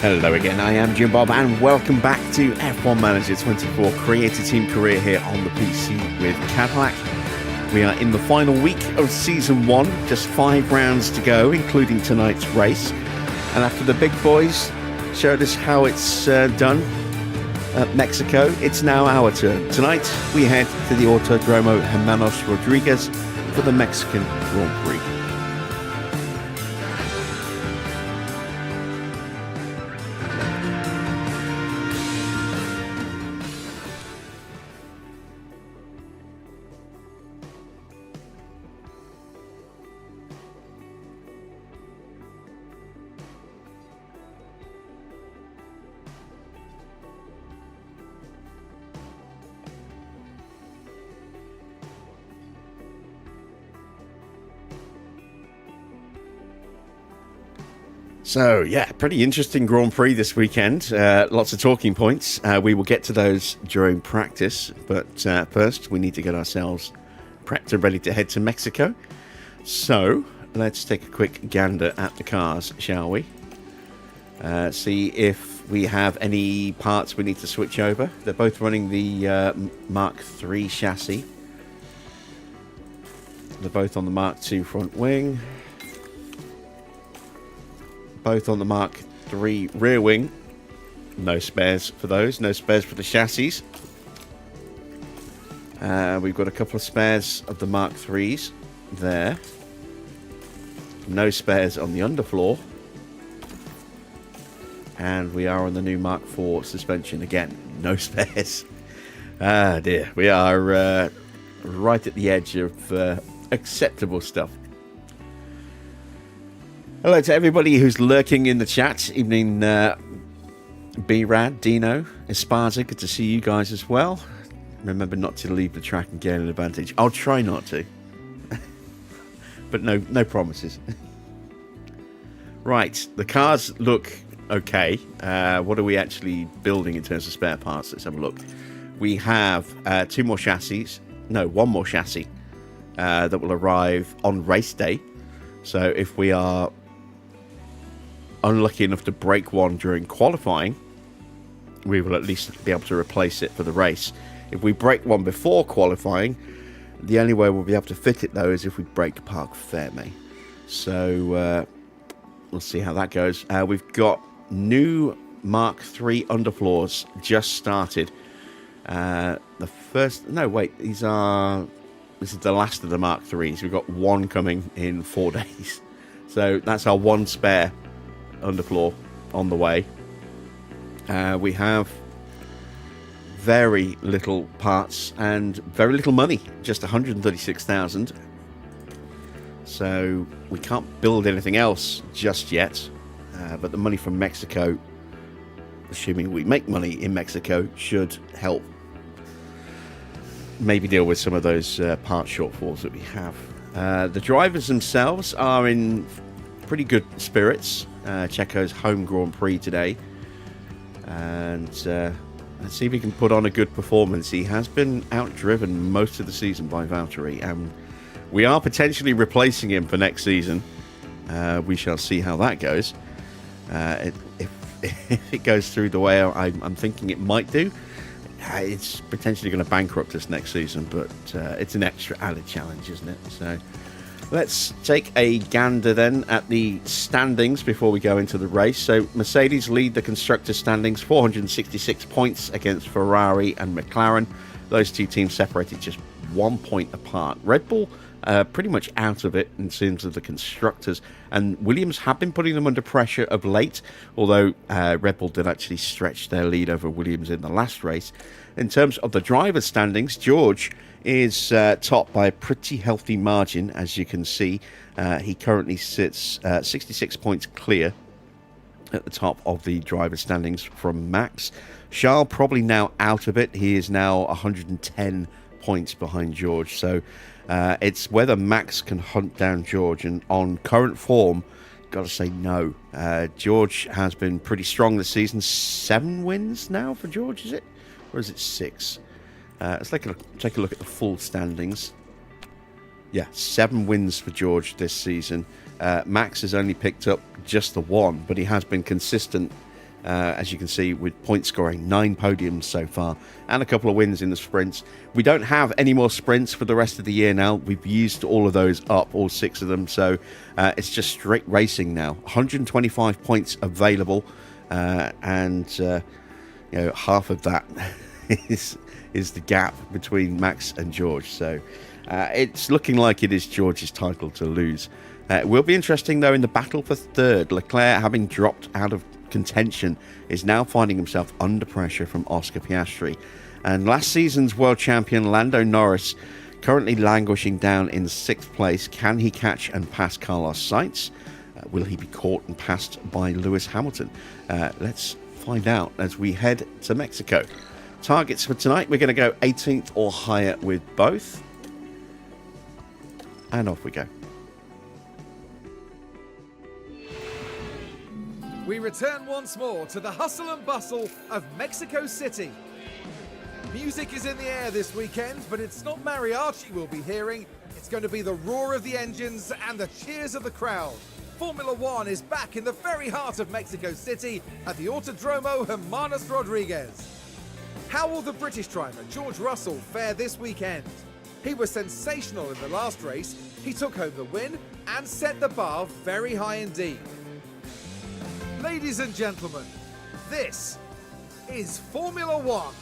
Hello again, I am Jim Bob and welcome back to F1 Manager 24 Creator Team Career here on the PC with Cadillac. We are in the final week of Season 1, just 5 rounds to go, including tonight's race. And after the big boys showed us how it's done at Mexico, it's now our turn. Tonight we head to the Autodromo Hermanos Rodriguez for the Mexican Grand Prix. So, yeah, pretty interesting Grand Prix this weekend. Lots of talking points. We will get to those during practice. But first, we need to get ourselves prepped and ready to head to Mexico. So, let's take a quick gander at the cars, shall we? See if we have any parts we need to switch over. They're both running the Mark III chassis. They're both on the Mark II front wing. Both on the Mark III rear wing. No spares for those. No spares for the chassis. We've got a couple of spares of the Mark IIIs there. No spares on the underfloor. And we are on the new Mark IV suspension again. No spares. Ah dear. We are right at the edge of acceptable stuff. Hello to everybody who's lurking in the chat. Evening, B-Rad, Dino, Esparza. Good to see you guys as well. Remember not to leave the track and gain an advantage. I'll try not to. But no promises. Right, the cars look okay. What are we actually building in terms of spare parts? Let's have a look. We have one more chassis that will arrive on race day. So if we are unlucky enough to break one during qualifying, we will at least be able to replace it for the race. If we break one before qualifying, the only way we'll be able to fit it though is if we break Parc Fermé. So we'll see how that goes. We've got new Mark III underfloors just started. This is the last of the Mark IIIs. We've got one coming in 4 days. So that's our one spare underfloor on the way. We have very little parts and very little money, just 136,000. So we can't build anything else just yet. But the money from Mexico, assuming we make money in Mexico, should help maybe deal with some of those part shortfalls that we have. The drivers themselves are in pretty good spirits. Checo's home Grand Prix today, and let's see if he can put on a good performance. He has been outdriven most of the season by Valtteri, and we are potentially replacing him for next season. We shall see how that goes. If it goes through the way I'm thinking it might do, it's potentially going to bankrupt us next season, but it's an extra added challenge, isn't it? So let's take a gander then at the standings before we go into the race. So Mercedes lead the constructors standings, 466 points against Ferrari and McLaren. Those two teams separated just 1 point apart. Red Bull pretty much out of it in terms of the constructors, and Williams have been putting them under pressure of late, although Red Bull did actually stretch their lead over Williams in the last race. In terms of the drivers' standings, George is top by a pretty healthy margin, as you can see. He currently sits 66 points clear at the top of the driver standings from Max. Charles probably now out of it. He is now 110 points behind George. So it's whether Max can hunt down George. And on current form, got to say no. George has been pretty strong this season. 7 wins now for George, is it? Or is it 6? Let's take a look at the full standings. Yeah, 7 wins for George this season. Max has only picked up just the 1, but he has been consistent as you can see, with point scoring, 9 podiums so far, and a couple of wins in the sprints. We don't have any more sprints for the rest of the year now. We've used all of those up, all 6 of them, so it's just straight racing now. 125 points available, and half of that is the gap between Max and George. So it's looking like it is George's title to lose. It will be interesting, though, in the battle for third. Leclerc, having dropped out of contention, is now finding himself under pressure from Oscar Piastri. And last season's world champion Lando Norris currently languishing down in 6th place. Can he catch and pass Carlos Sainz? Will he be caught and passed by Lewis Hamilton? Let's find out as we head to Mexico. Targets for tonight, we're going to go 18th or higher with both. And off we go. We return once more to the hustle and bustle of Mexico City. Music is in the air this weekend, but it's not mariachi we'll be hearing. It's going to be the roar of the engines and the cheers of the crowd. Formula One is back in the very heart of Mexico City at the Autodromo Hermanos Rodriguez. How will the British driver George Russell fare this weekend? He was sensational in the last race. He took home the win and set the bar very high indeed. Ladies and gentlemen, this is Formula One.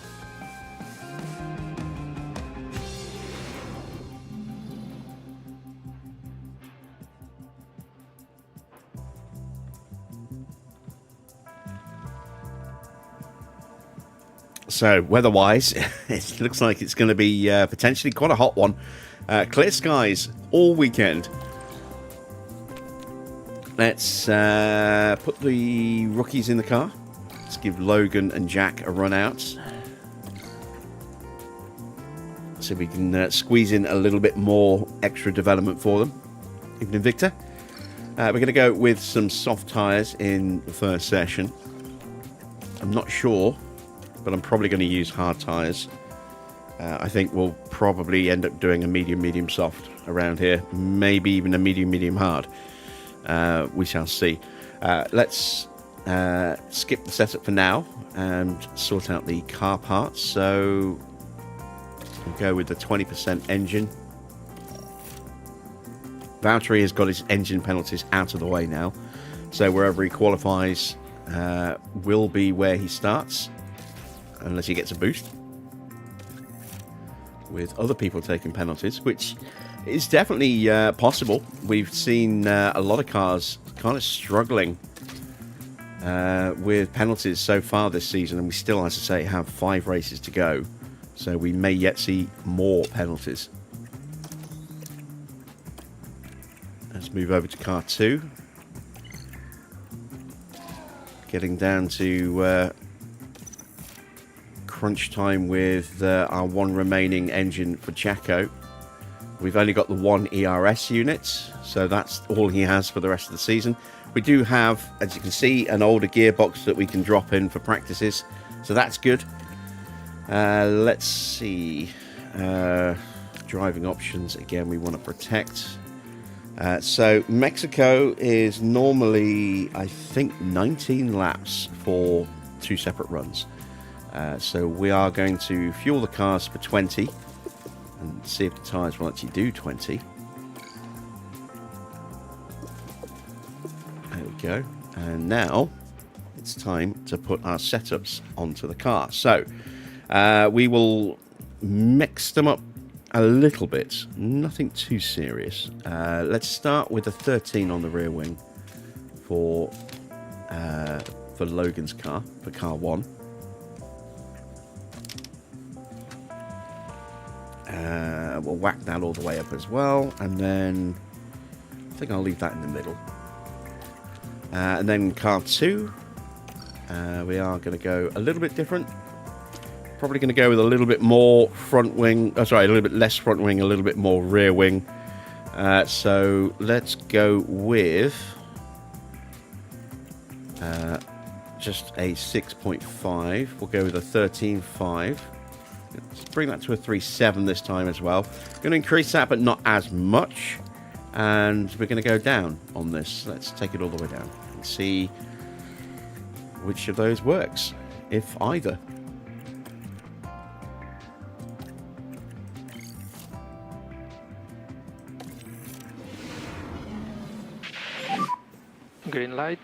So, weather-wise, it looks like it's going to be potentially quite a hot one. Clear skies all weekend. Let's put the rookies in the car. Let's give Logan and Jack a run out. So we can squeeze in a little bit more extra development for them. Evening, Victor. We're going to go with some soft tyres in the first session. I'm not sure, but I'm probably going to use hard tyres. I think we'll probably end up doing a medium soft around here. Maybe even a medium hard. We shall see. Let's skip the setup for now and sort out the car parts. So we'll go with the 20% engine. Valtteri has got his engine penalties out of the way now. So wherever he qualifies will be where he starts, unless he gets a boost. With other people taking penalties, which is definitely possible. We've seen a lot of cars kind of struggling with penalties so far this season, and we still, as I say, have 5 races to go. So we may yet see more penalties. Let's move over to car 2. Getting down to crunch time with our one remaining engine for Jacko. We've only got the one ERS unit, so that's all he has for the rest of the season. We do have, as you can see, an older gearbox that we can drop in for practices, so that's good. Let's see. Driving options, again, we want to protect. So Mexico is normally, I think, 19 laps for 2 separate runs. So we are going to fuel the cars for 20 and see if the tyres will actually do 20. There we go. And now it's time to put our setups onto the car. So we will mix them up a little bit. Nothing too serious. Let's start with a 13 on the rear wing for Logan's car, for car 1. We'll whack that all the way up as well, and then I think I'll leave that in the middle. And then car 2, we are going to go a little bit different. Probably going to go with a little bit more front wing. Oh, sorry, a little bit less front wing, a little bit more rear wing. So let's go with just a 6.5. We'll go with a 13.5. Let's bring that to a 3.7 this time as well. Going to increase that, but not as much. And we're going to go down on this. Let's take it all the way down and see which of those works, if either. Green light.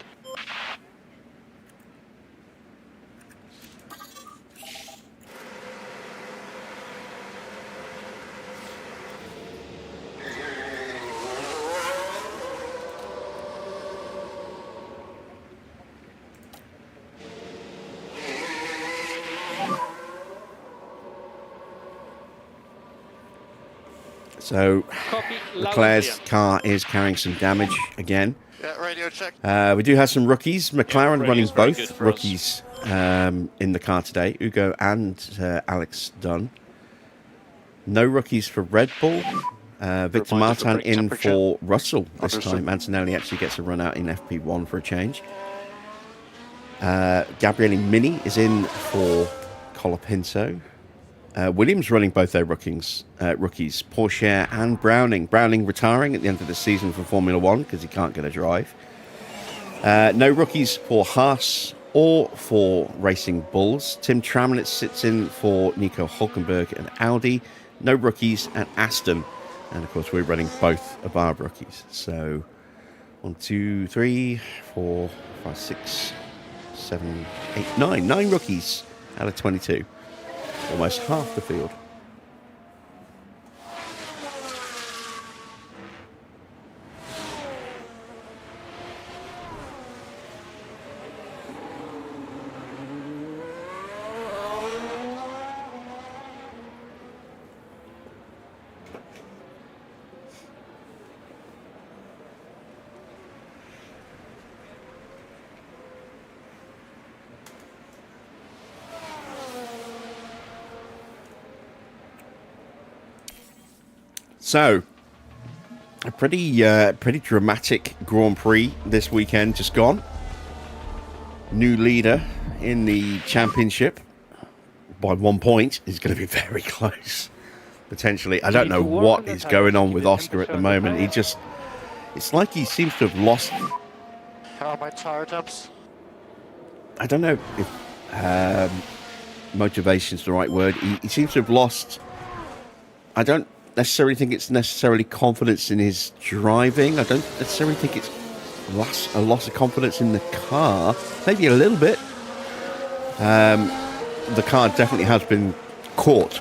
So, Copy. Leclerc's car is carrying some damage again. Yeah, radio check. We do have some rookies. McLaren running radio's very good both for us. rookies in the car today, Ugo and Alex Dunn. No rookies for Red Bull. Victor Reminder for Martin brake in temperature. for Russell this Understood. time. Antonelli actually gets a run out in FP1 for a change. Gabriele Mini is in for Colapinto. Williams running both their rookies, Porsche and Browning. Browning retiring at the end of the season for Formula One because he can't get a drive. No rookies for Haas or for Racing Bulls. Tim Tramnitz sits in for Nico Hulkenberg and Audi. No rookies at Aston. And of course, we're running both of our rookies. So 1, 2, 3, 4, 5, 6, 7, 8, 9. 9 rookies out of 22. Almost half the field. So, a pretty dramatic Grand Prix this weekend just gone. New leader in the championship by 1 point is going to be very close, potentially. I don't know what is going on with Oscar at the moment. It's like he seems to have lost. How are my tire temps? I don't know if motivation's the right word. He seems to have lost. I don't necessarily think it's necessarily confidence in his driving. I don't necessarily think it's a loss of confidence in the car. Maybe a little bit. The car definitely has been caught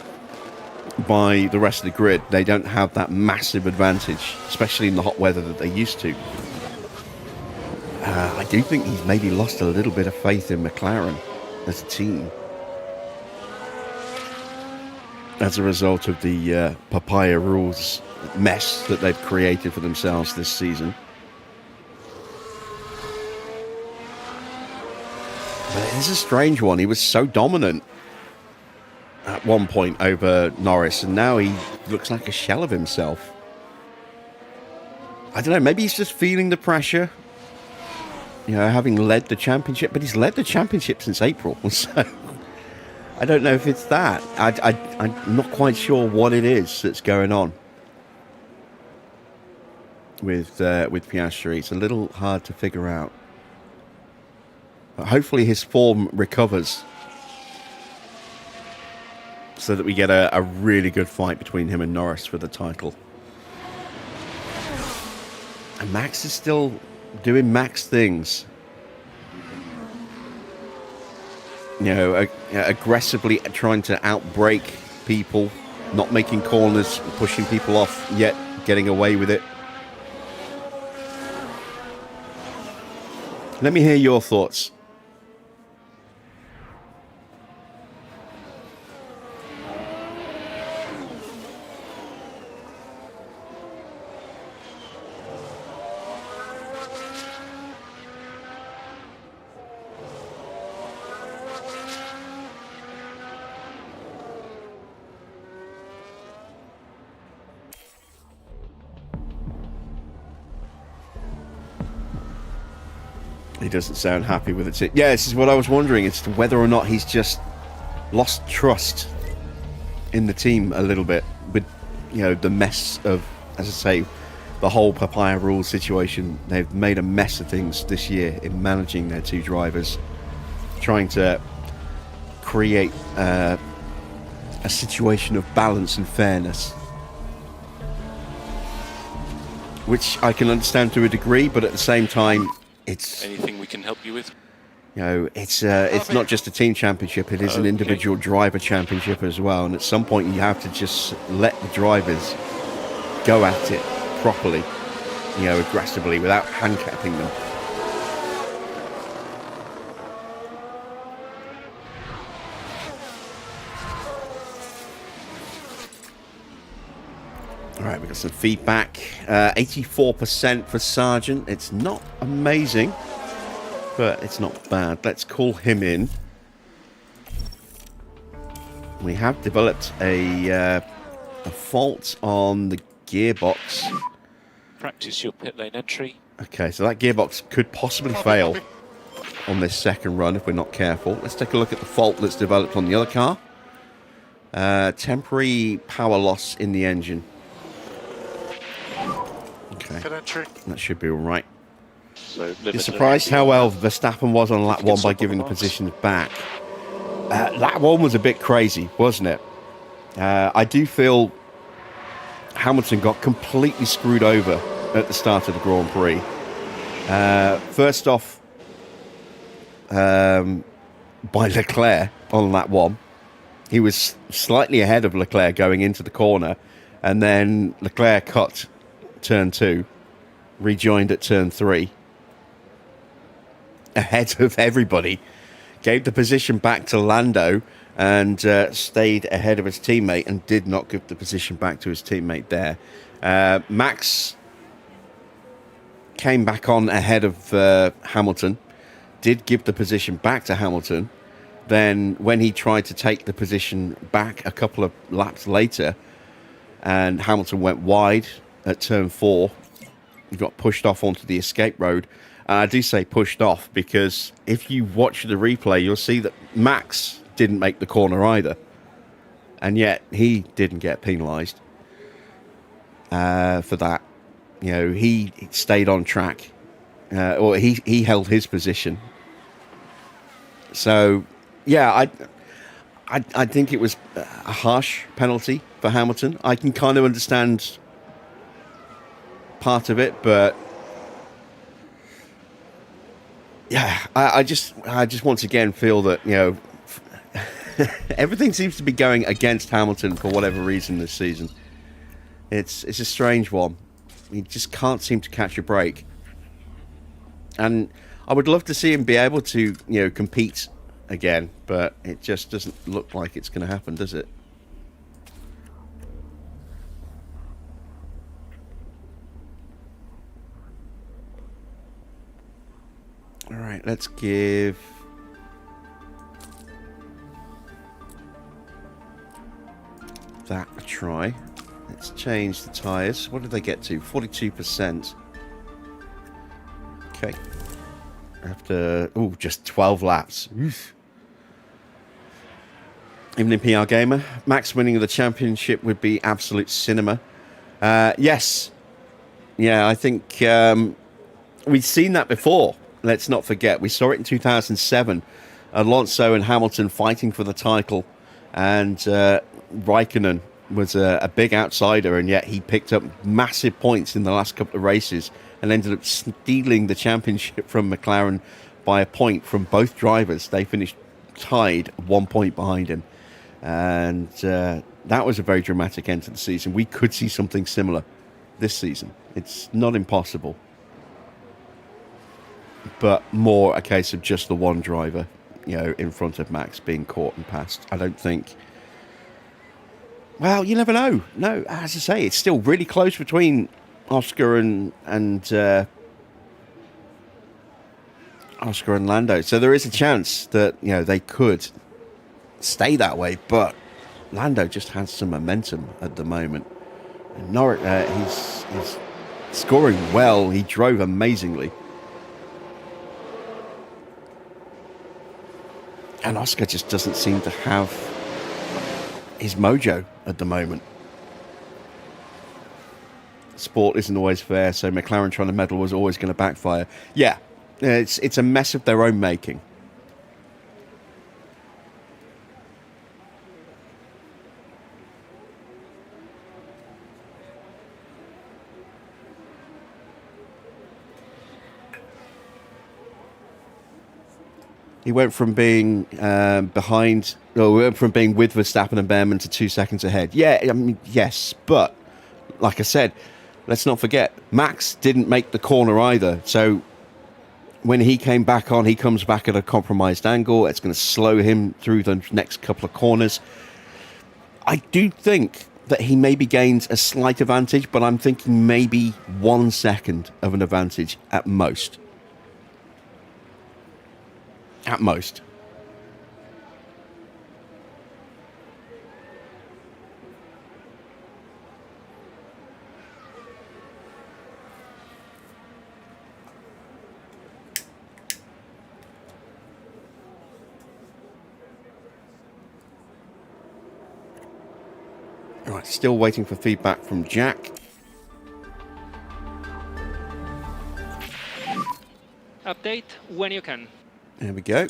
by the rest of the grid. They don't have that massive advantage, especially in the hot weather that they used to. I do think he's maybe lost a little bit of faith in McLaren as a team, as a result of the papaya rules mess that they've created for themselves this season. But it is a strange one. He was so dominant at one point over Norris, and now he looks like a shell of himself. I don't know, maybe he's just feeling the pressure, having led the championship, but he's led the championship since April, so I don't know if it's that. I'm not quite sure what it is that's going on with Piastri. It's a little hard to figure out. But hopefully his form recovers so that we get a really good fight between him and Norris for the title. And Max is still doing Max things. Aggressively trying to outbrake people, not making corners, pushing people off, yet getting away with it. Let me hear your thoughts. He doesn't sound happy with it. Yeah, this is what I was wondering as to whether or not he's just lost trust in the team a little bit with, the mess of, as I say, the whole papaya rules situation. They've made a mess of things this year in managing their two drivers. trying to create a situation of balance and fairness, which I can understand to a degree, but at the same time, it's Anything we can help you with? it's not just a team championship; it is an individual driver championship as well. And at some point, you have to just let the drivers go at it properly, aggressively, without handicapping them. All right, we've got some feedback. 84% for Sargent. It's not amazing, but it's not bad. Let's call him in. We have developed a fault on the gearbox. Practice your pit lane entry. Okay, so that gearbox could possibly fail on this second run if we're not careful. Let's take a look at the fault that's developed on the other car. Temporary power loss in the engine. Okay, Pit entry. that should be all right. So You're surprised how well Verstappen was on lap 1 by giving the positions back. Lap 1 was a bit crazy, wasn't it? I do feel Hamilton got completely screwed over at the start of the Grand Prix. First off, by Leclerc on lap 1. He was slightly ahead of Leclerc going into the corner, and then Leclerc cut turn 2, rejoined at turn 3, ahead of everybody, gave the position back to Lando, and stayed ahead of his teammate and did not give the position back to his teammate there. Max came back on ahead of Hamilton, did give the position back to Hamilton. Then when he tried to take the position back a couple of laps later, and Hamilton went wide at turn 4, he got pushed off onto the escape road. And I do say pushed off because if you watch the replay, you'll see that Max didn't make the corner either. And yet he didn't get penalised for that. He stayed on track. Or he held his position. So, yeah, I think it was a harsh penalty for Hamilton. I can kind of understand part of it, but yeah, I just once again feel that everything seems to be going against Hamilton for whatever reason this season. It's a strange one. He just can't seem to catch a break, and I would love to see him be able to compete again, but it just doesn't look like it's going to happen, does it? All right, let's give that a try. Let's change the tyres. What did they get to? 42%. Okay. After, just 12 laps. Oof. Evening PR Gamer. Max winning the championship would be absolute cinema. Yes. Yeah, I think we've seen that before. Let's not forget. We saw it in 2007. Alonso and Hamilton fighting for the title. And Raikkonen was a big outsider, and yet he picked up massive points in the last couple of races and ended up stealing the championship from McLaren by a point from both drivers. They finished tied 1 point behind him. And that was a very dramatic end to the season. We could see something similar this season. It's not impossible, but more a case of just the one driver, in front of Max being caught and passed. I don't think... Well, you never know. No, as I say, it's still really close between Oscar and Lando. So there is a chance that they could stay that way, but Lando just has some momentum at the moment. And Norris, he's scoring well. He drove amazingly, and Oscar just doesn't seem to have his mojo at the moment. Sport isn't always fair, so McLaren trying to medal was always going to backfire. Yeah, it's a mess of their own making. He went from being behind, or went from being with Verstappen and Behrman to 2 seconds ahead. Yeah, I mean, yes, but like I said, let's not forget, Max didn't make the corner either. So when he came back on, he comes back at a compromised angle. It's going to slow him through the next couple of corners. I do think that he maybe gains a slight advantage, but I'm thinking maybe 1 second of an advantage at most. At most. All right, still waiting for feedback from Jack. Update when you can. There we go.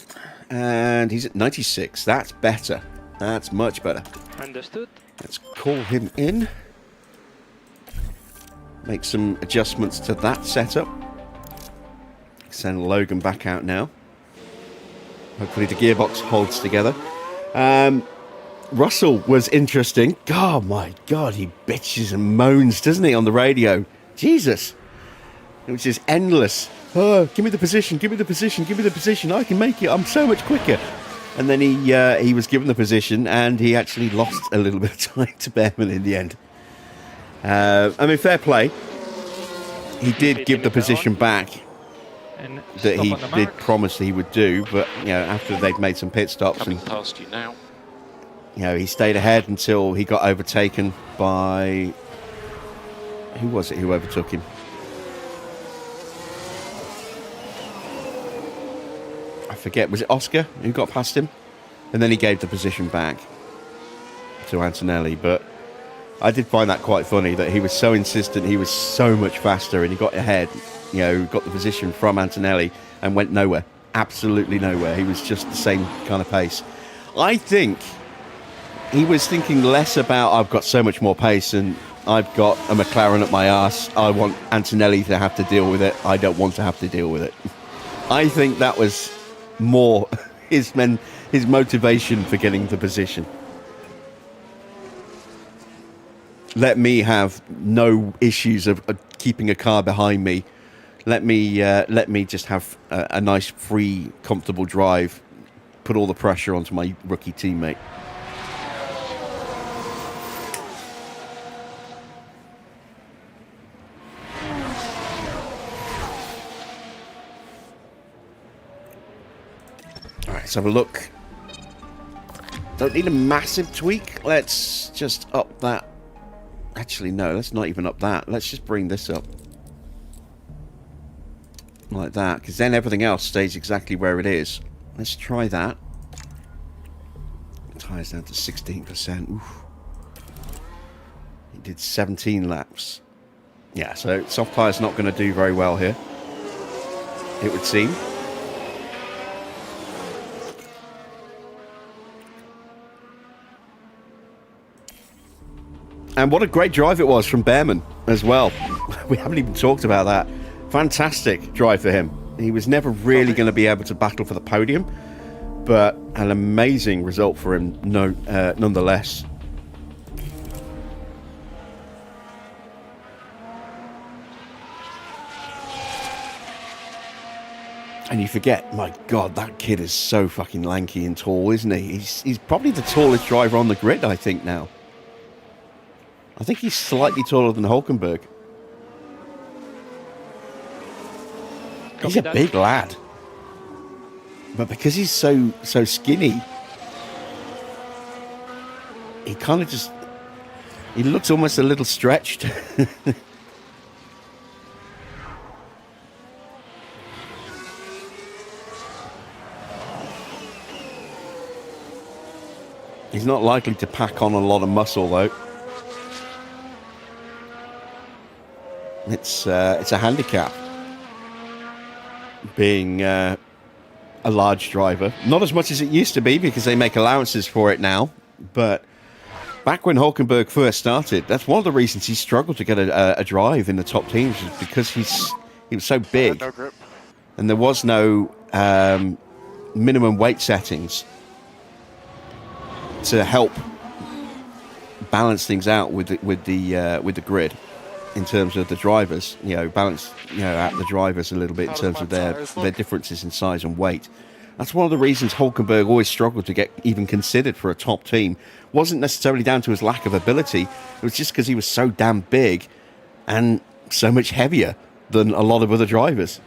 And he's at 96. That's better. That's much better. Understood. Let's call him in. Make some adjustments to that setup. Send Logan back out now. Hopefully the gearbox holds together. Russell was interesting. Oh my God, he bitches and moans, doesn't he, on the radio? Jesus. It was just endless. Oh, give me the position, give me the position, give me the position. I can make it. I'm so much quicker. And then he was given the position, and he actually lost a little bit of time to Behrman in the end. I mean, fair play. He did give the position back And that he stop on the did mark. promise he would do, but you know, after they'd made some pit stops, Coming and past you now. you know, he stayed ahead until he got overtaken by, who was it who overtook him? I forget. Was it Oscar who got past him? And then he gave the position back to Antonelli. But I did find that quite funny that he was so insistent. He was so much faster, and he got ahead. You know, got the position from Antonelli and went nowhere. Absolutely nowhere. He was just the same kind of pace. I think he was thinking less about, I've got so much more pace and I've got a McLaren at my arse. I want Antonelli to have to deal with it. I don't want to have to deal with it. I think that was more his motivation for getting the position. Let me have no issues of keeping a car behind me. Let me just have a nice, free, comfortable drive. Put all the pressure onto my rookie teammate. All right, let's have a look. Don't need a massive tweak. Let's just up that. Actually, no, let's not even up that. Let's just bring this up. Like that, because then everything else stays exactly where it is. Let's try that. Tires down to 16%. Oof. He did 17 laps. Yeah, so soft tire's not going to do very well here, it would seem. And what a great drive it was from Behrman as well. We haven't even talked about that. Fantastic drive for him. He was never really going to be able to battle for the podium, but an amazing result for him nonetheless. And you forget, my God, that kid is so fucking lanky and tall, isn't he? He's probably the tallest driver on the grid, I think, now. I think he's slightly taller than Hulkenberg. He's a big lad. But because he's so skinny, he kind of just... He looks almost a little stretched. He's not likely to pack on a lot of muscle, though. It's a handicap, being a large driver. Not as much as it used to be, because they make allowances for it now. But back when Hulkenberg first started, that's one of the reasons he struggled to get a drive in the top teams, was because he was so big, No grip. and there was no minimum weight settings to help balance things out with the grid in terms of the drivers. Balance out the drivers a little bit in terms of their differences in size and weight. That's one of the reasons Hulkenberg always struggled to get even considered for a top team. Wasn't necessarily down to his lack of ability. It was just because he was so damn big and so much heavier than a lot of other drivers.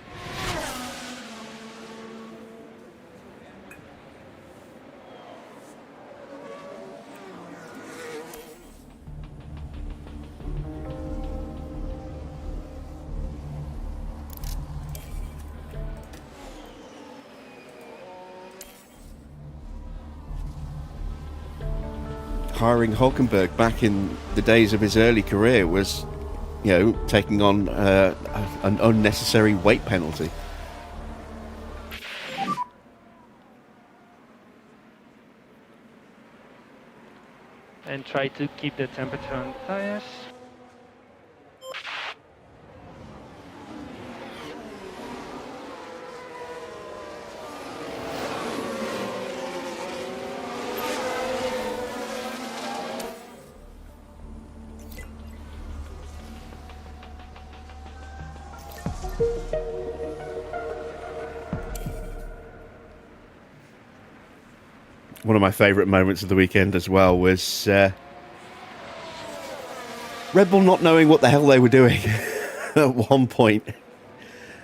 Hiring Hulkenberg back in the days of his early career was, taking on an unnecessary weight penalty. And try to keep the temperature on the tires. One of my favourite moments of the weekend as well was Red Bull not knowing what the hell they were doing at one point,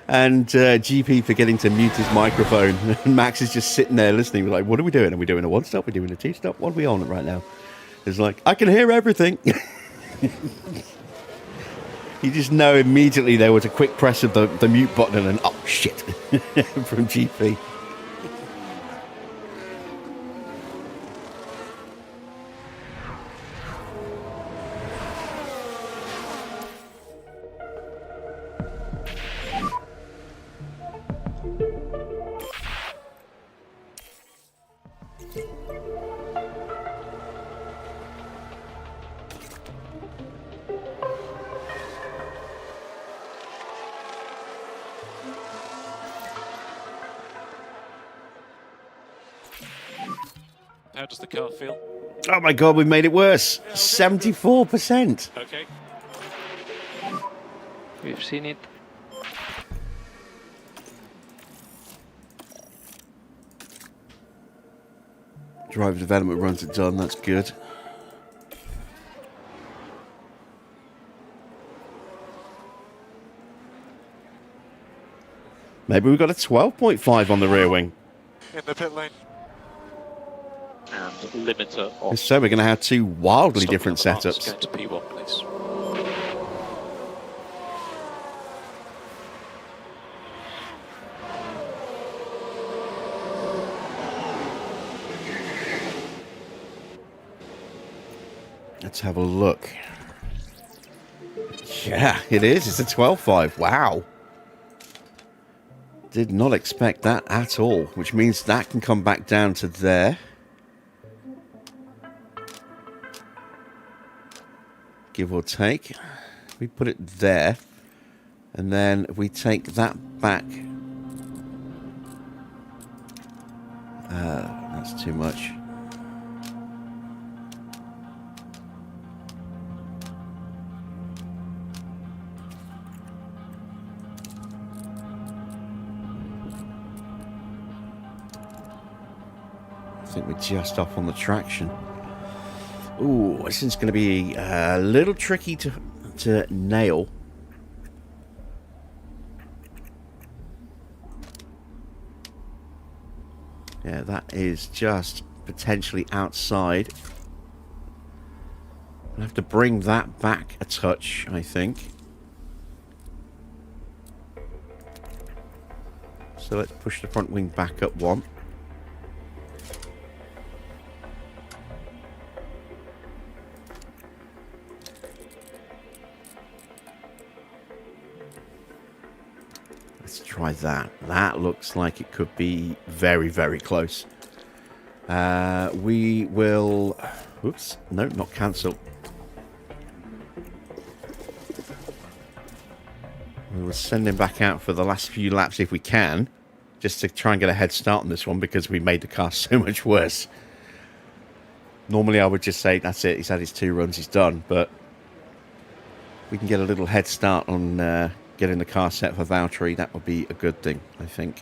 and GP forgetting to mute his microphone. And Max is just sitting there listening. We're like, what are we doing? Are we doing a one stop? Are we doing a two stop? What are we on right now? It's like, I can hear everything. You just know immediately there was a quick press of the mute button and oh shit from GP. How does the car feel? Oh my god, we've made it worse. 74%. Okay. We've seen it. Driver development runs are done, that's good. Maybe we've got a 12.5 on the rear wing. In the pit lane. And limiter off. And so we're going to have two wildly Stopping different on the marks, setups. Going to P1, please. Let's have a look. Yeah, it is. It's a 12.5. Wow. Did not expect that at all, which means that can come back down to there. Give or take. We put it there. And then if we take that back. That's too much. I think we're just off on the traction. Ooh, this is going to be a little tricky to nail. Yeah, that is just potentially outside. I'll have to bring that back a touch, I think. So let's push the front wing back up one. Let's try that. That looks like it could be very, very close. We will... Oops. No, not cancel. We will send him back out for the last few laps if we can. just to try and get a head start on this one because we made the car so much worse. Normally I would just say, that's it, he's had his 2 runs, he's done. But we can get a little head start on getting the car set for Valtteri. That would be a good thing, I think.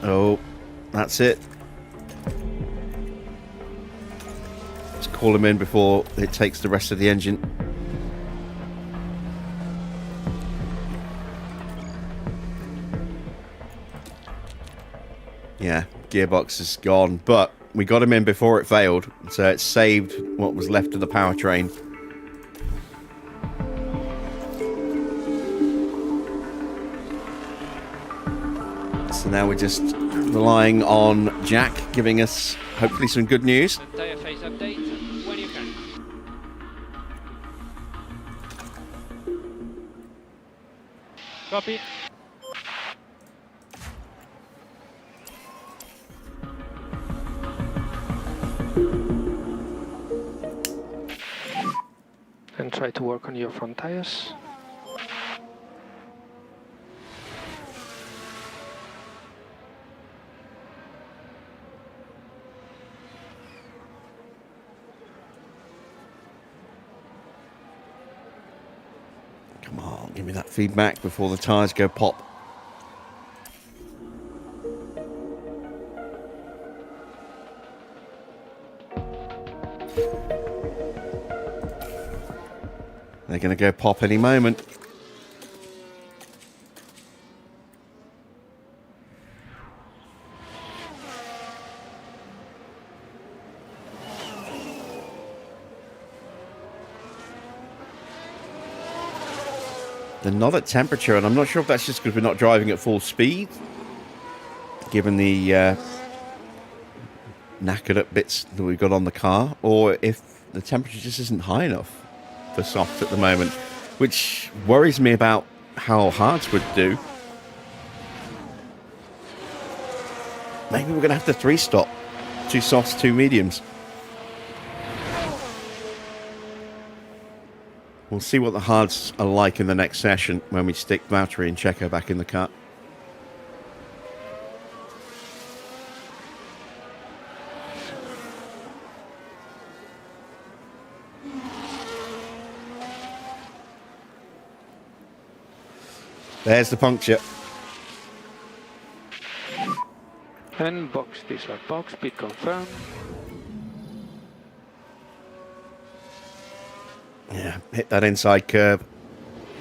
Oh, that's it. Let's call him in before it takes the rest of the engine. Yeah, gearbox is gone, but we got him in before it failed, so it saved what was left of the powertrain. So now we're just relying on Jack giving us hopefully some good news. Tyre phase update when you can. Copy. And try to work on your front tires. Come on, give me that feedback before the tyres go pop. They're going to go pop any moment. They're not at temperature, and I'm not sure if that's just because we're not driving at full speed, given the knackered up bits that we've got on the car, or if the temperature just isn't high enough for soft at the moment, which worries me about how hards would do. Maybe we're going to have to 3-stop. 2 softs, 2 mediums. We'll see what the hards are like in the next session when we stick Valtteri and Checo back in the car. There's the puncture. And box, this are box, speed confirmed. Yeah, hit that inside curb.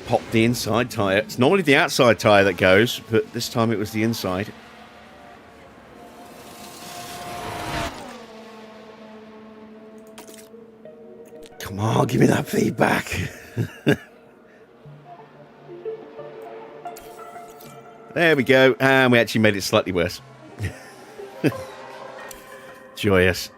Pop the inside tyre. It's normally the outside tyre that goes, but this time it was the inside. Come on, give me that feedback. There we go, and we actually made it slightly worse. Joyous.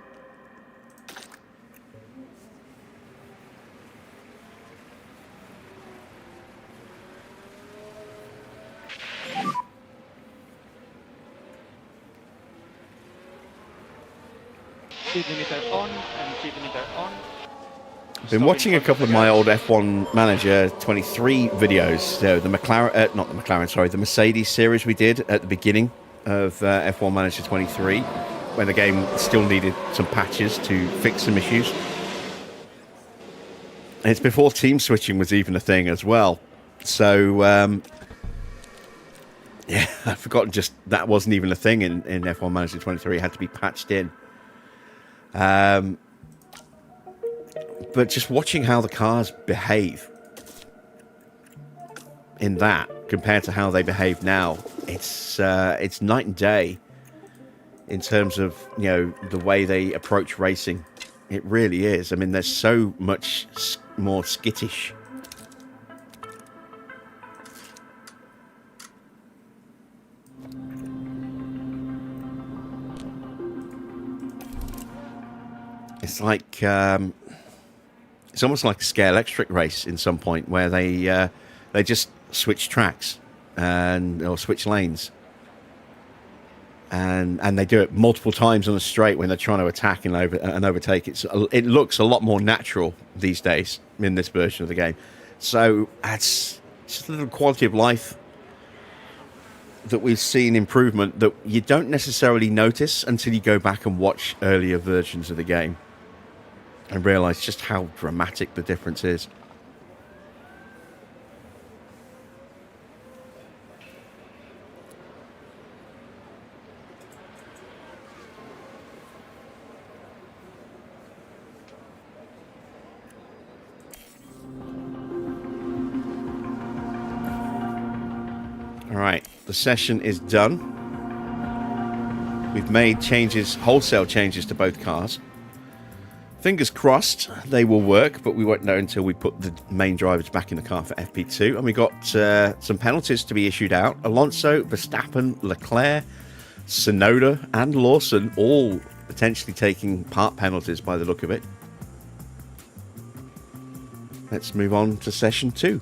Speed limiter on and speed limiter on. Been watching a couple of my old F1 Manager 23 videos. So the McLaren, not the McLaren, sorry, the Mercedes series we did at the beginning of F1 Manager 23, when the game still needed some patches to fix some issues. And it's before team switching was even a thing as well. So, yeah, I've forgotten just that wasn't even a thing in F1 Manager 23. It had to be patched in. But just watching how the cars behave in that compared to how they behave now, it's night and day in terms of, you know, the way they approach racing. It really is. I mean, they're so much more skittish. It's like it's almost like a scale electric race in some point where they just switch tracks or switch lanes, and they do it multiple times on a straight when they're trying to attack and overtake. It looks a lot more natural these days in this version of the game. So that's just a little quality of life that we've seen improvement that you don't necessarily notice until you go back and watch earlier versions of the game and realize just how dramatic the difference is. All right, the session is done. We've made changes, wholesale changes to both cars. Fingers crossed they will work, but we won't know until we put the main drivers back in the car for FP2. And we got some penalties to be issued out. Alonso, Verstappen, Leclerc, Tsunoda and Lawson all potentially taking part penalties by the look of it. Let's move on to session 2.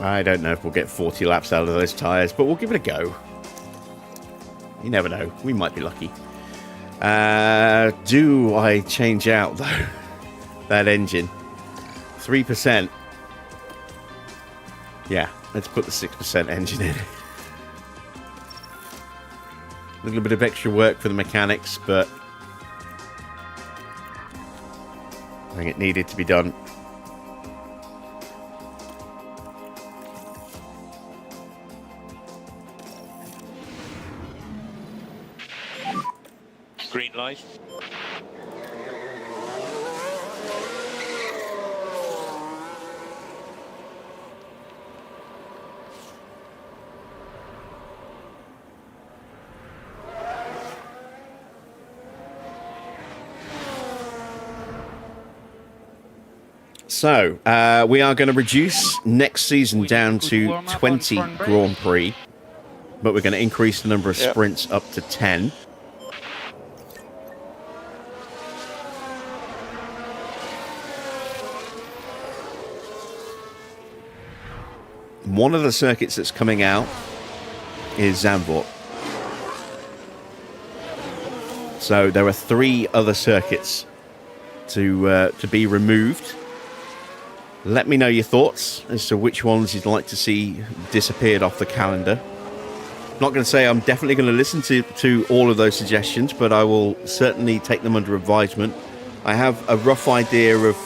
I don't know if we'll get 40 laps out of those tyres, but we'll give it a go. You never know. We might be lucky. Do I change out, though, that engine? 3%. Yeah, let's put the 6% engine in. A little bit of extra work for the mechanics, but I think it needed to be done. Green light. So, we are going to reduce next season down to 20 Grand Prix, but we're going to increase the number of sprints up to 10. One of the circuits that's coming out is Zandvoort. So there are 3 other circuits to be removed. Let me know your thoughts as to which ones you'd like to see disappeared off the calendar. I'm not going to say I'm definitely going to listen to all of those suggestions, but I will certainly take them under advisement. I have a rough idea of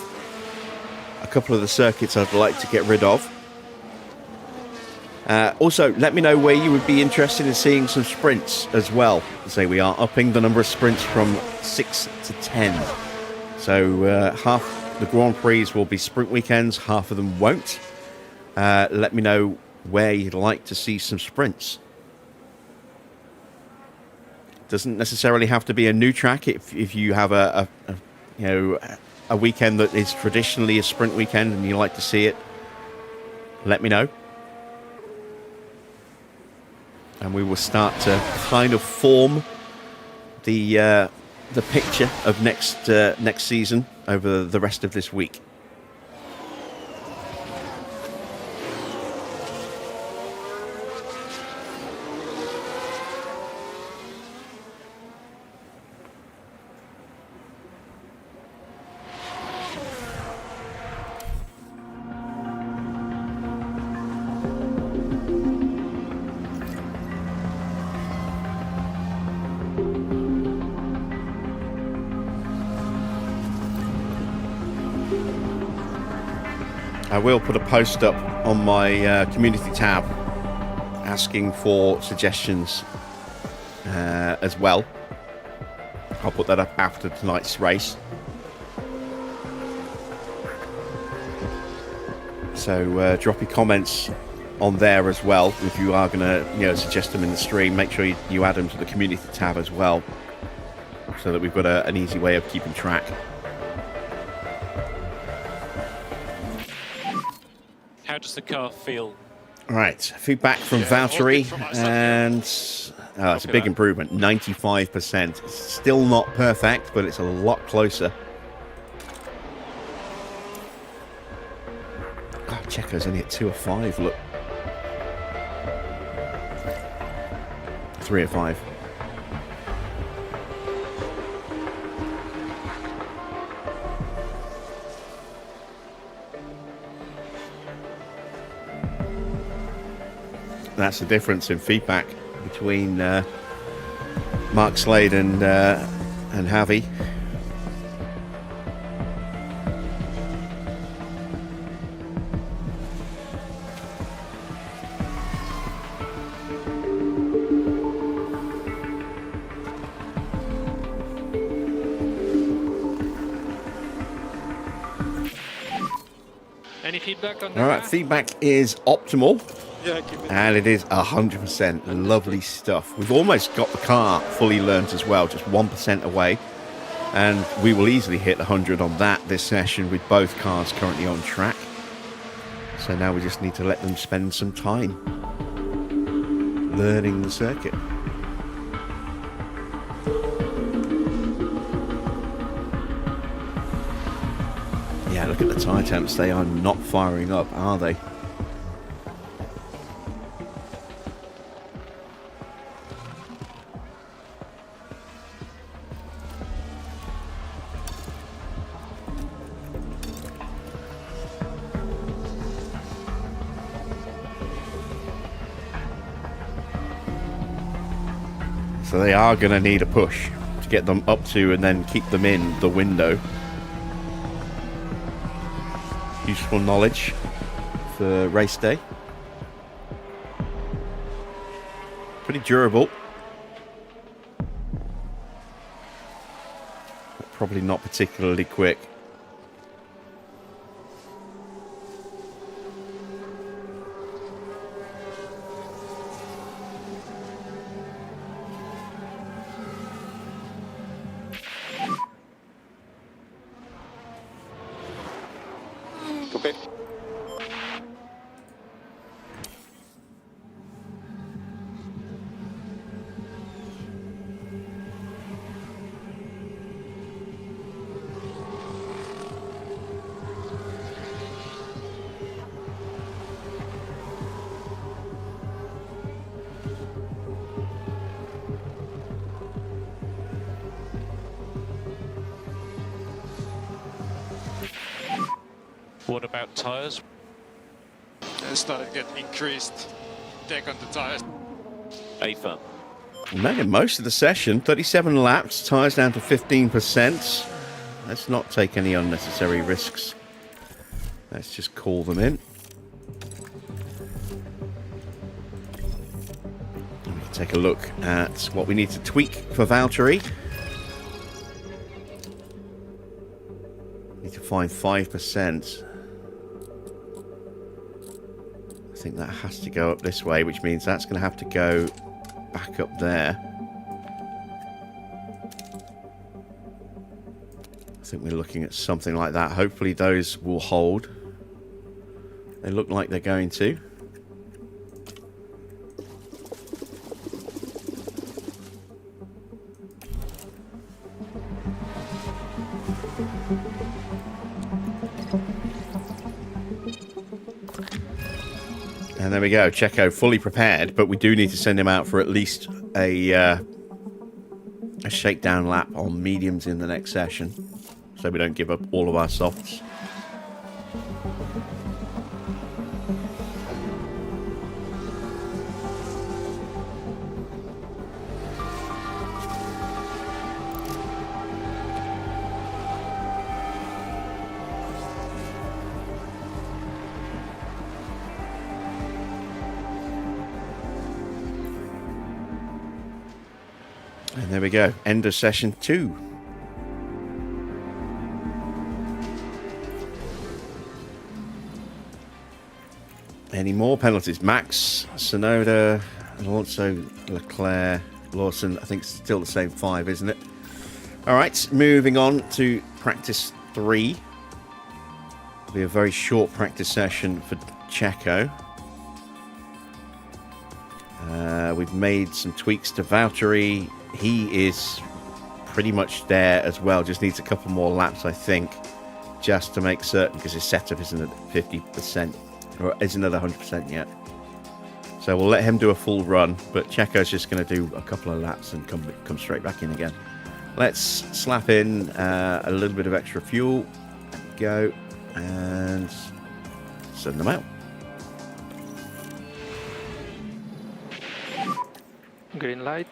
a couple of the circuits I'd like to get rid of. Also, let me know where you would be interested in seeing some sprints as well. Say we are upping the number of sprints from 6 to 10. So half the Grand Prix will be sprint weekends, half of them won't. Let me know where you'd like to see some sprints. Doesn't necessarily have to be a new track. If you have a weekend that is traditionally a sprint weekend and you like to see it, let me know. And we will start to kind of form the picture of next season over the rest of this week. I will put a post up on my community tab asking for suggestions as well. I'll put that up after tonight's race. So drop your comments on there as well. If you are going to suggest them in the stream, make sure you add them to the community tab as well, so that we've got an easy way of keeping track. How does the car feel? All right, feedback from Valtteri, and it's a big improvement, 95%. It's still not perfect, but it's a lot closer. Oh, Checo's only at 2 of 5, look. 3 of 5. That's the difference in feedback between Mark Slade and Javi. Any feedback on that? All right, feedback is optimal. Yeah, keep it. And it is 100% lovely stuff. We've almost got the car fully learnt as well, just 1% away. And we will easily hit 100 on that this session with both cars currently on track. So now we just need to let them spend some time learning the circuit. Yeah, look at the tyre temps. They are not firing up, are they? So they are going to need a push to get them up to and then keep them in the window. Useful knowledge for race day. Pretty durable. But probably not particularly quick. Copy. What about tyres? Started getting increased deck on the tires. AFA. Made it most of the session. 37 laps, tyres down to 15%. Let's not take any unnecessary risks. Let's just call them in. We can take a look at what we need to tweak for Valtteri. Need to find 5%. I think that has to go up this way, which means that's going to have to go back up there. I think we're looking at something like that. Hopefully those will hold. They look like they're going to. And there we go, Checo fully prepared, but we do need to send him out for at least a shakedown lap on mediums in the next session, so we don't give up all of our softs. And there we go. End of session 2. Any more penalties? Max, Sonoda, Alonso, Leclerc, Lawson. I think it's still the same 5, isn't it? All right, moving on to practice 3. It'll be a very short practice session for Checo. We've made some tweaks to Valtteri. He is pretty much there as well. Just needs a couple more laps, I think, just to make certain, because his setup isn't at 50%, or isn't at 100% yet. So we'll let him do a full run, but Checo's just going to do a couple of laps and come straight back in again. Let's slap in a little bit of extra fuel. Go and send them out. Green light.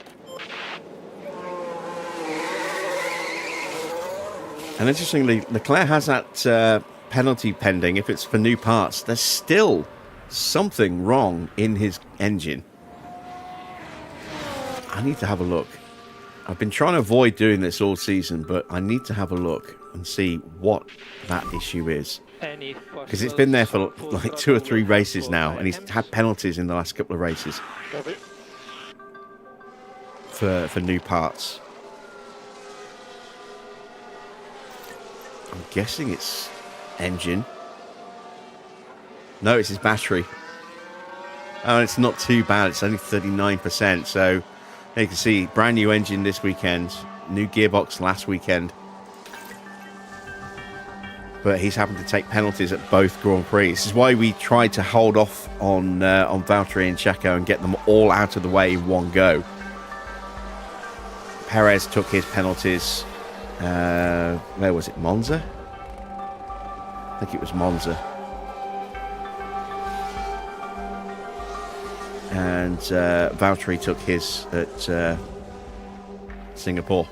And interestingly, Leclerc has that penalty pending. If it's for new parts, there's still something wrong in his engine. I need to have a look. I've been trying to avoid doing this all season, but I need to have a look and see what that issue is. Because it's been there for like 2 or 3 races now, and he's had penalties in the last couple of races for new parts. I'm guessing it's engine. No, it's his battery. Oh, it's not too bad. It's only 39%. So you can see, brand new engine this weekend, new gearbox last weekend. But he's happened to take penalties at both Grand Prix. This is why we tried to hold off on Valtteri and Checo and get them all out of the way in one go. Perez took his penalties. Where was it? Monza? I think it was Monza. And Valtteri took his at Singapore.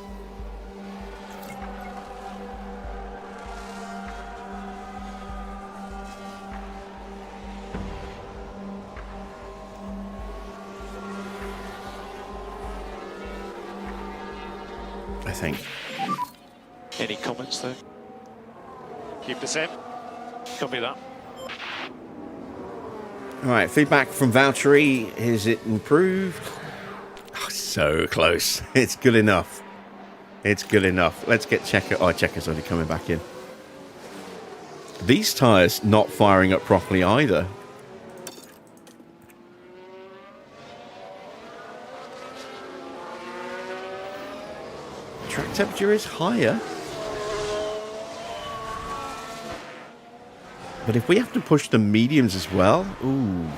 I think. Any comments though? Keep the same. Copy that. All right, feedback from Valtteri. Is it improved? Oh, so close. It's good enough. It's good enough. Let's get Checo. Oh, Checo's only coming back in. These tyres not firing up properly either. Track temperature is higher. But if we have to push the mediums as well, ooh,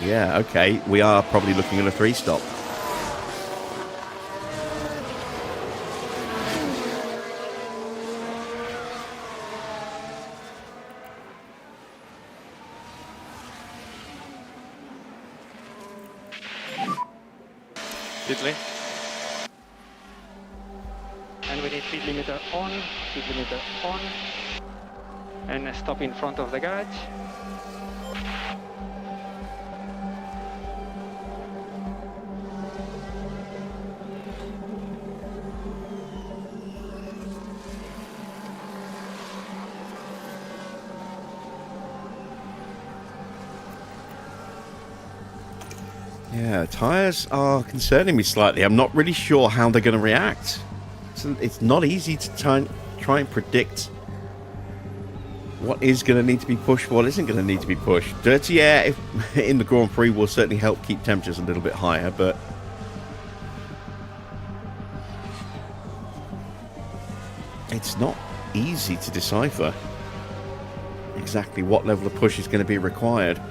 yeah, okay, we are probably looking at a 3-stop. Diddley. And we need speed limiter on, and stop in front of the garage. Yeah, tyres are concerning me slightly. I'm not really sure how they're going to react. It's not easy to try and predict what is going to need to be pushed, what isn't going to need to be pushed. Dirty air in the Grand Prix will certainly help keep temperatures a little bit higher, but it's not easy to decipher exactly what level of push is going to be required.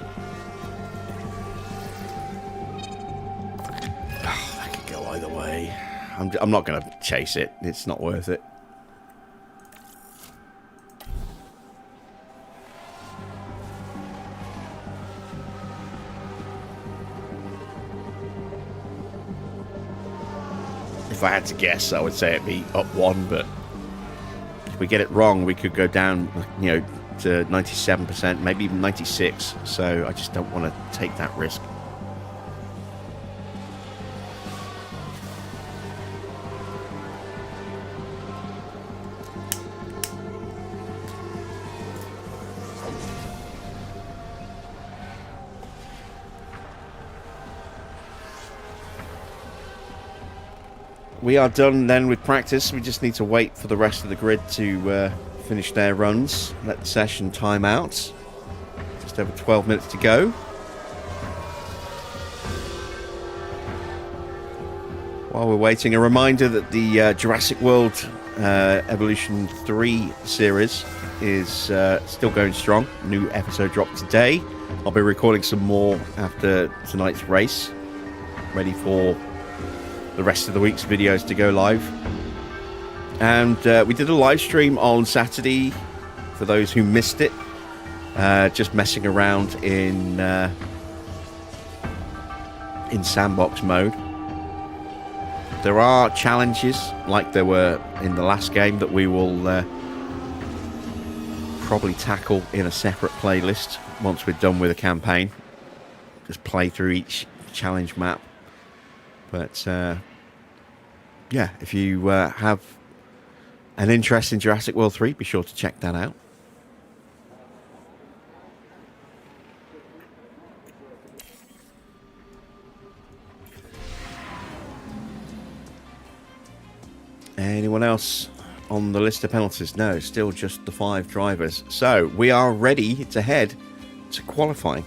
Oh, that could go either way. I'm not going to chase it. It's not worth it. If I had to guess, I would say it'd be up 1, but if we get it wrong, we could go down, you know, to 97%, maybe even 96. So I just don't want to take that risk. we are done then with practice. We just need to wait for the rest of the grid to finish their runs. Let the session time out. Just over 12 minutes to go. While we're waiting, a reminder that the Jurassic World Evolution 3 series is still going strong. New episode dropped today. I'll be recording some more after tonight's race, ready for the rest of the week's videos to go live. And we did a live stream on Saturday for those who missed it, just messing around in sandbox mode. There are challenges like there were in the last game that we will probably tackle in a separate playlist once we're done with the campaign. Just play through each challenge map. But yeah, if you have an interest in Jurassic World 3, be sure to check that out. Anyone else on the list of penalties? No, still just the 5 drivers. So we are ready to head to qualifying.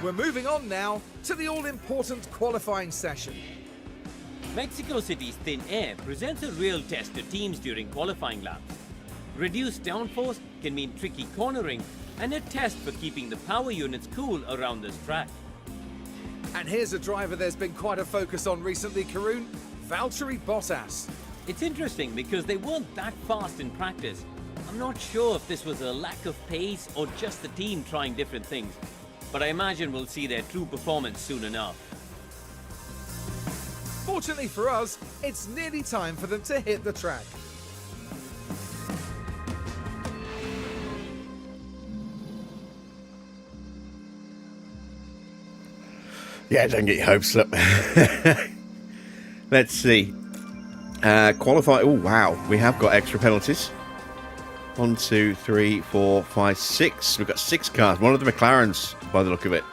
We're moving on now to the all-important qualifying session. Mexico City's thin air presents a real test to teams during qualifying laps. Reduced downforce can mean tricky cornering and a test for keeping the power units cool around this track. And here's a driver there's been quite a focus on recently, Karun, Valtteri Bottas. It's interesting because they weren't that fast in practice. I'm not sure if this was a lack of pace or just the team trying different things, but I imagine we'll see their true performance soon enough. Fortunately for us, it's nearly time for them to hit the track. Yeah, don't get your hopes up. Let's see. Qualify. Oh, wow. We have got extra penalties. 1, 2, 3, 4, 5, 6. We've got 6 cars. One of the McLarens, by the look of it.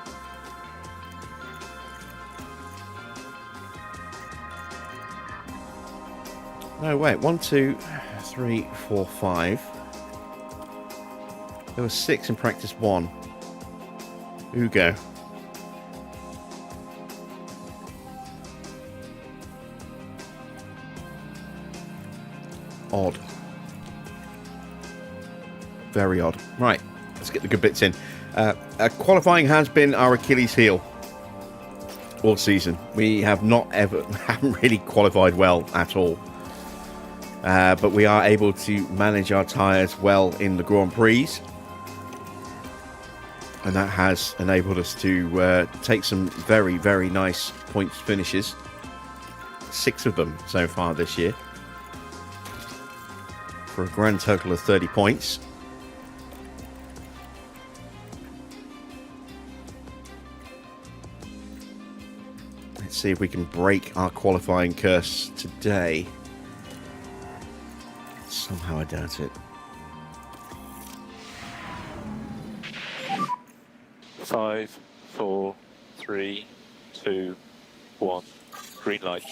No, wait. 1, 2, 3, 4, 5. There were 6 in practice 1. Ugo. Odd. Very odd. Right, let's get the good bits in. Qualifying has been our Achilles heel all season. We haven't really qualified well at all. But we are able to manage our tyres well in the Grand Prix. And that has enabled us to take some very, very nice points finishes. 6 of them so far this year. For a grand total of 30 points. Let's see if we can break our qualifying curse today. Somehow I doubt it. 5, 4, 3, 2, 1. Green light.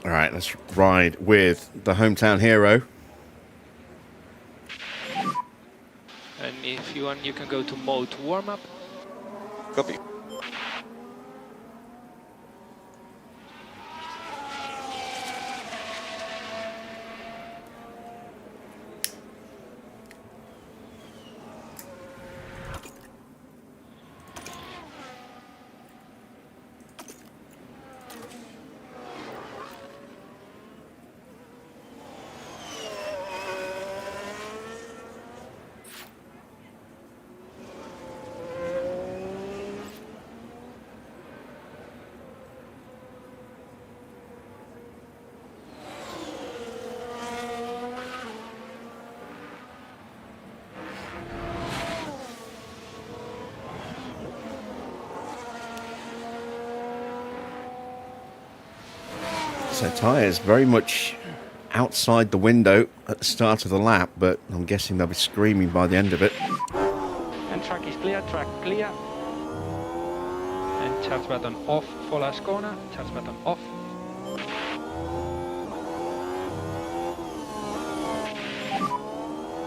All right, let's ride with the hometown hero. And if you want, you can go to mode warm-up. Copy. So tyres very much outside the window at the start of the lap, but I'm guessing they'll be screaming by the end of it. And track is clear, track clear. And charge button off for last corner, charge button off.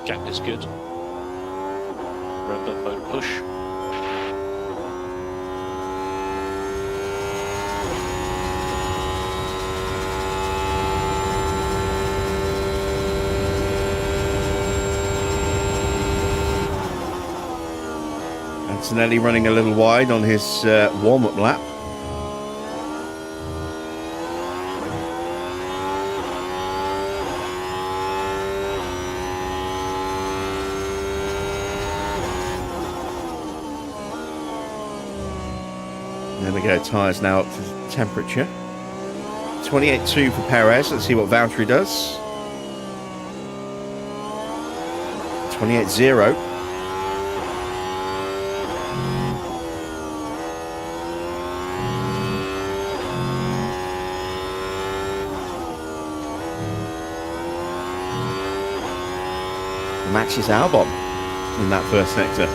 Gap is good. Remember, mode push. Antonelli running a little wide on his warm-up lap. There we go, tyres now up to temperature. 28.2 for Perez. Let's see what Valtteri does. 28.0. Matches Albon in that first sector.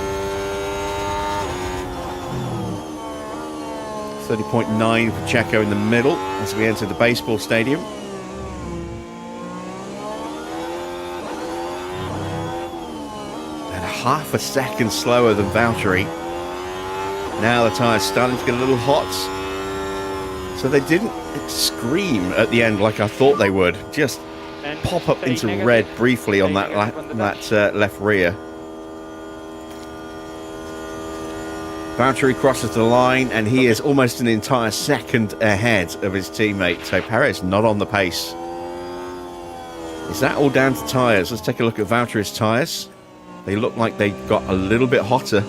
30.9 for Checo in the middle as we enter the baseball stadium. And half a second slower than Valtteri. Now the tyres starting to get a little hot. So they didn't scream at the end like I thought they would. Just pop up into red briefly on that left rear. Valtteri crosses the line and he is almost an entire second ahead of his teammate. So Perez not on the pace. Is that all down to tyres? Let's take a look at Valtteri's tyres. They look like they got a little bit hotter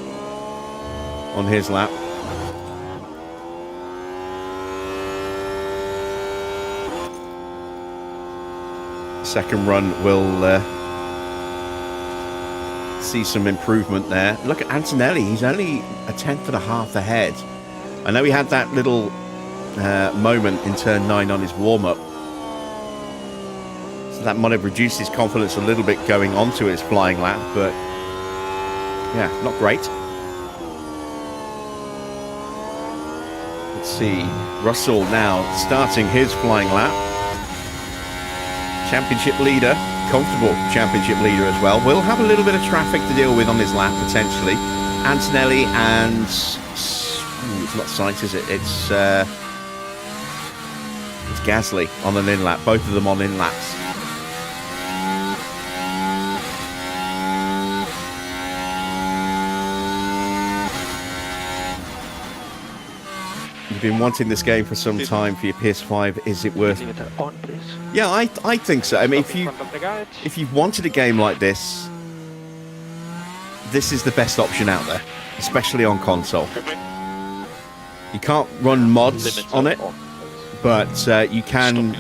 on his lap. Second run will see some improvement there. Look at Antonelli, he's only a 1/10.5 ahead. I know he had that little moment in turn 9 on his warm-up, so that might have reduced his confidence a little bit going onto his flying lap, but yeah, not great. Let's see, Russell now starting his flying lap. Championship leader, comfortable championship leader as well. We'll have a little bit of traffic to deal with on his lap potentially. Antonelli and it's not Sainz, is it? It's Gasly on an in lap. Both of them on in laps. You've been wanting this game for some time for your PS5. Is it worth it? On, please. Yeah, I think so. I mean, if you've wanted a game like this, this is the best option out there, especially on console. You can't run mods on it, but you can,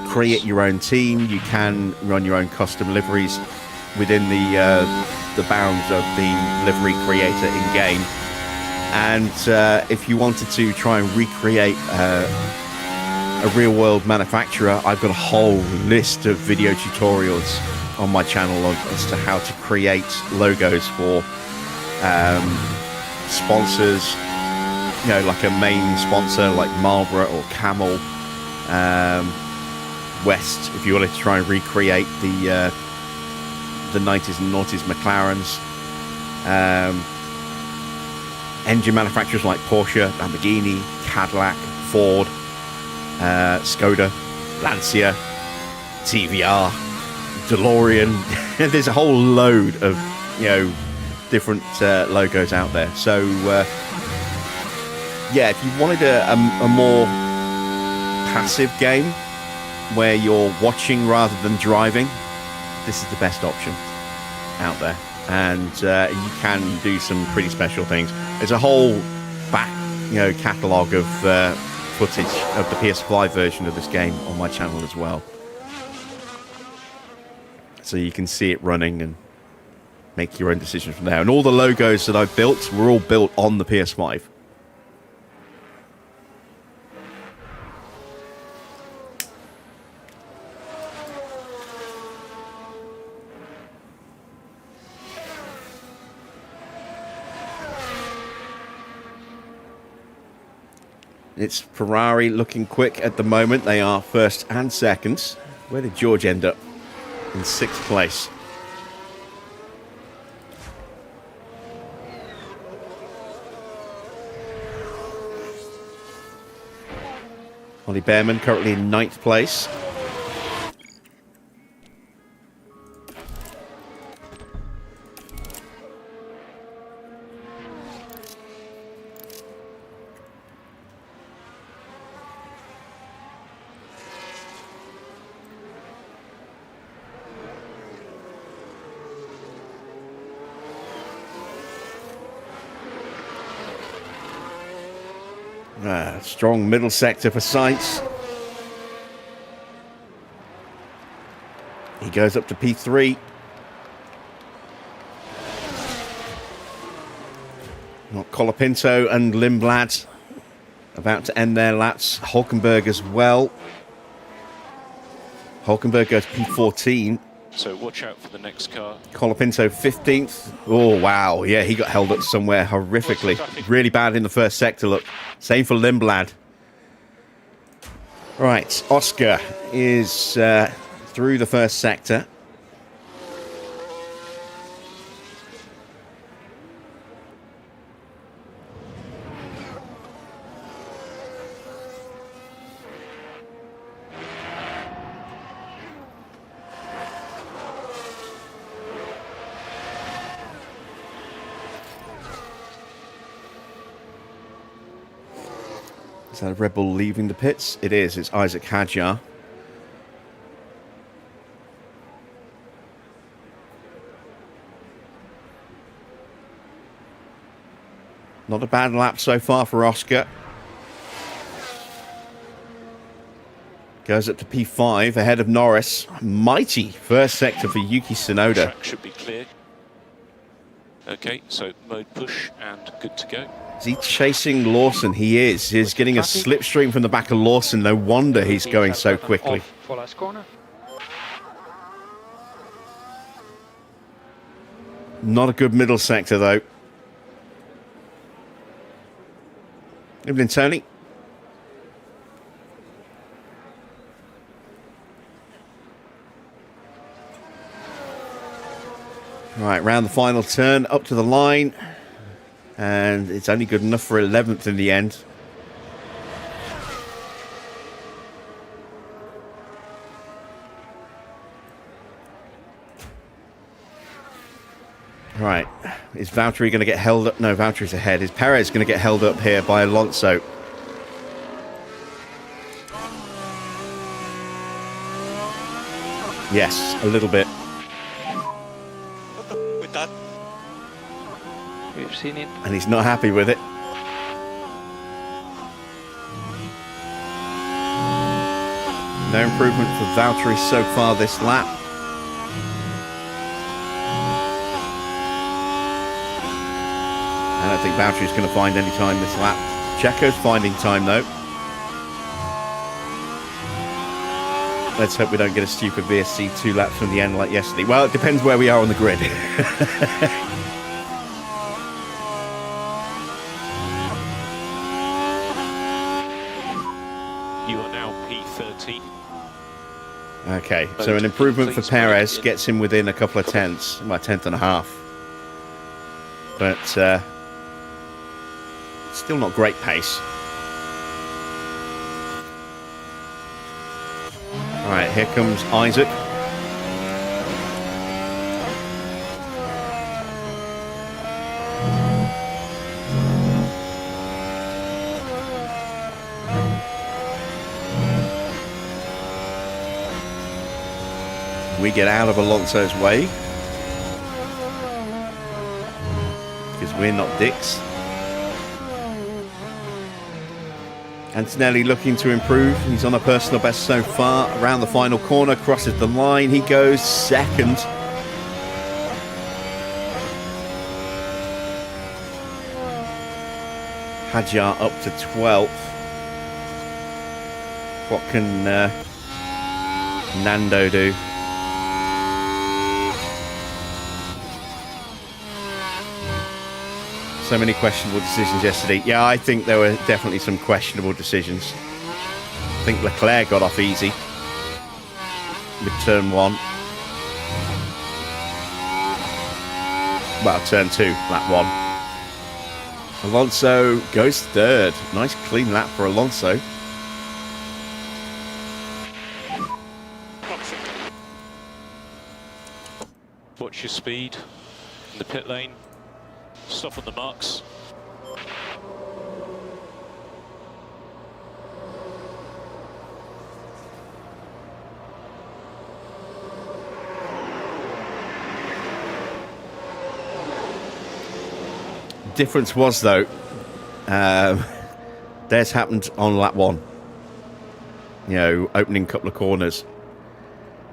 create your own team. You can run your own custom liveries within the bounds of the livery creator in game. And if you wanted to try and recreate a real-world manufacturer, I've got a whole list of video tutorials on my channel as to how to create logos for sponsors, like a main sponsor like Marlboro or Camel, West, if you wanted to try and recreate the 90s and noughties McLarens. Engine manufacturers like Porsche, Lamborghini, Cadillac, Ford, Skoda, Lancia, TVR, DeLorean. There's a whole load of different logos out there. So yeah, if you wanted a more passive game where you're watching rather than driving, this is the best option out there. And you can do some pretty special things. There's a whole back, catalogue of footage of the PS5 version of this game on my channel as well, so you can see it running and make your own decisions from there. And all the logos that I've built were all built on the PS5. It's Ferrari looking quick at the moment. They are first and second. Where did George end up? In 6th place. Ollie Behrman currently in 9th place. Strong middle sector for Sainz. He goes up to P3. Not Colapinto and Lindblad about to end their laps. Hulkenberg as well. Hulkenberg goes P14. So watch out for the next car. Colapinto 15th. Oh, wow. Yeah, he got held up somewhere horrifically. Really bad in the first sector, look. Same for Lindblad. Right, Oscar is through the first sector. Is that a Red Bull leaving the pits? It is. It's Isaac Hadjar. Not a bad lap so far for Oscar. Goes up to P5 ahead of Norris. Mighty first sector for Yuki Tsunoda. Track should be clear. Okay, so mode push and good to go. Is he chasing Lawson? He is. He's getting a slipstream from the back of Lawson. No wonder he's going so quickly. For last corner. Not a good middle sector, though. Evening, Tony. Right, round the final turn, up to the line. And it's only good enough for 11th in the end. Right, is Valtteri going to get held up? No, Valtteri's ahead. Is Perez going to get held up here by Alonso? Yes, a little bit. With that. We've seen it. And he's not happy with it. No improvement for Valtteri so far this lap. I don't think Valtteri's going to find any time this lap. Checo's finding time though. Let's hope we don't get a stupid VSC 2 laps from the end like yesterday. Well, it depends where we are on the grid. You are now P30. Okay, so an improvement for Perez gets him within a couple of tenths, by 1.5 tenths. But still not great pace. All right, here comes Isaac. We get out of Alonso's way because we're not dicks. Antonelli looking to improve. He's on a personal best so far. Around the final corner, crosses the line. He goes second. Hadjar up to 12th. What can Nando do? So many questionable decisions yesterday. Yeah, I think there were definitely some questionable decisions. I think Leclerc got off easy with turn 1. Well, turn 2, lap 1. Alonso goes third. Nice clean lap for Alonso. Watch your speed in the pit lane. Stop on the marks. Difference was, though, theirs happened on lap 1. You know, opening couple of corners.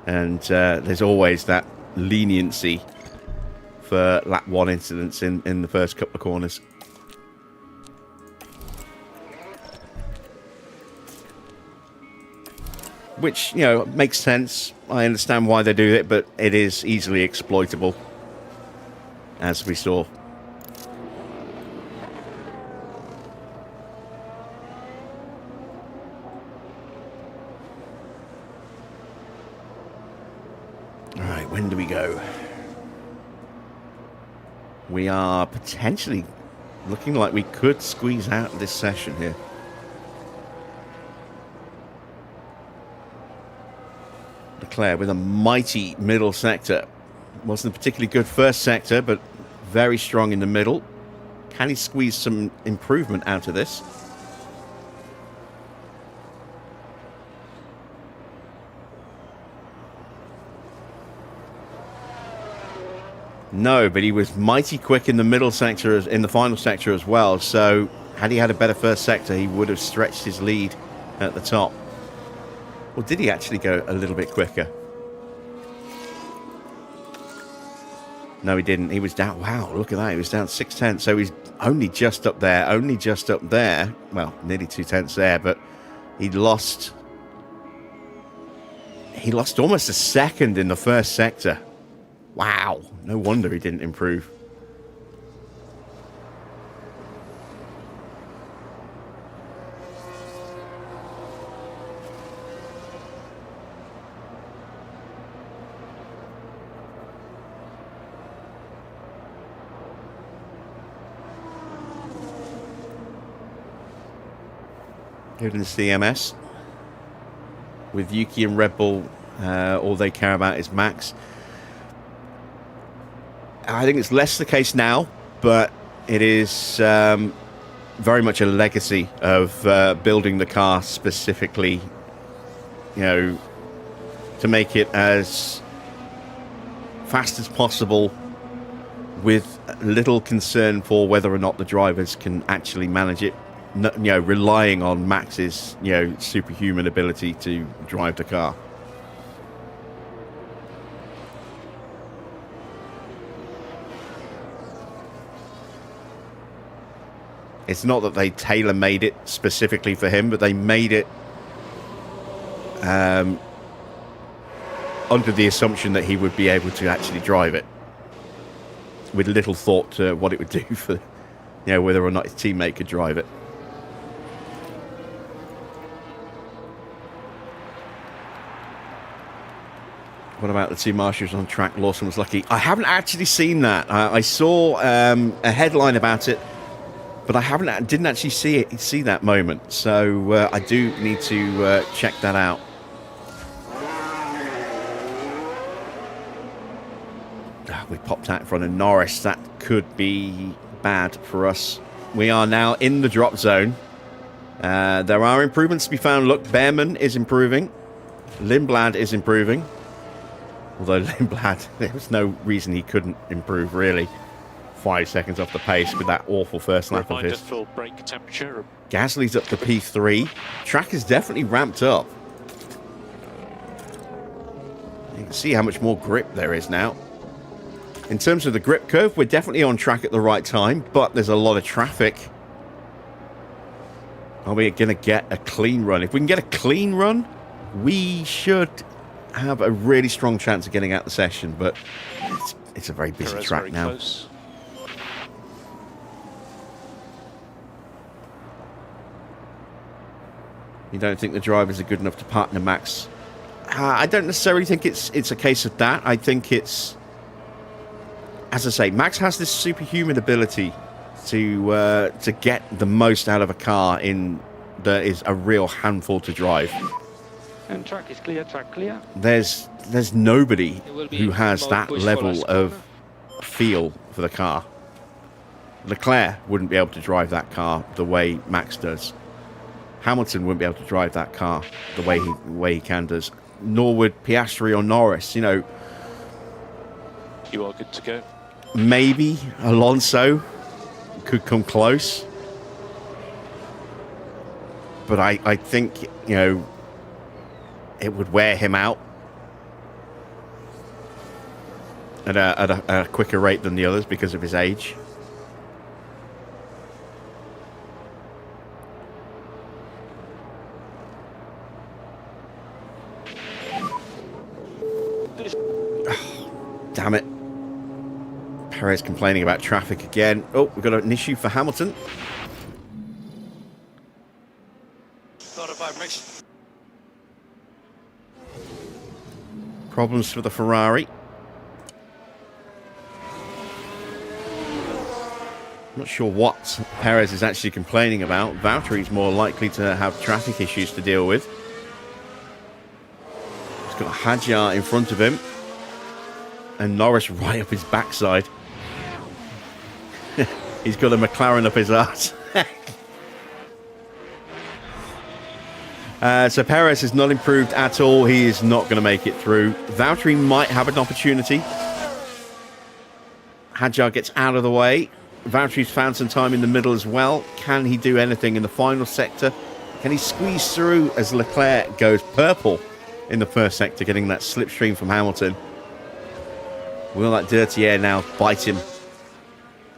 And there's always that leniency for lap 1 incidents in the first couple of corners. Which, you know, makes sense. I understand why they do it, but it is easily exploitable, as we saw. Alright, when do we go? We are potentially looking like we could squeeze out this session here. Leclerc with a mighty middle sector. Wasn't a particularly good first sector, but very strong in the middle. Can he squeeze some improvement out of this? No, but he was mighty quick in the middle sector, in the final sector as well. So had he had a better first sector, he would have stretched his lead at the top. Or did he actually go a little bit quicker? No, he didn't. He was down. Wow, look at that. He was down 6/10. So he's only just up there. Only just up there. Well, nearly 2/10 there, but he lost. He lost almost a second in the first sector. Wow. No wonder he didn't improve. Here in the CMS with Yuki and Red Bull, all they care about is Max. I think it's less the case now, but it is very much a legacy of building the car specifically, you know, to make it as fast as possible with little concern for whether or not the drivers can actually manage it. You know, relying on Max's, you know, superhuman ability to drive the car. It's not that they tailor-made it specifically for him, but they made it under the assumption that he would be able to actually drive it, with little thought to what it would do for, you know, whether or not his teammate could drive it. What about the two marshals on track? Lawson was lucky. I haven't actually seen that. I saw a headline about it, but I didn't actually see that moment. So I do need to check that out. We popped out in front of Norris. That could be bad for us. We are now in the drop zone. There are improvements to be found. Look, Behrman is improving. Lindblad is improving. Although Lindblad, there was no reason he couldn't improve, really. 5 seconds off the pace with that awful first lap of his. For brake temperature. Gasly's up to P3. Track is definitely ramped up. You can see how much more grip there is now. In terms of the grip curve, we're definitely on track at the right time, but there's a lot of traffic. Are we going to get a clean run? If we can get a clean run, we should have a really strong chance of getting out the session, but it's a very busy track now. Close. You don't think the drivers are good enough to partner Max? I don't necessarily think it's a case of that. I think it's, as I say, Max has this superhuman ability to get the most out of a car in that is a real handful to drive. And track is clear, track clear. There's nobody will be who has more that push for level last of corner. feel for the car. Leclerc wouldn't be able to drive that car the way Max does. Hamilton wouldn't be able to drive that car the way he can does. Nor would Piastri or Norris. You know, You are good to go. maybe Alonso could come close. But I think, you know, it would wear him out at a quicker rate than the others because of his age. Damn it. Perez complaining about traffic again. Oh, we've got an issue for Hamilton. Got a vibration. Problems for the Ferrari. Not sure what Perez is actually complaining about. Valtteri's more likely to have traffic issues to deal with. He's got Hadjar in front of him. And Norris right up his backside. He's got a McLaren up his arse. So Perez has not improved at all. He is not going to make it through. Valtteri might have an opportunity. Hadjar gets out of the way. Valtteri's found some time in the middle as well. Can he do anything in the final sector? Can he squeeze through as Leclerc goes purple in the first sector, getting that slipstream from Hamilton? Will that dirty air now bite him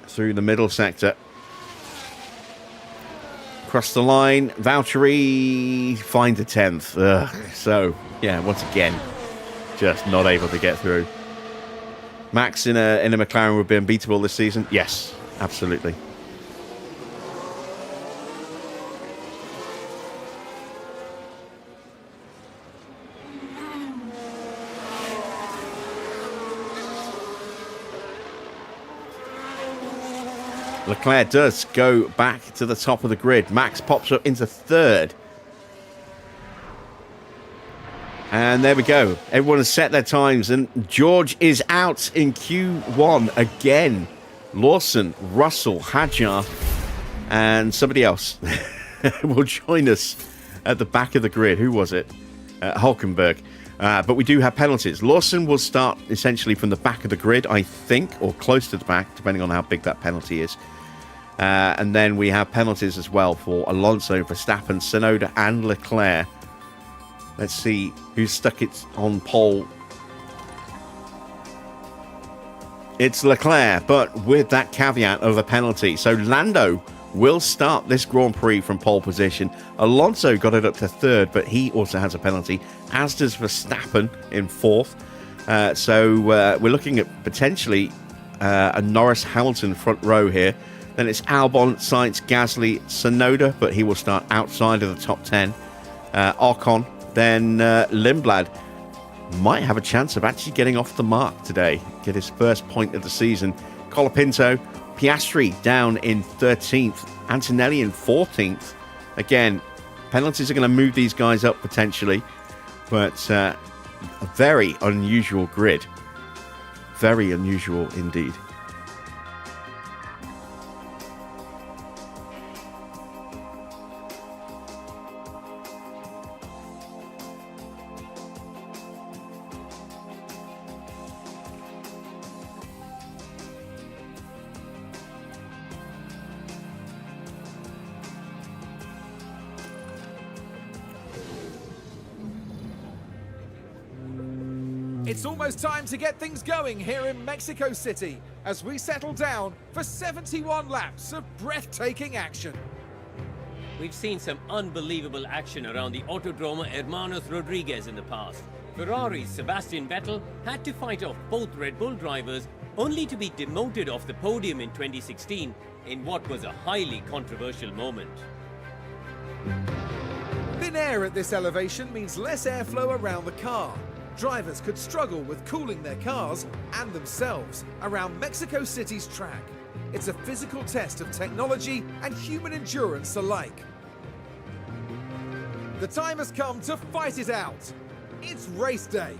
through the middle sector? Across the line, Valtteri finds a 10th. So, yeah, once again, just not able to get through. Max in a McLaren would be unbeatable this season? Yes, absolutely. Leclerc does go back to the top of the grid. Max pops up into third. And there we go. Everyone has set their times. And George is out in Q1 again. Lawson, Russell, Hadjar, and somebody else will join us at the back of the grid. Who was it? Hulkenberg. But we do have penalties. Lawson will start essentially from the back of the grid, I think, or close to the back, depending on how big that penalty is. And then we have penalties as well for Alonso, Verstappen, Tsunoda, and Leclerc. Let's see who's stuck it on pole. It's Leclerc, but with that caveat of a penalty. So Lando will start this Grand Prix from pole position. Alonso got it up to third, but he also has a penalty, as does Verstappen in fourth. So we're looking at potentially a Norris-Hamilton front row here. Then it's Albon, Sainz, Gasly, Tsunoda, but he will start outside of the top 10. Ocon, then Lindblad might have a chance of actually getting off the mark today, get his first point of the season. Colapinto, Piastri down in 13th, Antonelli in 14th. Again, penalties are going to move these guys up potentially, but a very unusual grid. Very unusual indeed. It's almost time to get things going here in Mexico City as we settle down for 71 laps of breathtaking action. We've seen some unbelievable action around the Autodromo Hermanos Rodriguez in the past. Ferrari's Sebastian Vettel had to fight off both Red Bull drivers only to be demoted off the podium in 2016 in what was a highly controversial moment. This Thin air at this elevation means less airflow around the car. Drivers could struggle with cooling their cars and themselves around Mexico City's track. It's a physical test of technology and human endurance alike. The time has come to fight it out. It's race day.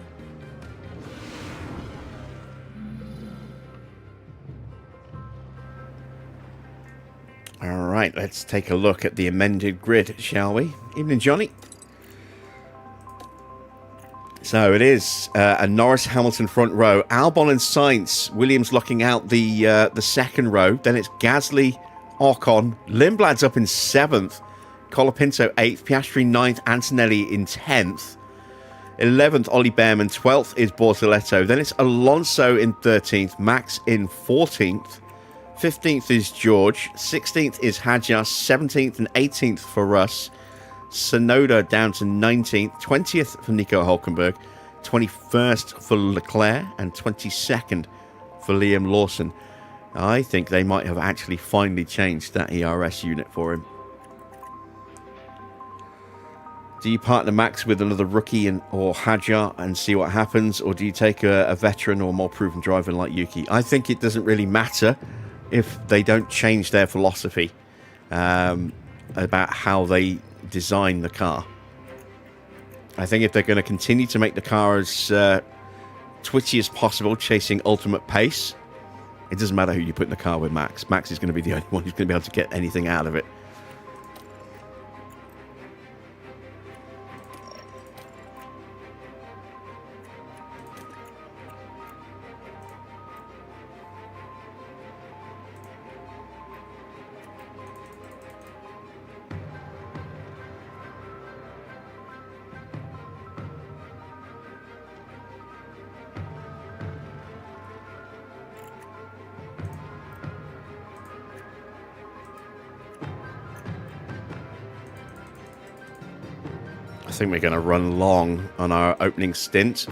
All right, let's take a look at the amended grid, shall we? Evening, Johnny. So it is a Norris-Hamilton front row. Albon and Sainz, Williams locking out the second row. Then it's Gasly, Ocon, Lindblad's up in 7th, Colapinto 8th, Piastri 9th, Antonelli in 10th. 11th, Ollie Behrman. 12th is Bortoletto. Then it's Alonso in 13th, Max in 14th. 15th is George. 16th is Hadjar. 17th and 18th for Russ. Sonoda down to 19th. 20th for Nico Hulkenberg. 21st for Leclerc. And 22nd for Liam Lawson. I think they might have actually finally changed that ERS unit for him. Do you partner Max with another rookie or Hadjar and see what happens? Or do you take a veteran or more proven driver like Yuki? I think it doesn't really matter if they don't change their philosophy about how they design the car. I think if they're going to continue to make the car as twitchy as possible, chasing ultimate pace, it doesn't matter who you put in the car with Max. Max is going to be the only one who's going to be able to get anything out of it. I think we're going to run long on our opening stint.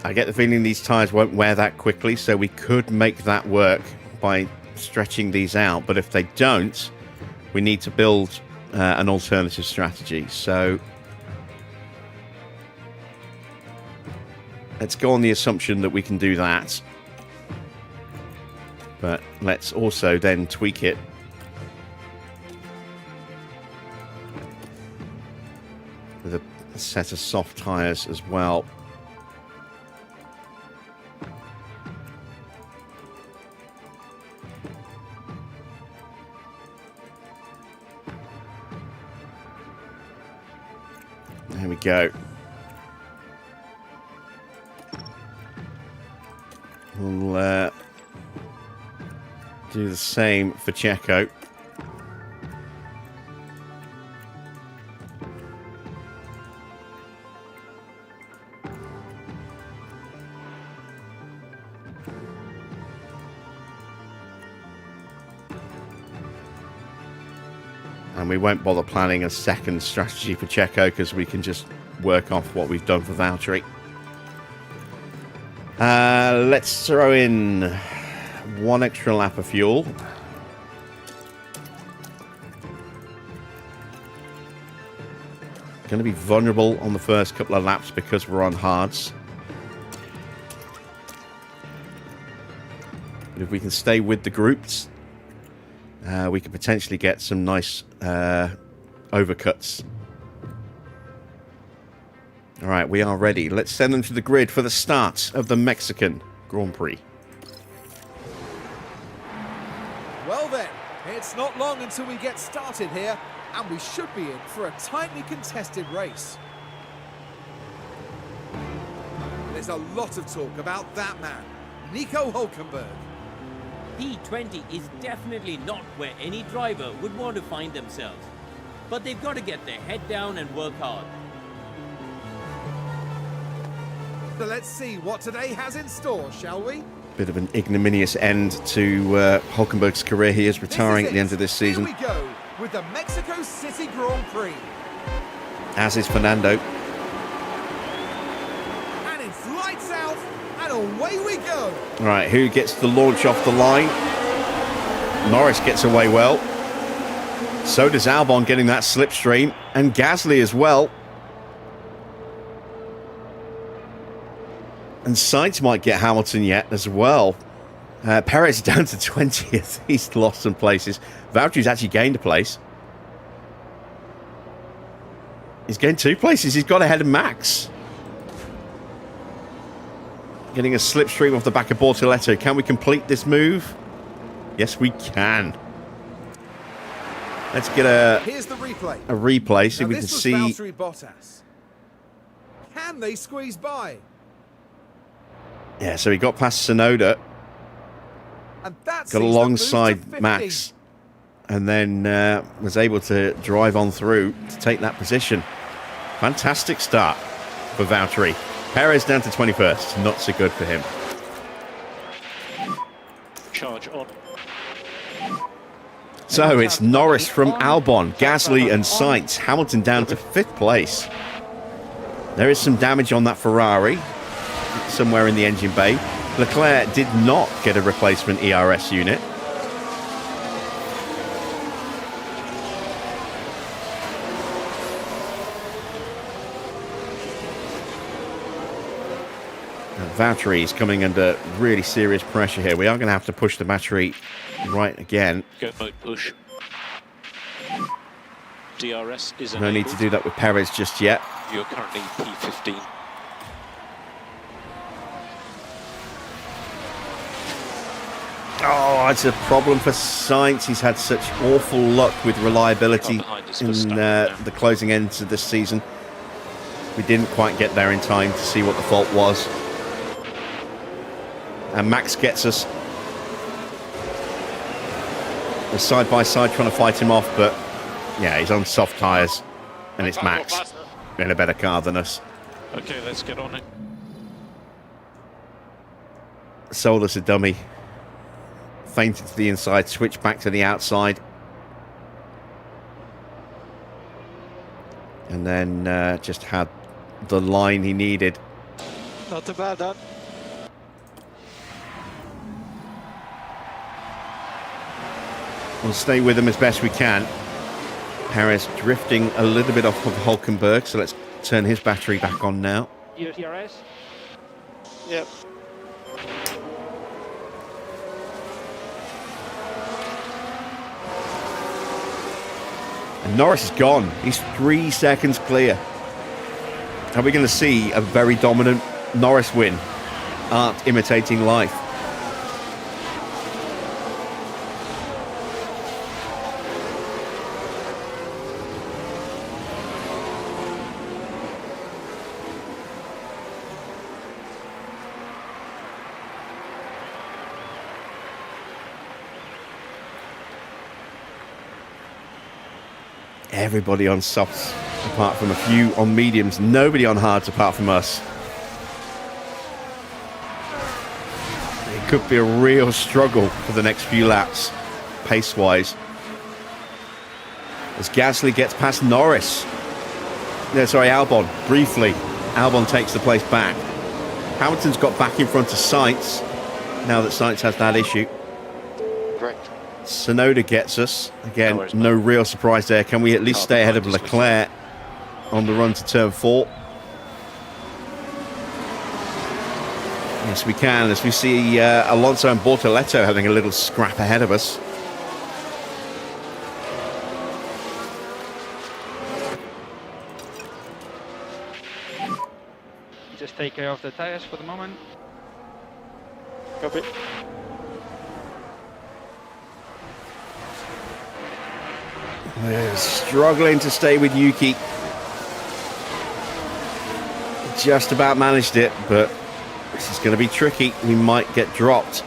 I get the feeling these tyres won't wear that quickly, so we could make that work by stretching these out. But if they don't, we need to build an alternative strategy. So let's go on the assumption that we can do that. But let's also then tweak it. With a set of soft tyres as well. There we go. We'll do the same for Checo. And we won't bother planning a second strategy for Checo because we can just work off what we've done for Valtteri. Let's throw in one extra lap of fuel. Going to be vulnerable on the first couple of laps because we're on hards. But if we can stay with the groups, we could potentially get some nice overcuts. All right, we are ready. Let's send them to the grid for the start of the Mexican Grand Prix. Well then, it's not long until we get started here, and we should be in for a tightly contested race. There's a lot of talk about that man, Nico Hulkenberg. P20 is definitely not where any driver would want to find themselves. But they've got to get their head down and work hard. So let's see what today has in store, shall we? Bit of an ignominious end to Hulkenberg's career. He is retiring at the end of this season. Here we go with the Mexico City Grand Prix. As is Fernando. And it's lights out, and away we go. Right, who gets the launch off the line? Norris gets away well. So does Albon, getting that slipstream. And Gasly as well. And Sainz might get Hamilton yet as well. Perez down to 20th. He's lost some places. Valtteri's actually gained a place. He's gained 2 places. He's got ahead of Max. Getting a slipstream off the back of Bortoletto. Can we complete this move? Yes, we can. Let's get Here's the replay. a replay so Now we can this was see. Valtteri Bottas. Can they squeeze by? Yeah, so he got past Tsunoda. And that's Got alongside Max. And then was able to drive on through to take that position. Fantastic start for Valtteri. Perez down to 21st. Not so good for him. Charge on. So it's Norris from Albon, Gasly and Sainz. Hamilton down to 5th place. There is some damage on that Ferrari, somewhere in the engine bay. Leclerc did not get a replacement ERS unit. Valtteri is coming under really serious pressure here. We are going to have to push the battery right again. Go mode push. DRS is No need to do that with Perez just yet. You're currently P15. Oh, it's a problem for Sainz. He's had such awful luck with reliability in the closing ends of this season. We didn't quite get there in time to see what the fault was. And Max gets us. We're side by side trying to fight him off, but yeah, he's on soft tyres. And it's Max in a better car than us. Okay, let's get on it. Sold us a dummy. Fainted to the inside, switched back to the outside. And then just had the line he needed. Not too bad, that. We'll stay with him as best we can. Perez drifting a little bit off of Hulkenberg, so let's turn his battery back on now. ERS. Yep. And Norris is gone. He's 3 seconds clear. Are we going to see a very dominant Norris win? Art imitating life. Everybody on softs apart from a few on mediums. Nobody on hards apart from us. It could be a real struggle for the next few laps, pace-wise. As Gasly gets past Norris. No, sorry, Albon, briefly. Albon takes the place back. Hamilton's got back in front of Sainz, now that Sainz has that issue. Correct. Tsunoda gets us. Again, no real surprise there. Can we at least stay ahead of Leclerc on the run to turn 4? Yes, we can, as we see Alonso and Bortoletto having a little scrap ahead of us. Just take care of the tires for the moment. Copy. We're struggling to stay with Yuki. Just about managed it, but this is going to be tricky. We might get dropped.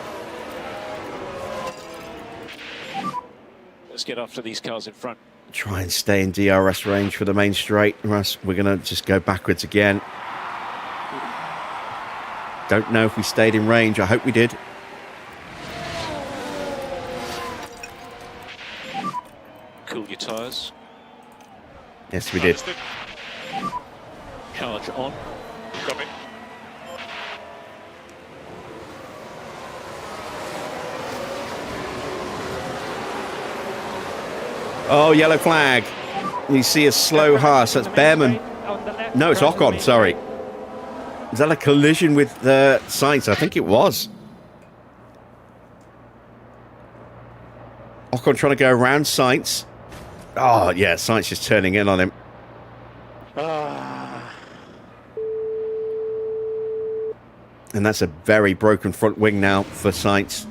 Let's get after these cars in front. Try and stay in DRS range for the main straight. We're going to just go backwards again. Don't know if we stayed in range. I hope we did. Yes, we did. Understood. Charge on. Copy. Oh, yellow flag. You see a slow Haas. That's Behrman. No, it's Ocon, sorry. Is that a collision with the Sainz? I think it was. Ocon trying to go around Sainz. Oh, yeah, Sainz just turning in on him. And that's a very broken front wing now for Sainz.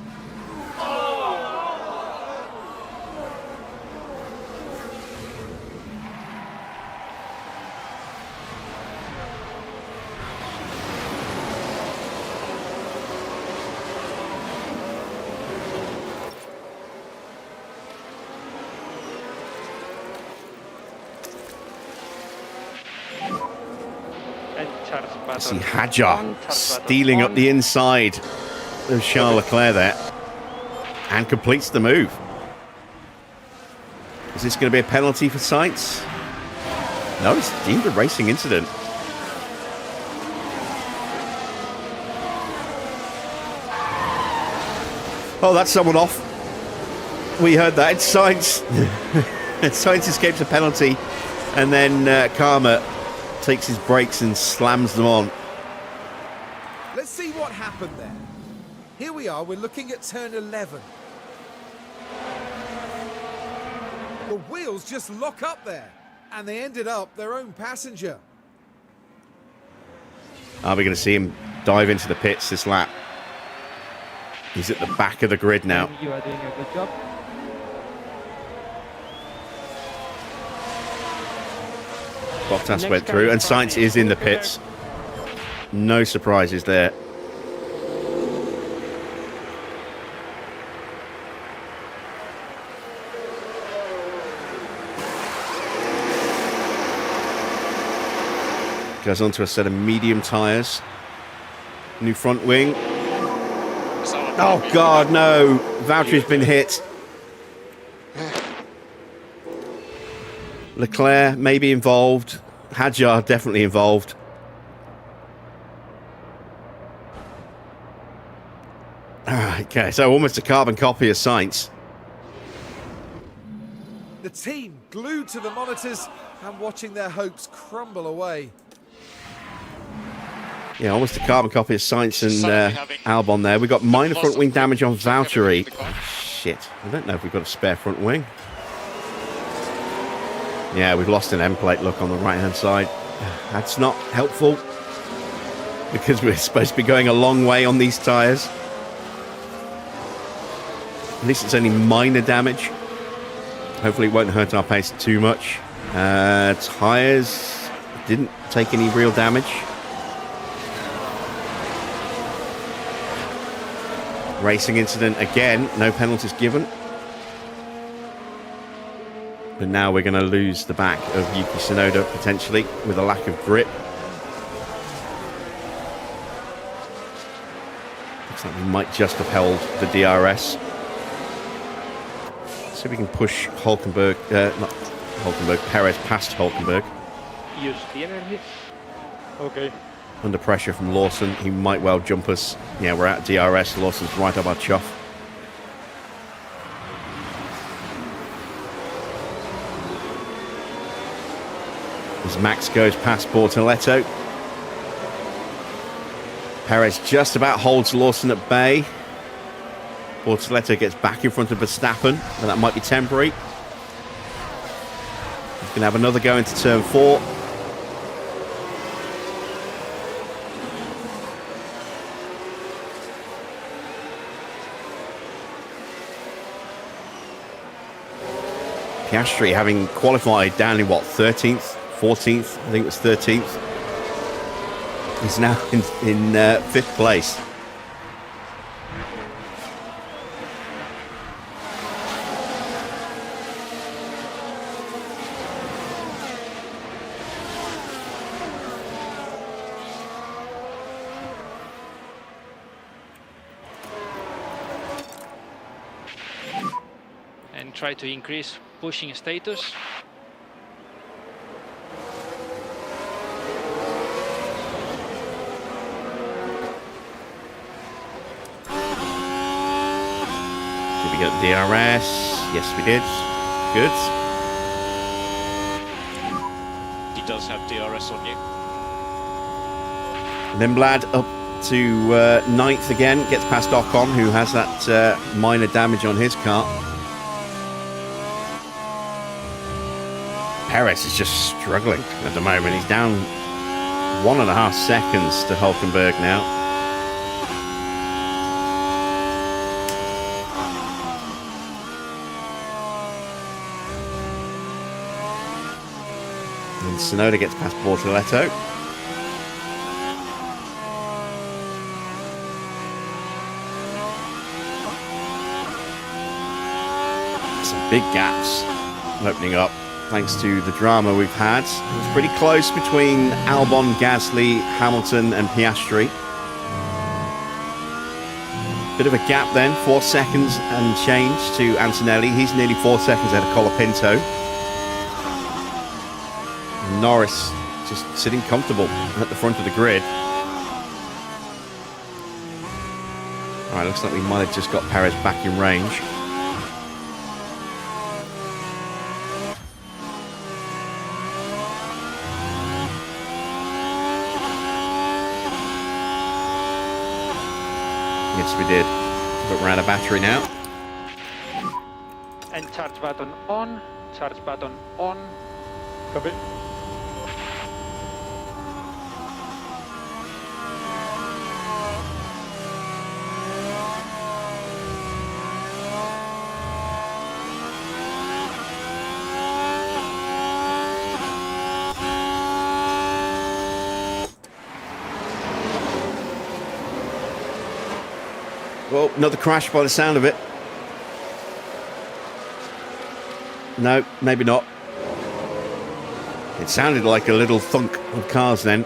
See Hadjar stealing up the inside of Charles Leclerc there and completes the move. Is this going to be a penalty for Sainz? No, it's deemed a racing incident. Oh, that's someone off. We heard that. It's Sainz. Sainz escapes a penalty, and then Karma takes his brakes and slams them on. Let's see what happened there. Here we are, we're looking at turn 11. The wheels just lock up there, and they ended up their own passenger. Are we going to see him dive into the pits this lap? He's at the back of the grid now. You are doing a good job. Bottas went through, and Sainz is in the pits. No surprises there. Goes onto a set of medium tyres. New front wing. Oh God, no! Valtteri's been hit. Leclerc may be involved. Hadjar definitely involved. Okay, so almost a carbon copy of Sainz. The team glued to the monitors and watching their hopes crumble away. Yeah, almost a carbon copy of Sainz and Albon there. We've got minor front wing damage on Valtteri. Shit, I don't know if we've got a spare front wing. Yeah, we've lost an end plate, look, on the right-hand side. That's not helpful because we're supposed to be going a long way on these tyres. At least it's only minor damage. Hopefully it won't hurt our pace too much. Tyres didn't take any real damage. Racing incident again, no penalties given. But now we're going to lose the back of Yuki Tsunoda potentially with a lack of grip. Looks like we might just have held the DRS. So we can push Hulkenberg, not Hulkenberg, Perez past Hulkenberg. Use the energy. Okay. Under pressure from Lawson, he might well jump us. Yeah, we're at DRS. Lawson's right up our chuff. As Max goes past Bortoletto. Perez just about holds Lawson at bay. Bortoletto gets back in front of Verstappen, but that might be temporary. He's going to have another go into turn 4. Piastri having qualified down in what, 13th, 14th, I think it was 13th. He's now in 5th place. And try to increase pushing status. get DRS. Yes, we did. Good. He does have DRS on you. Limblad up to ninth again. Gets past Ocon, who has that minor damage on his car. Perez is just struggling at the moment. He's down 1.5 seconds to Hulkenberg now. And Tsunoda gets past Bortoletto. Some big gaps opening up thanks to the drama we've had. It was pretty close between Albon, Gasly, Hamilton and Piastri. Bit of a gap then, 4 seconds and change to Antonelli. He's nearly 4 seconds ahead of Colapinto. Norris just sitting comfortable at the front of the grid. Alright, looks like we might have just got Perez back in range. Yes, we did. But we're out of battery now. And charge button on. Charge button on. Copy. Well, another crash by the sound of it. No, maybe not. It sounded like a little thunk of cars then.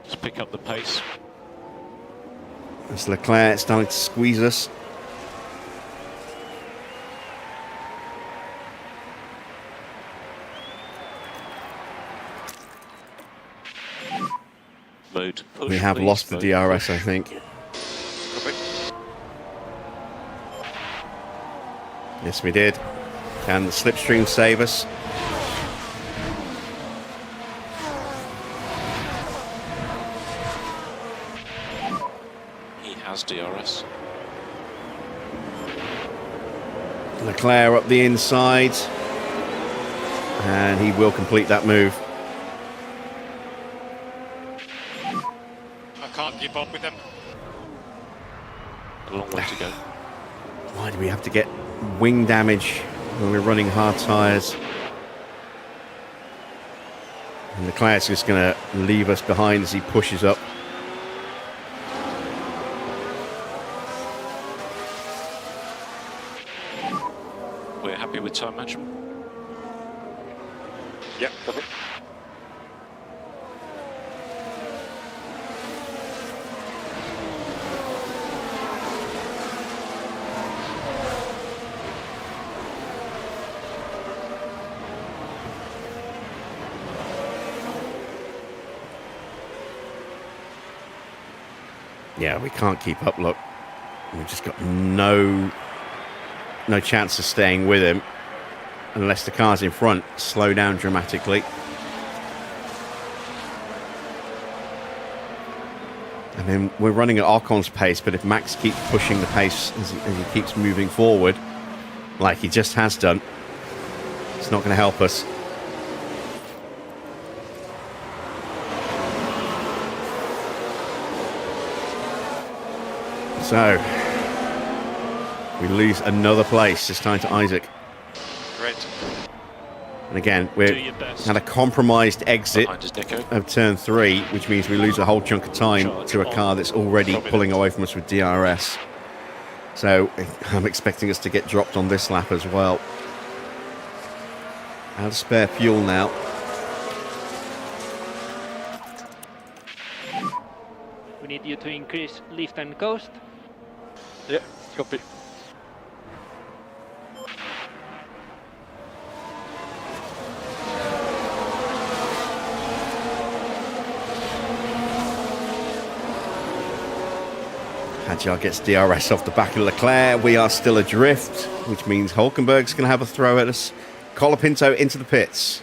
Let's pick up the pace. It's Leclerc starting to squeeze us. Mode push, We have please. lost the Mode DRS, push. I think. Copy. Yes, we did. Can the slipstream save us? He has DRS. Leclerc up the inside. And he will complete that move. I can't keep up with them. A long way to go. Why do we have to get wing damage when we're running hard tyres? And Leclerc's just going to leave us behind as he pushes up. We're happy with time management. Yep, copy. Yeah, we can't keep up, look. We've just got no chance of staying with him unless the cars in front slow down dramatically. And then we're running at Ocon's pace, but if Max keeps pushing the pace as he keeps moving forward, like he just has done, it's not going to help us. So, we lose another place, this time to Isaac. Great. And again, Do we're your best. at a compromised exit Behind us, Deco. of turn 3, which means we lose a whole chunk of time Charge to a car on. that's already Copy pulling that. away from us with DRS. So, I'm expecting us to get dropped on this lap as well. Out of spare fuel now. We need you to increase lift and coast. Yeah, copy. Hadjar gets DRS off the back of Leclerc. We are still adrift, which means Hulkenberg's going to have a throw at us. Colapinto into the pits.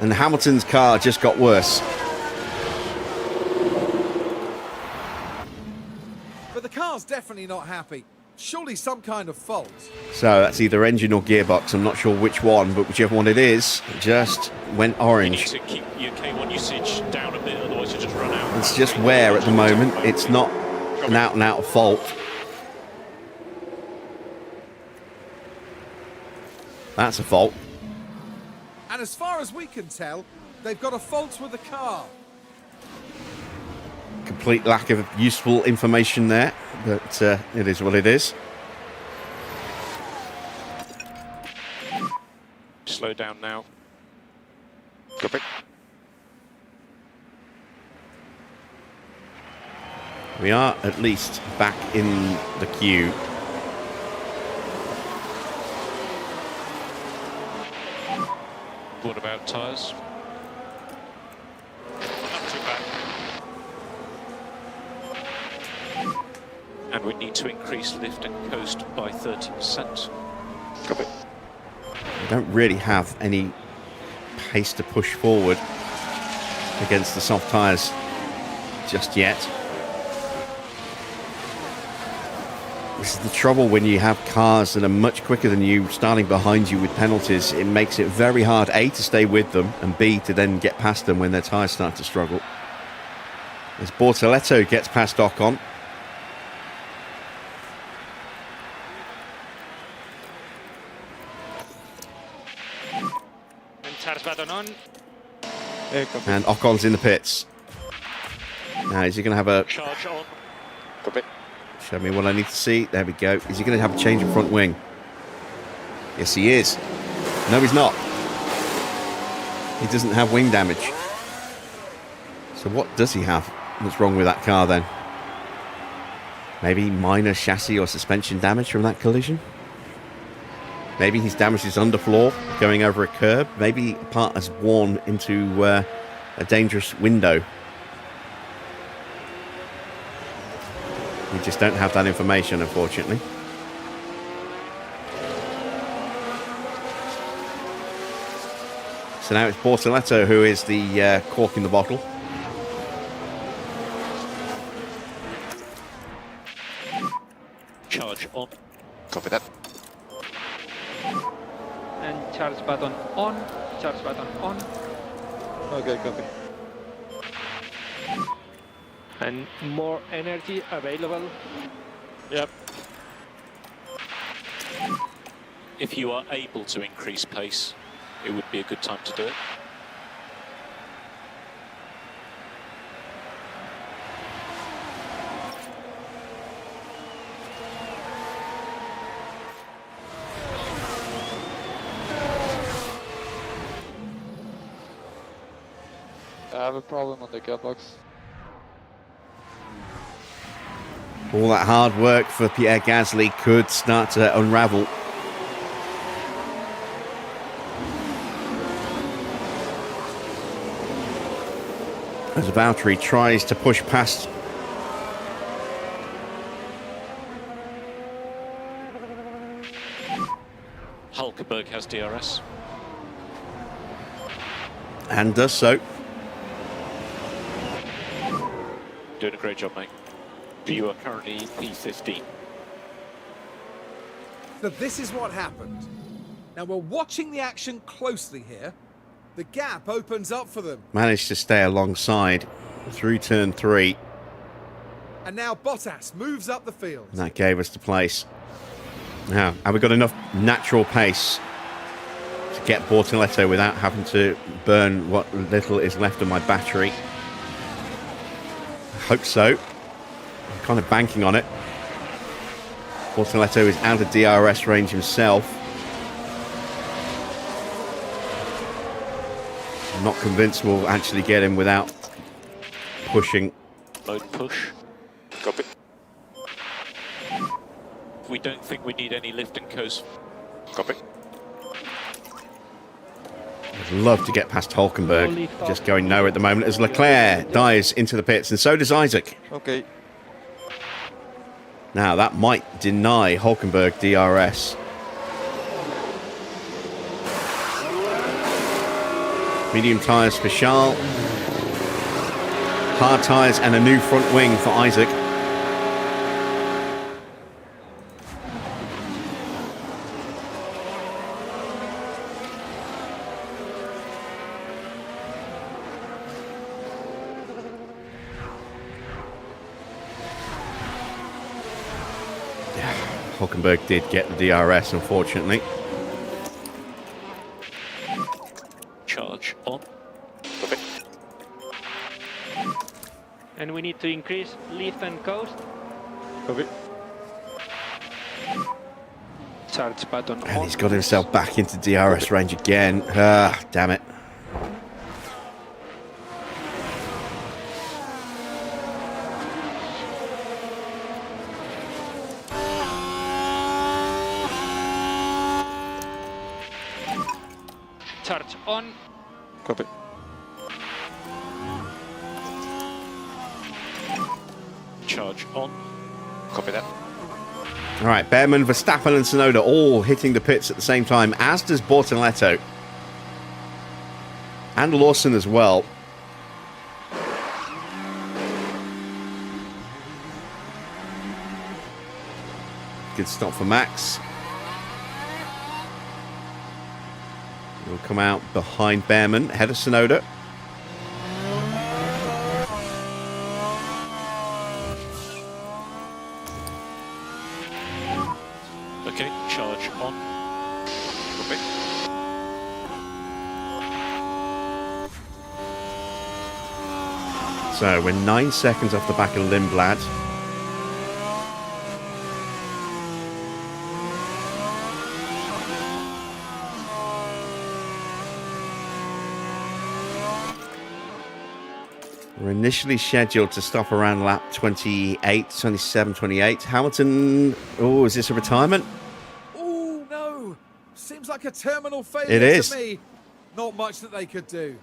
And Hamilton's car just got worse. But the car's definitely not happy. Surely some kind of fault. So that's either engine or gearbox. I'm not sure which one, but whichever one it is, just went You need orange. to keep your K1 usage down a bit, otherwise you just run out. It's just wear at the moment. It's not an out-and-out fault. That's a fault. And as far as we can tell, they've got a fault with the car. Complete lack of useful information there, but it is what it is. Slow down now. Copy. We are at least back in the queue. What about tyres? Not too bad. And we need to increase lift and coast by 30%. Copy. We don't really have any pace to push forward against the soft tyres just yet. This is the trouble when you have cars that are much quicker than you starting behind you with penalties. It makes it very hard, A, to stay with them, and B, to then get past them when their tyres start to struggle. As Bortoletto gets past Ocon. And charge button on. And Ocon's in the pits. Now, is he going to have a... Charge on. Copy. Show me what I need to see. There we go. Is he going to have a change in front wing? Yes, he is. No, he's not. He doesn't have wing damage. So what does he have? What's wrong with that car then? Maybe minor chassis or suspension damage from that collision? Maybe he's damaged his underfloor going over a curb. Maybe a part has worn into a dangerous window. We just don't have that information, unfortunately. So now it's Bortoletto who is the cork in the bottle. Charge on. Copy that. And charge button on. Charge button on. Okay, copy. And more energy available. Yep. If you are able to increase pace, it would be a good time to do it. I have a problem on the gearbox. All that hard work for Pierre Gasly could start to unravel. As Valtteri tries to push past. Hulkenberg has DRS. And does so. Doing a great job, mate. You are currently P15. So this is what happened. Now we're watching the action closely here. The gap opens up for them. Managed to stay alongside through turn 3. And now Bottas moves up the field. And that gave us the place. Now, have we got enough natural pace to get Bortoletto without having to burn what little is left of my battery? I hope so. I'm kind of banking on it. Bortoletto is out of DRS range himself. I'm not convinced we'll actually get him without pushing. Load and push. Copy. We don't think we need any lift and coast. Copy. I'd love to get past Hulkenberg. Just going nowhere at the moment as Leclerc dives into the pits, and so does Isaac. Okay. Now, that might deny Hulkenberg DRS. Medium tyres for Charles. Hard tyres and a new front wing for Isaac. Hulkenberg did get the DRS, unfortunately. Charge on. Copy. And we need to increase lift and coast. Copy. Charge button And on. he's got himself back into DRS range again. Ah, damn it. Charge on. Copy. Charge on. Copy that. All right, Behrman, Verstappen and Tsunoda all hitting the pits at the same time, as does Bortoletto. And Lawson as well. Good stop for Max. He'll come out behind Behrman, ahead of Tsunoda. Okay, charge on. Copy. So we're 9 seconds off the back of Lindblad. We're initially scheduled to stop around lap 28, 27, 28. Hamilton, oh, is this a retirement? Oh, no. Seems like a terminal failure It is. to me. Not much that they could do.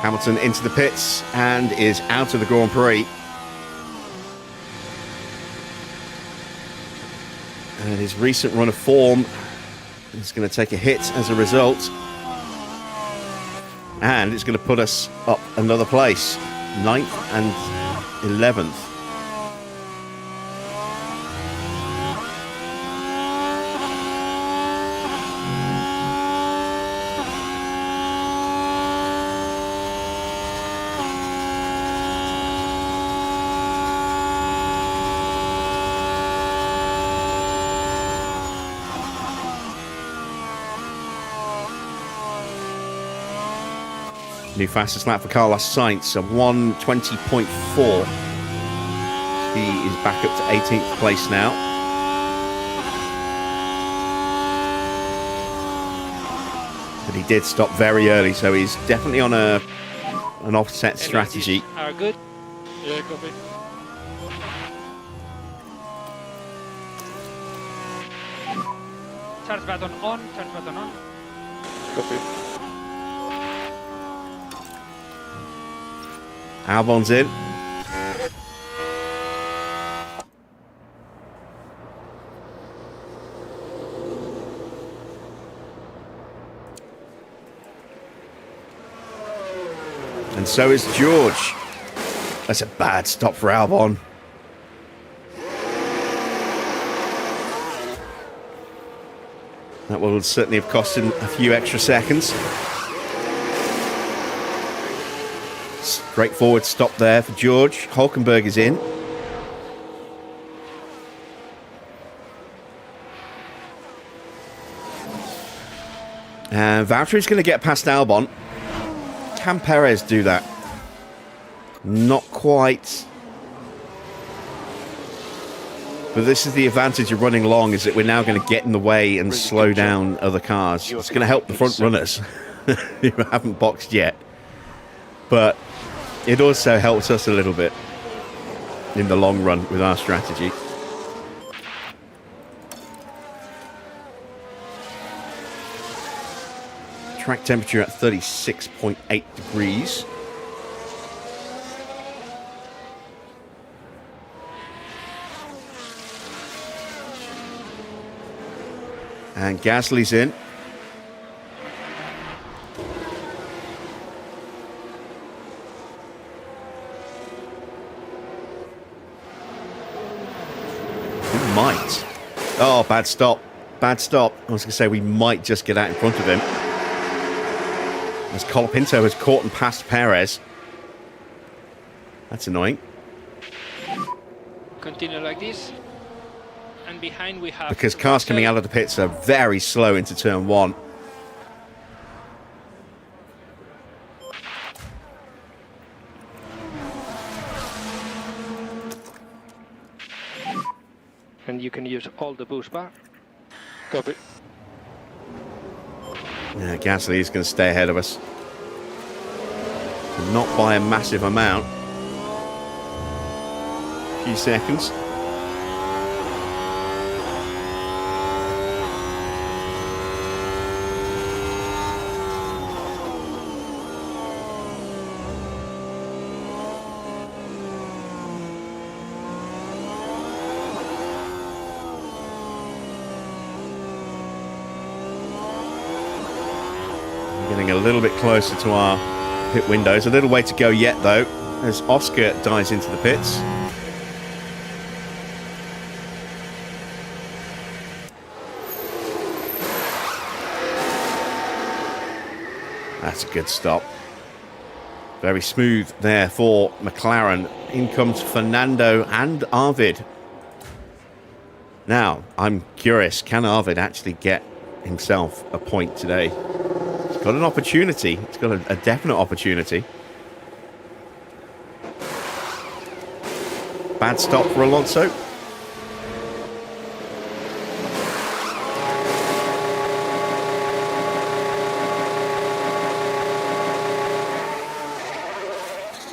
Hamilton into the pits and is out of the Grand Prix. And his recent run of form is going to take a hit as a result. And it's going to put us up another place, 9th and 11th. New fastest lap for Carlos Sainz, a 1:20.4. He is back up to 18th place now. But he did stop very early, so he's definitely on an offset strategy. Are good. Yeah, copy. Charge button on. Charge button on. Copy. Albon's in. And so is George. That's a bad stop for Albon. That will certainly have cost him a few extra seconds. Straightforward stop there for George. Hulkenberg is in. And Valtteri's going to get past Albon. Can Perez do that? Not quite. But this is the advantage of running long, is that we're now going to get in the way and slow down other cars. It's going to help the front runners who haven't boxed yet. but it also helps us a little bit in the long run with our strategy. Track temperature at 36.8 degrees. And Gasly's in. We might. Oh, bad stop. Bad stop. I was going to say we might just get out in front of him. As Colapinto has caught and passed Perez. That's annoying. Continue like this. And behind we have... Because cars coming out of the pits are very slow into turn 1. And you can use all the boost bar. Copy. Yeah, Gasly is going to stay ahead of us. Not by a massive amount. A few seconds. Getting a little bit closer to our pit windows. A little way to go yet, though, as Oscar dives into the pits. That's a good stop. Very smooth there for McLaren. In comes Fernando and Arvid. Now, I'm curious, can Arvid actually get himself a point today? Got an opportunity. It's got a definite opportunity. Bad stop for Alonso.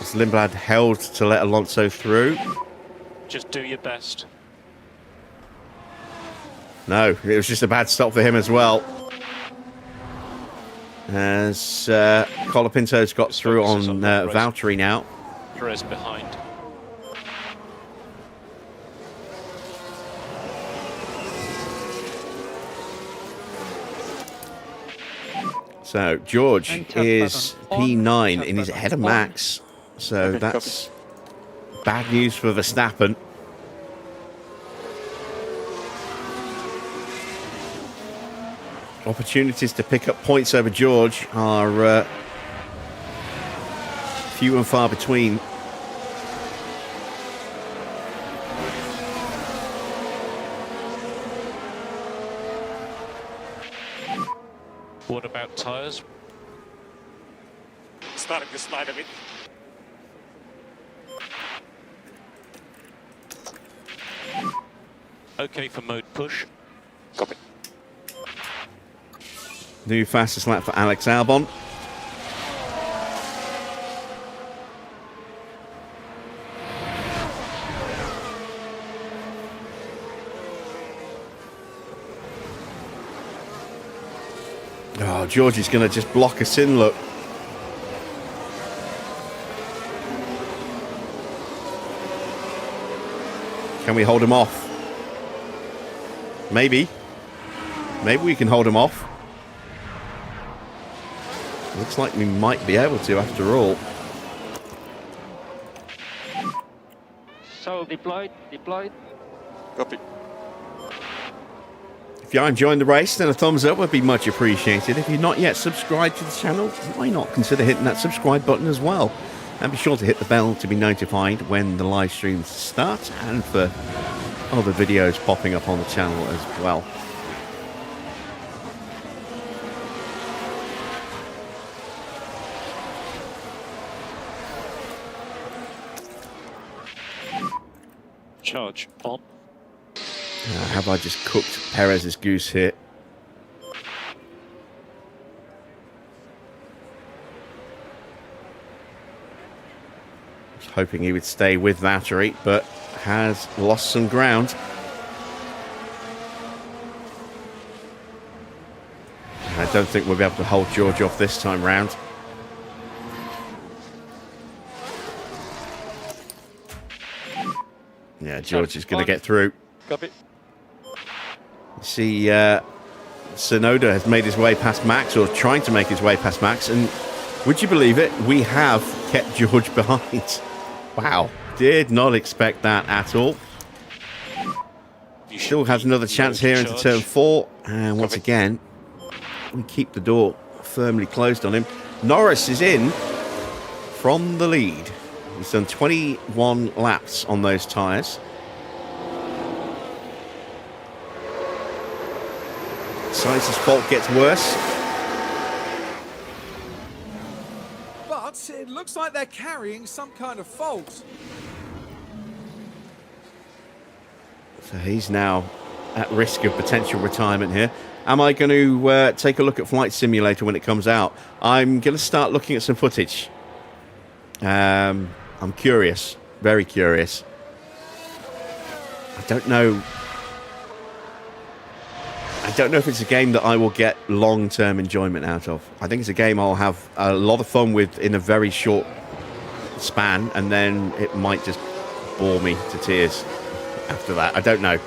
As Lindblad held to let Alonso through. Just do your best. No, it was just a bad stop for him as well. As Colapinto's got through on Valtteri now. Perez behind. So George is P9 and he's ahead of Max. So that's bad news for Verstappen. Opportunities to pick up points over George are few and far between. What about tyres? Starting to slide a bit. Okay for mode push. Copy. New fastest lap for Alex Albon. Oh, George is going to just block us in, look. Can we hold him off? Maybe. Maybe we can hold him off. Looks like we might be able to after all. So deployed. Copy. If you are enjoying the race, then a thumbs up would be much appreciated. If you're not yet subscribed to the channel, why not consider hitting that subscribe button as well? And be sure to hit the bell to be notified when the live streams start and for other videos popping up on the channel as well. Charge on. Have I just cooked Perez's goose here? hoping he would stay with Valtteri, but has lost some ground. I don't think we'll be able to hold George off this time round. Yeah, George is going to get through. Copy. You see, Tsunoda has made his way past Max, or trying to make his way past Max, and would you believe it? We have kept George behind. Wow, did not expect that at all. You Still has another chance here into turn 4, and once again, we keep the door firmly closed on him. Norris is in from the lead. He's done 21 laps on those tyres. Sainz's fault gets worse. But it looks like they're carrying some kind of fault. So he's now at risk of potential retirement here. Am I going to take a look at Flight Simulator when it comes out? I'm going to start looking at some footage. I'm curious, very curious. I don't know if it's a game that I will get long-term enjoyment out of. I think it's a game I'll have a lot of fun with in a very short span, and then it might just bore me to tears after that. I don't know.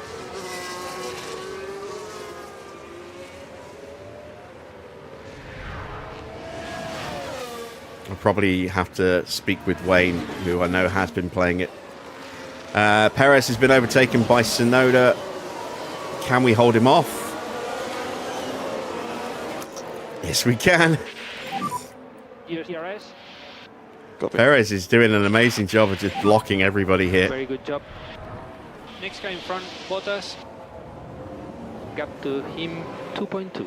I'll probably have to speak with Wayne, who I know has been playing it. Perez has been overtaken by Tsunoda. Can we hold him off? Yes, we can. DRS. Perez is doing an amazing job of just blocking everybody here. Very good job. Next guy in front, Bottas. Gap to him, 2.2.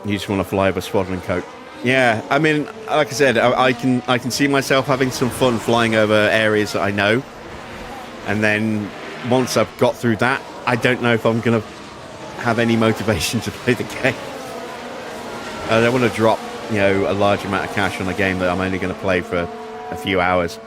You just want to fly over Swaddling Coat. Yeah, I mean, like I said, I can see myself having some fun flying over areas that I know, and then once I've got through that, I don't know if I'm going to have any motivation to play the game. I don't want to drop, you know, a large amount of cash on a game that I'm only going to play for a few hours.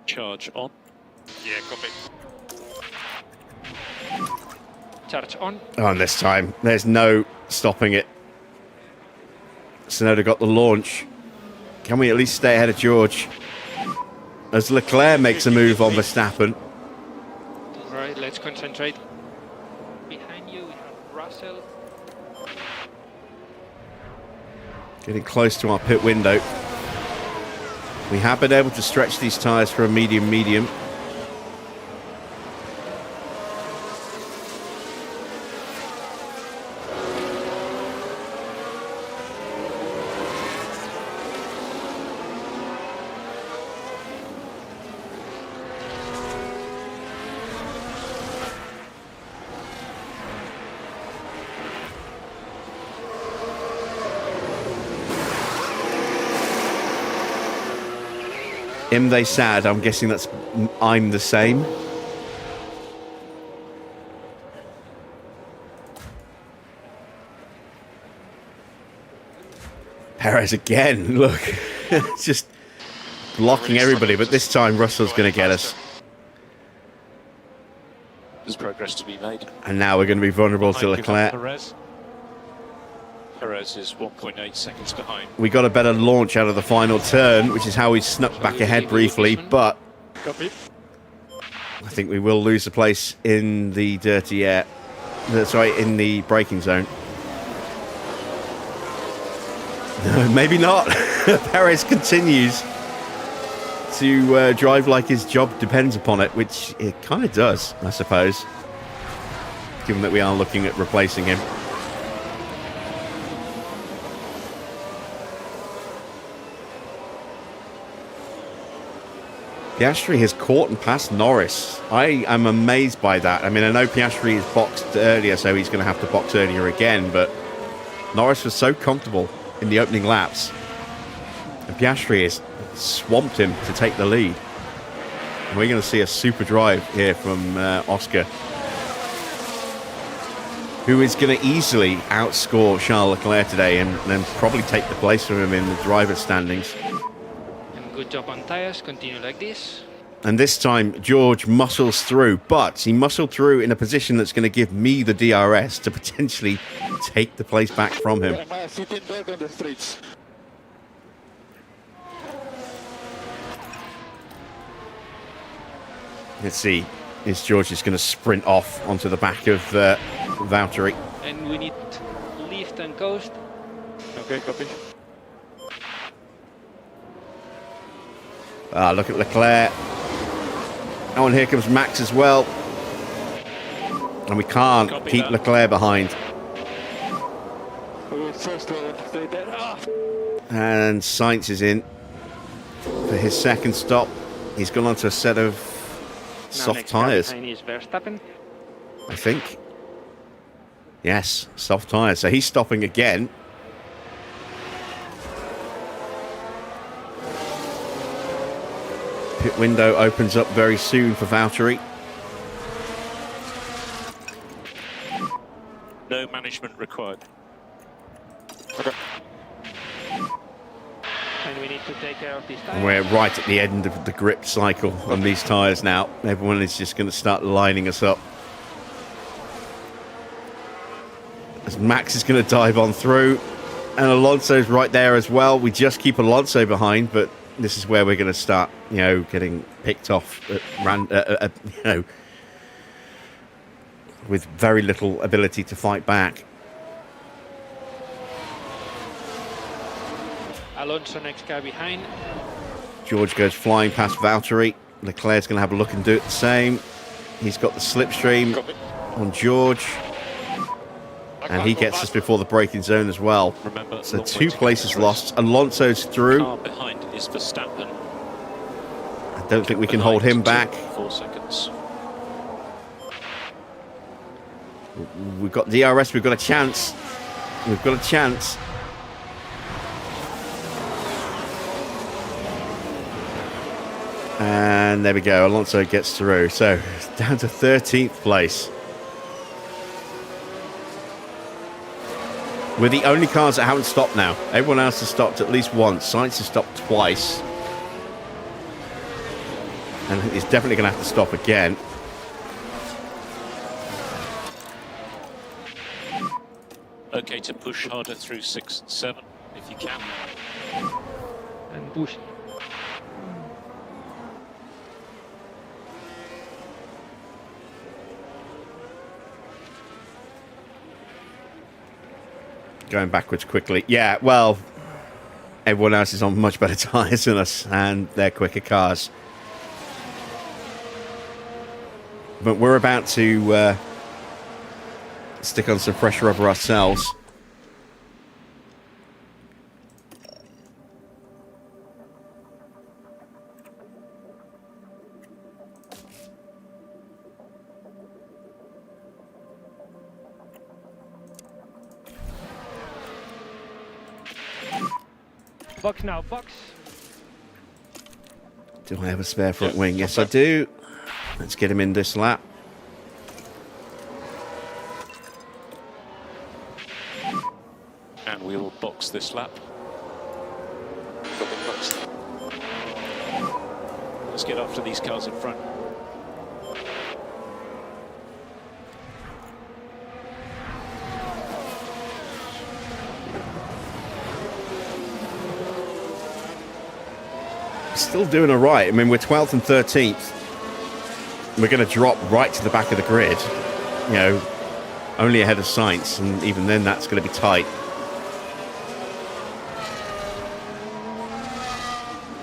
Charge on. Yeah, copy. Charge on. Oh, and this time, there's no stopping it. Tsunoda got the launch. Can we at least stay ahead of George? As Leclerc makes a move on Verstappen. Right, let's concentrate. Behind you, we have Russell. Getting close to our pit window. We have been able to stretch these tyres for a medium. Am they sad? I'm guessing that's I'm the same. Perez again, look. Just blocking everybody, but this time Russell's going to get us. There's progress to be made. And now we're going to be vulnerable to Behind Leclerc. Perez. Perez is 1.8 seconds behind. We got a better launch out of the final turn, which is how we snuck back ahead briefly, but Copy. I think we will lose the place in the dirty air. Sorry, in the braking zone. No, maybe not. Perez continues to drive like his job depends upon it, which it kind of does, I suppose, given that we are looking at replacing him. Piastri has caught and passed Norris. I am amazed by that. I mean, I know Piastri is boxed earlier, so he's going to have to box earlier again, but Norris was so comfortable in the opening laps. And Piastri has swamped him to take the lead. And we're going to see a super drive here from Oscar, who is going to easily outscore Charles Leclerc today and then probably take the place from him in the driver's standings. Good job on tyres, continue like this. And this time, George muscles through, but he muscled through in a position that's going to give me the DRS to potentially take the place back from him. Let's see, is George just going to sprint off onto the back of Valtteri? And we need lift and coast. Okay, copy. Look at Leclerc. Oh, and here comes Max as well. And we can't keep Leclerc behind. And Sainz is in for his second stop. He's gone onto a set of soft tyres, I think. Yes, soft tyres. So he's stopping again. Pit window opens up very soon for Valtteri. No management required. And we need to take care of these tyres. And we're right at the end of the grip cycle on these tyres now. Everyone is just going to start lining us up. As Max is going to dive on through. And Alonso's right there as well. We just keep Alonso behind, but this is where we're going to start, you know, getting picked off at you know, with very little ability to fight back. Alonso next car behind. George goes flying past Valtteri. Leclerc's going to have a look and do it the same. He's got the slipstream on George. And he gets us before the braking zone as well. Remember, so 2 places lost. Alonso's through. Car behind is Verstappen. I don't think we can hold him back. 4 seconds. We've got DRS. We've got a chance. We've got a chance. And there we go. Alonso gets through. So down to 13th place. We're the only cars that haven't stopped now. Everyone else has stopped at least once. Sainz has stopped twice. And he's definitely going to have to stop again. Okay to push harder through 6 and 7 if you can. And push. Going backwards quickly. Yeah, well, everyone else is on much better tyres than us, and they're quicker cars. But we're about to stick on some fresh rubber ourselves. Box now, box. Do I have a spare front wing? Yes, I do. Let's get him in this lap. And we will box this lap. Let's get after these cars in front. Still doing all right. I mean, we're 12th and 13th. We're going to drop right to the back of the grid. You know, only ahead of Sainz, and even then that's going to be tight.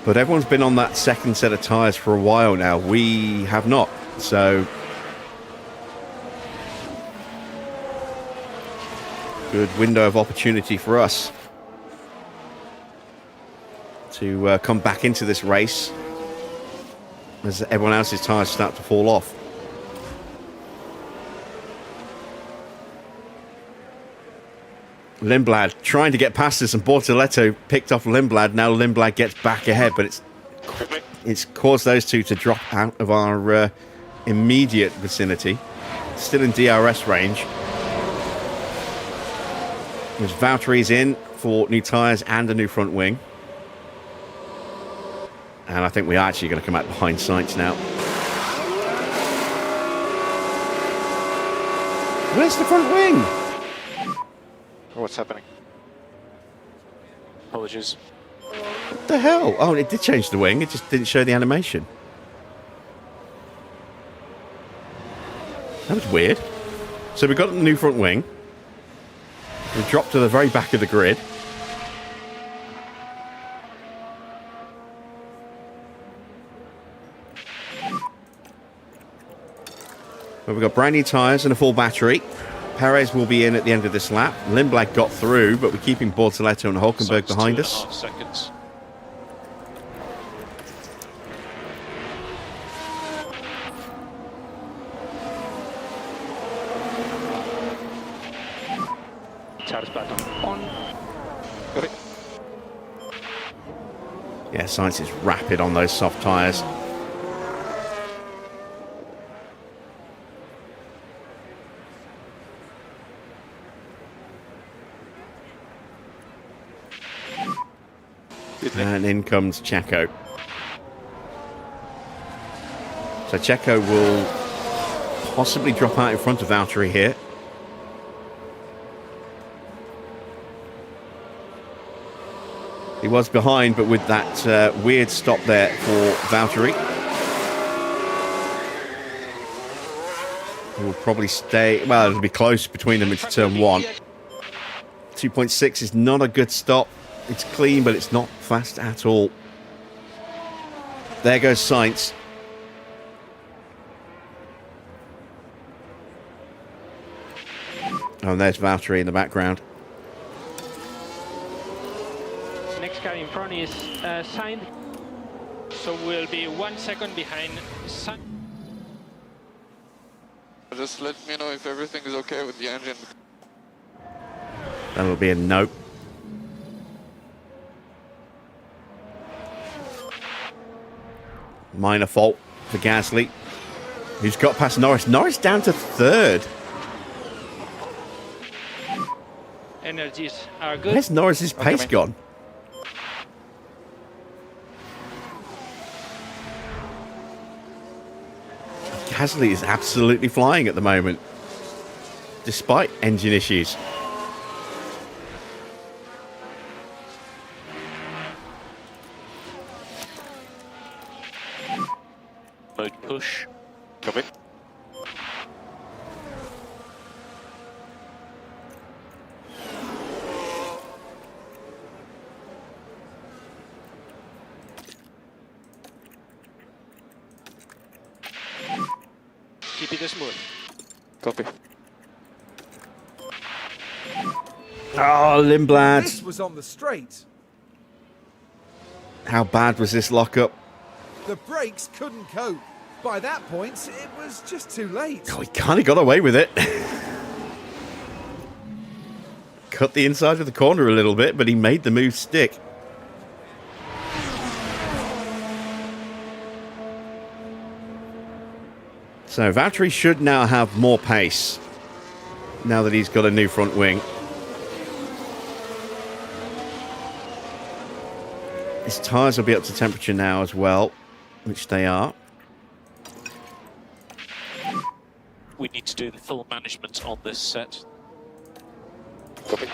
But everyone's been on that second set of tyres for a while now. We have not. So good window of opportunity for us to come back into this race. as everyone else's tyres start to fall off. Lindblad trying to get past us, and Bortoleto picked off Lindblad. Now Lindblad gets back ahead, but it's caused those two to drop out of our immediate vicinity. Still in DRS range. There's Valtteri's in for new tyres and a new front wing. And I think we are actually going to come out behind Sainz now. Where's the front wing? What's happening? Apologies. What the hell? Oh, it did change the wing. It just didn't show the animation. That was weird. So we got the new front wing. We dropped to the very back of the grid. But we've got brand new tyres and a full battery. Perez will be in at the end of this lap. Lindblad got through, but we're keeping Bortoleto and Hulkenberg behind us. 2.5 seconds. Charge button on. Yeah, Sainz is rapid on those soft tyres. And in comes Checo. So Checo will possibly drop out in front of Valtteri here. He was behind, but with that weird stop there for Valtteri. He will probably stay, well, it'll be close between them into turn 1. 2.6 is not a good stop. It's clean, but it's not fast at all. There goes Sainz. Oh, and there's Valtteri in the background. Next car in front is Sainz. So we'll be 1 second behind Sainz. Just let me know if everything is okay with the engine. That'll be a nope. Minor fault for Gasly, who's got past Norris. Norris down to 3rd. Energies are good. Where's Norris's pace gone? Gasly is absolutely flying at the moment, despite engine issues. Mode push. Copy. Keep it smooth. Copy. Oh, Lindblad. This was on the straight. How bad was this lockup? The brakes couldn't cope. By that point, it was just too late. Oh, he kind of got away with it. Cut the inside of the corner a little bit, but he made the move stick. So Valtteri should now have more pace now that he's got a new front wing. His tyres will be up to temperature now as well, which they are. We need to do the full management on this set. Copy.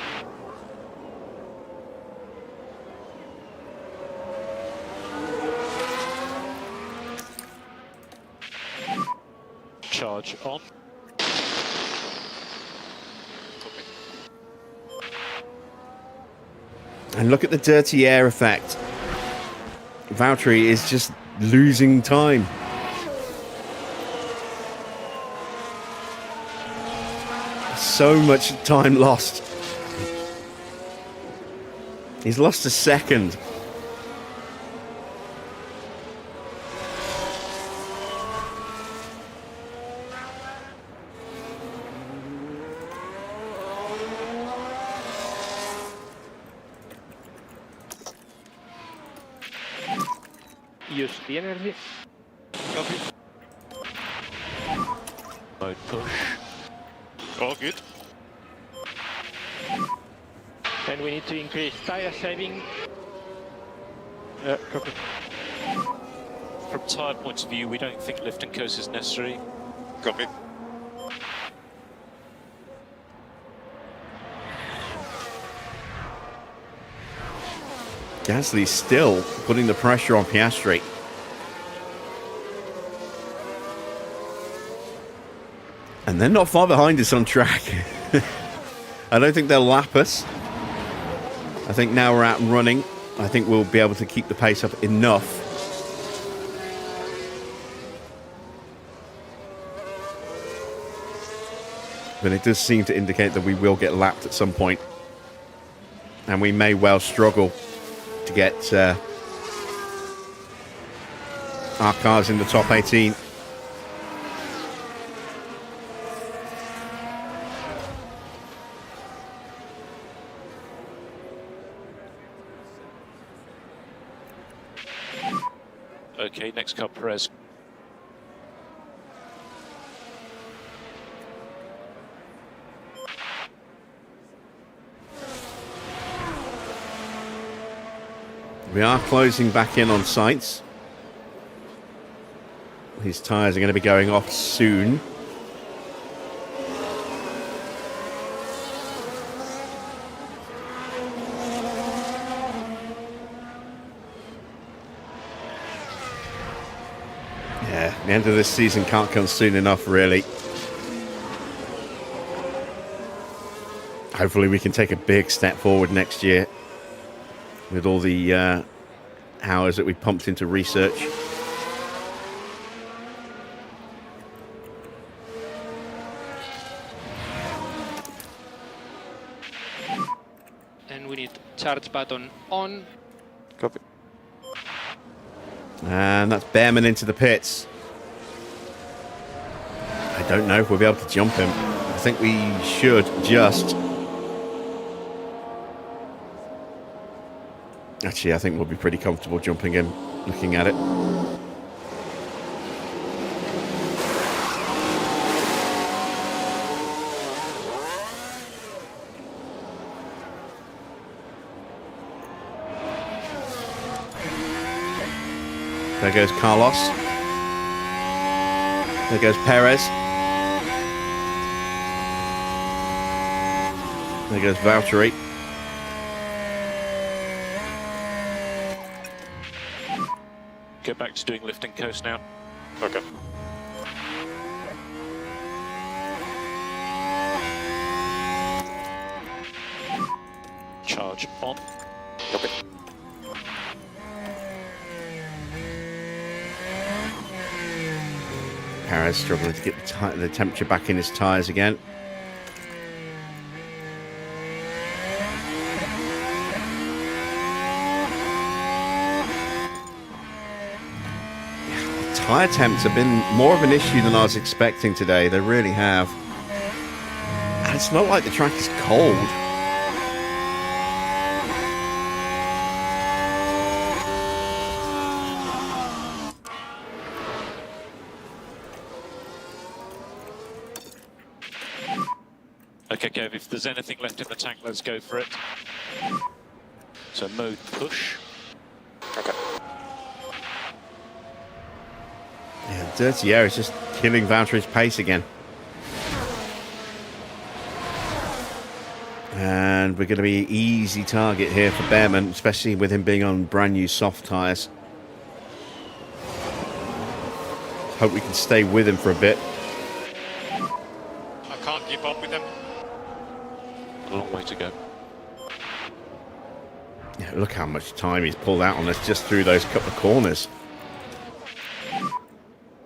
Charge on. And look at the dirty air effect. Valtteri is just losing time. So much time lost. He's lost a second. use the energy. Copy. Mode push. All good. And we need to increase tire saving. Copy. From tyre point of view, we don't think lift and coast is necessary. Copy. Gasly's still putting the pressure on Piastri. And they're not far behind us on track. I don't think they'll lap us. I think now we're out and running. I think we'll be able to keep the pace up enough. But it does seem to indicate that we will get lapped at some point. And we may well struggle to get our cars in the top 18. Okay, next car, Perez. We are closing back in on sights. His tyres are going to be going off soon. Yeah, the end of this season can't come soon enough, really. Hopefully we can take a big step forward next year with all the hours that we pumped into research. And we need charge button on. Copy. And that's Behrman into the pits. I don't know if we'll be able to jump him. I think we should just. Actually, I think we'll be pretty comfortable jumping him, looking at it. There goes Carlos. There goes Perez. There goes Valtteri. Go back to doing lift and coast now. Okay. Charge on. Copy. Perez struggling to get the temperature back in his tyres again. Tyre temps have been more of an issue than I was expecting today. They really have. And it's not like the track is cold. Okay, Kev, if there's anything left in the tank, let's go for it. So mode push. Okay. Yeah, dirty air is just killing Valtteri's pace again. And we're going to be an easy target here for Behrman, especially with him being on brand new soft tyres. Hope we can stay with him for a bit. I can't keep up with them. A long way to go. Yeah, look how much time he's pulled out on us just through those couple of corners.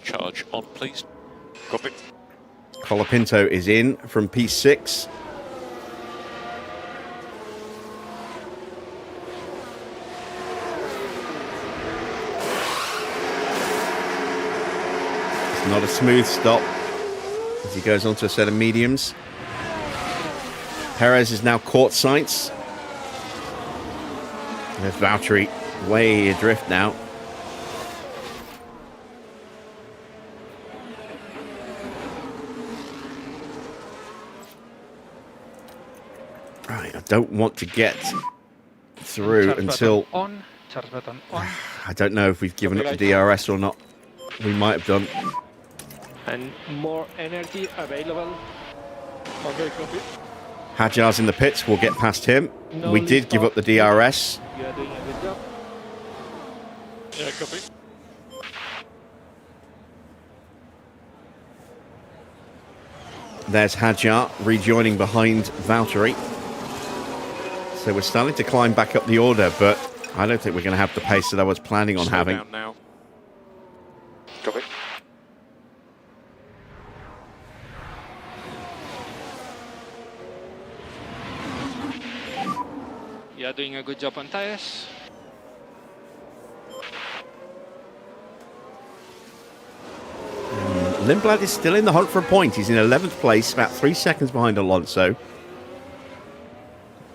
Charge on, please. Copy. Colapinto is in from P6. It's not a smooth stop as he goes onto a set of mediums. Perez is now caught sights. There's Valtteri way adrift now. Right, I don't want to get through Charge until... button on. Charge button on. I don't know if we've given up the DRS or not. We might have done. And more energy available. Okay, copy. Hajar's in the pits. We'll get past him. No We did give up the DRS. You are doing a good job. Yeah, copy. There's Hajar rejoining behind Valtteri. So we're starting to climb back up the order, but I don't think we're going to have the pace that I was planning on Slow having. down now. Copy. You are doing a good job on tires. Lindblad is still in the hunt for a point. He's in 11th place, about 3 seconds behind Alonso.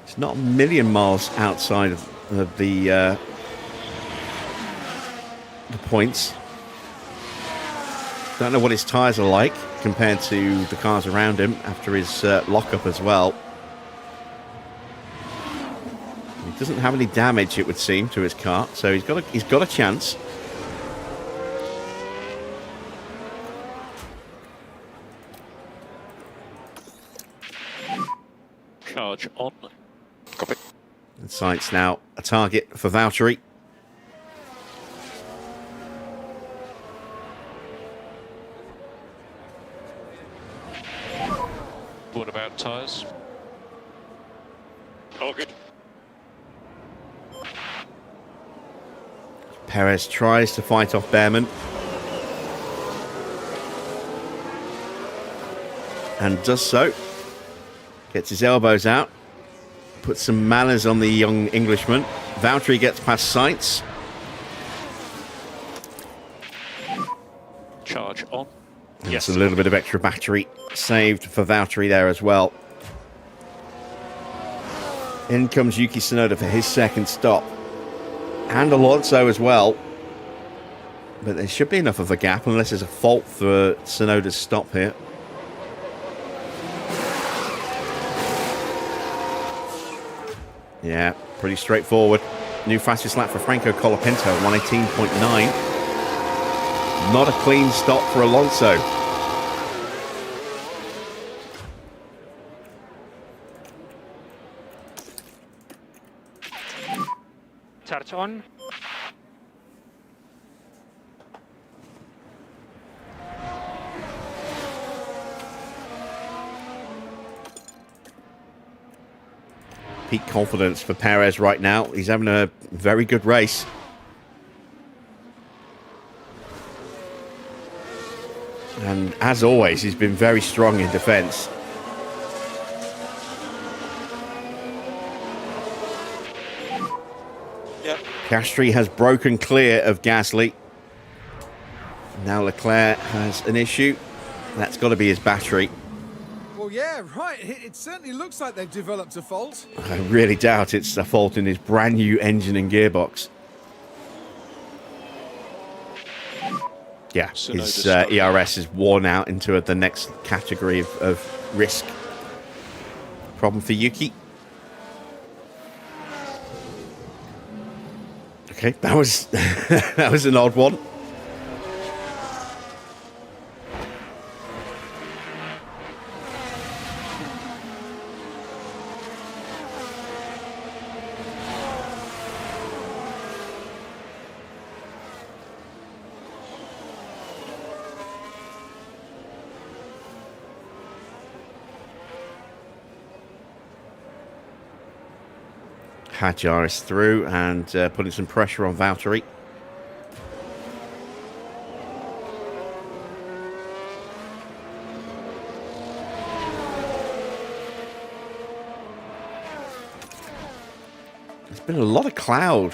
It's not a million miles outside of the points. Don't know what his tyres are like compared to the cars around him after his lockup as well. He doesn't have any damage, it would seem, to his car, so he's got a chance. Charge on. Copy. And sights now a target for Valtteri. What about tyres? All good. Perez tries to fight off Behrman. And does so. Gets his elbows out. Puts some manners on the young Englishman. Valtteri gets past Sainz. Charge on. Yes, a little bit of extra battery saved for Valtteri there as well. In comes Yuki Tsunoda for his second stop. And Alonso as well. But there should be enough of a gap unless there's a fault for Tsunoda's stop here. Yeah, pretty straightforward. New fastest lap for Franco Colapinto, 118.9. Not a clean stop for Alonso. Charge on. Peak confidence for Perez right now. He's having a very good race. And as always, he's been very strong in defence. Yep. Piastri has broken clear of Gasly. Now Leclerc has an issue. That's got to be his battery. Well, yeah, right. It certainly looks like they've developed a fault. I really doubt it's a fault in his brand new engine and gearbox. Yeah, his ERS is worn out into the next category of risk. Problem for Yuki. Okay, that was that was an odd one. Hajar is through and putting some pressure on Valtteri. There's been a lot of cloud.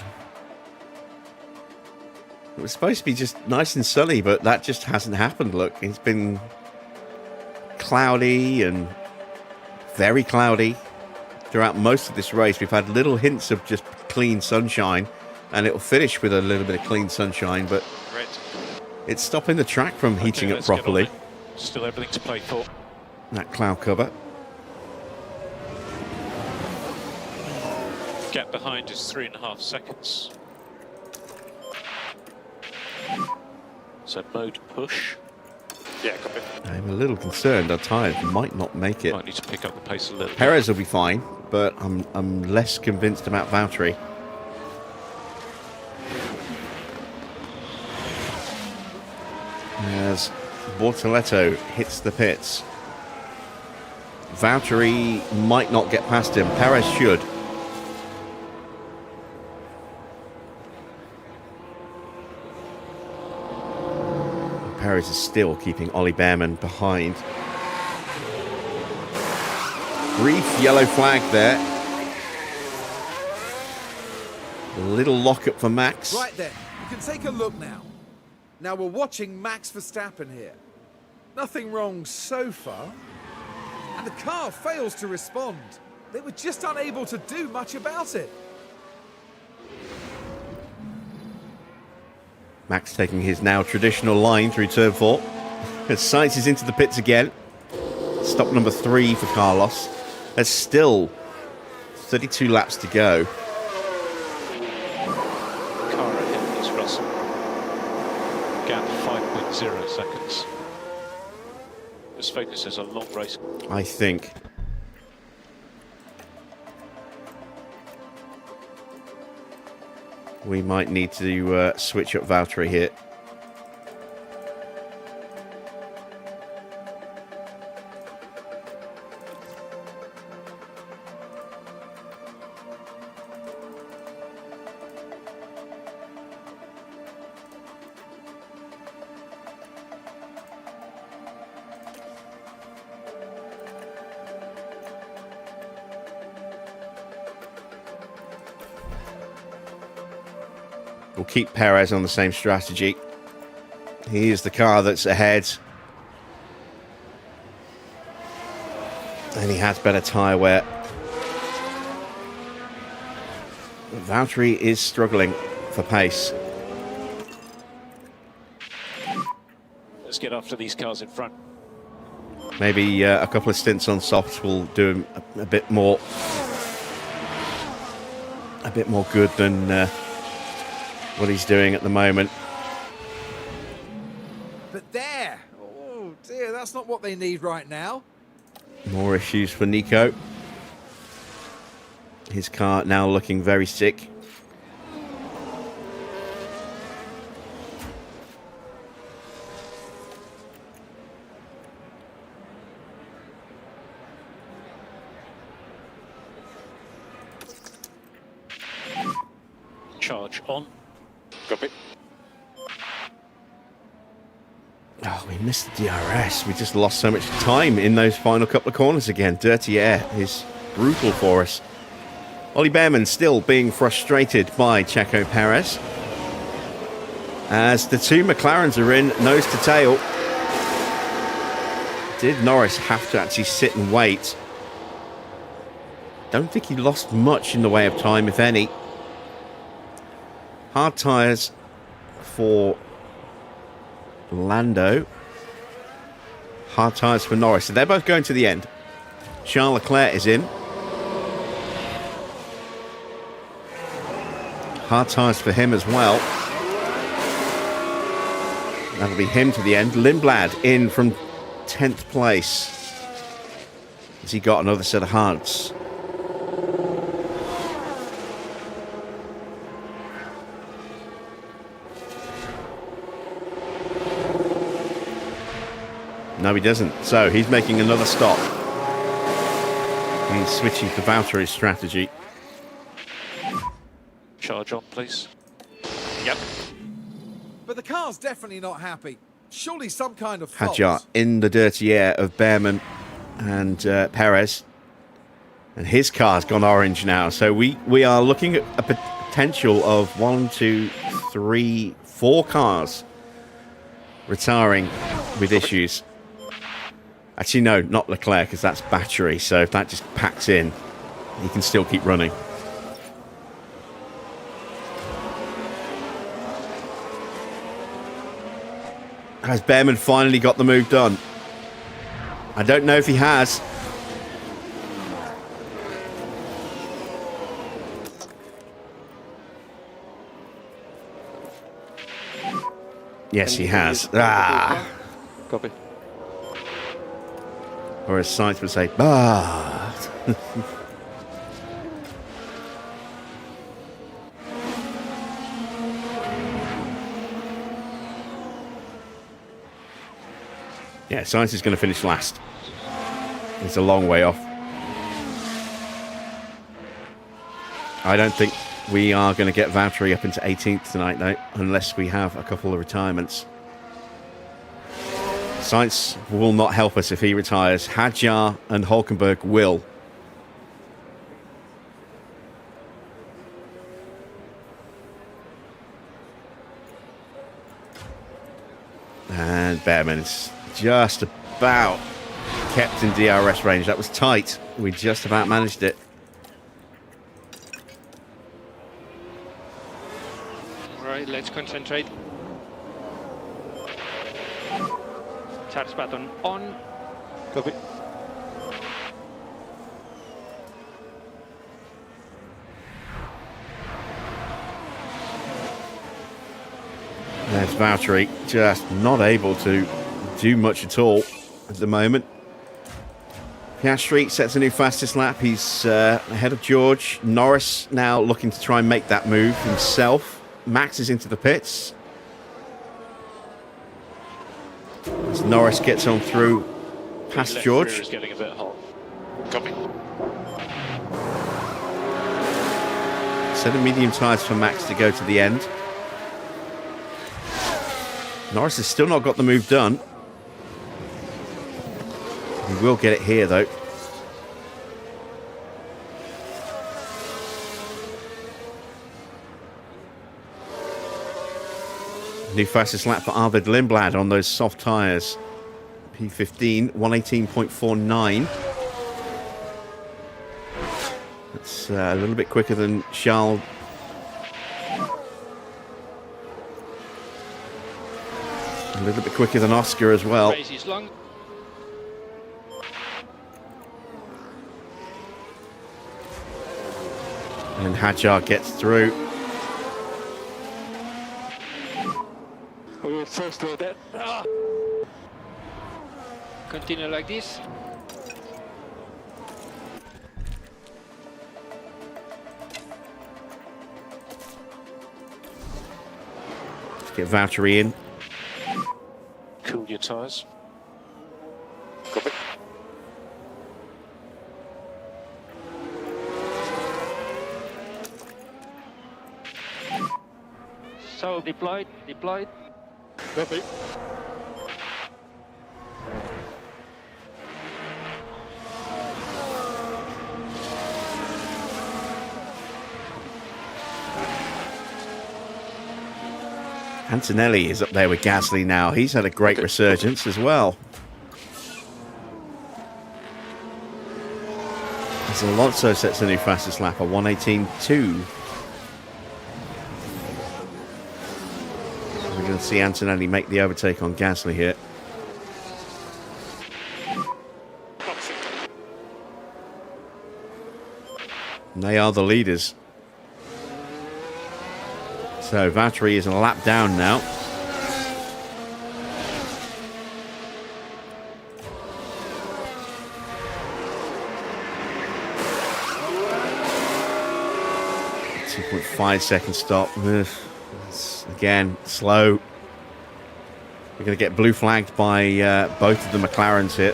It was supposed to be just nice and sunny, but that just hasn't happened. Look, it's been cloudy and very cloudy. Throughout most of this race, we've had little hints of just clean sunshine, and it'll finish with a little bit of clean sunshine, but it's stopping the track from heating up properly. Still everything to play for. That cloud cover. Gap behind is 3.5 seconds. So mode push. Yeah, copy. I'm a little concerned our tyres might not make it. Might need to pick up the pace a little. Perez will be fine, but I'm less convinced about Valtteri. As Bortoletto hits the pits. Valtteri might not get past him. Perez should. Perez is still keeping Ollie Behrman behind. Brief yellow flag there. A little lockup for Max. Right then, you can take a look now. Now we're watching Max Verstappen here. Nothing wrong so far. And the car fails to respond. They were just unable to do much about it. Max taking his now traditional line through turn 4. As Sainz is into the pits again. Stop number 3 for Carlos. There's still 32 laps to go. Car ahead is Russell. Gap 5.0 seconds. This focuses on long race. I think. We might need to switch up Valtteri here. We'll keep Perez on the same strategy. He is the car that's ahead. And he has better tyre wear. Valtteri is struggling for pace. Let's get after these cars in front. Maybe a couple of stints on softs will do him a bit more good than what he's doing at the moment. But there! Oh dear, that's not what they need right now. More issues for Nico. His car now looking very sick. Charge on. Copy. Oh, we missed the DRS. We just lost so much time in those final couple of corners again. Dirty air is brutal for us. Ollie Behrman still being frustrated by Checo Perez. As the two McLarens are in nose to tail. Did Norris have to actually sit and wait? Don't think he lost much in the way of time, if any. Hard tyres for Lando. Hard tyres for Norris. So they're both going to the end. Charles Leclerc is in. Hard tyres for him as well. That'll be him to the end. Lindblad in from 10th place. Has he got another set of hards? No, he doesn't. So he's making another stop. He's switching to Valtteri's strategy. Charge on, please. Yep. But the car's definitely not happy. Surely some kind of fault. Hadjar in the dirty air of Behrman and Perez. And his car's gone orange now. So we are looking at a potential of 1, 2, 3, 4 cars retiring with issues. Actually, no, not Leclerc, because that's battery. So if that just packs in, he can still keep running. Has Behrman finally got the move done? I don't know if he has. Yes, he has. Ah. Copy. Or as Sainz would say, bah. Yeah, Sainz is going to finish last. It's a long way off. I don't think we are going to get Valtteri up into 18th tonight, though, unless we have a couple of retirements. Sainz will not help us if he retires. Hadjar and Hulkenberg will. And Behrman's just about kept in DRS range. That was tight. We just about managed it. All right, let's concentrate. Charge button on. Copy. There's Valtteri, just not able to do much at all at the moment. Piastri sets a new fastest lap. He's ahead of George. Norris now looking to try and make that move himself. Max is into the pits. As Norris gets on through past George. Is getting a bit hot. Copy. Set of medium tyres for Max to go to the end. Norris has still not got the move done. He will get it here, though. New fastest lap for Arvid Lindblad on those soft tyres. P15, 118.49. That's a little bit quicker than Charles. A little bit quicker than Oscar as well. Race is long. And Hadjar gets through. We were first to that. Continue like this. Let's get Valtteri in. Cool your tyres. Copy. So deployed. Copy. Antonelli is up there with Gasly now. He's had a great resurgence as well. As Alonso sets a new fastest lap, a 118.2. We're going to see Antonelli make the overtake on Gasly here. And they are the leaders. So Valtteri is a lap down now. .5-second stop. It's, again, slow. We're going to get blue flagged by both of the McLarens here.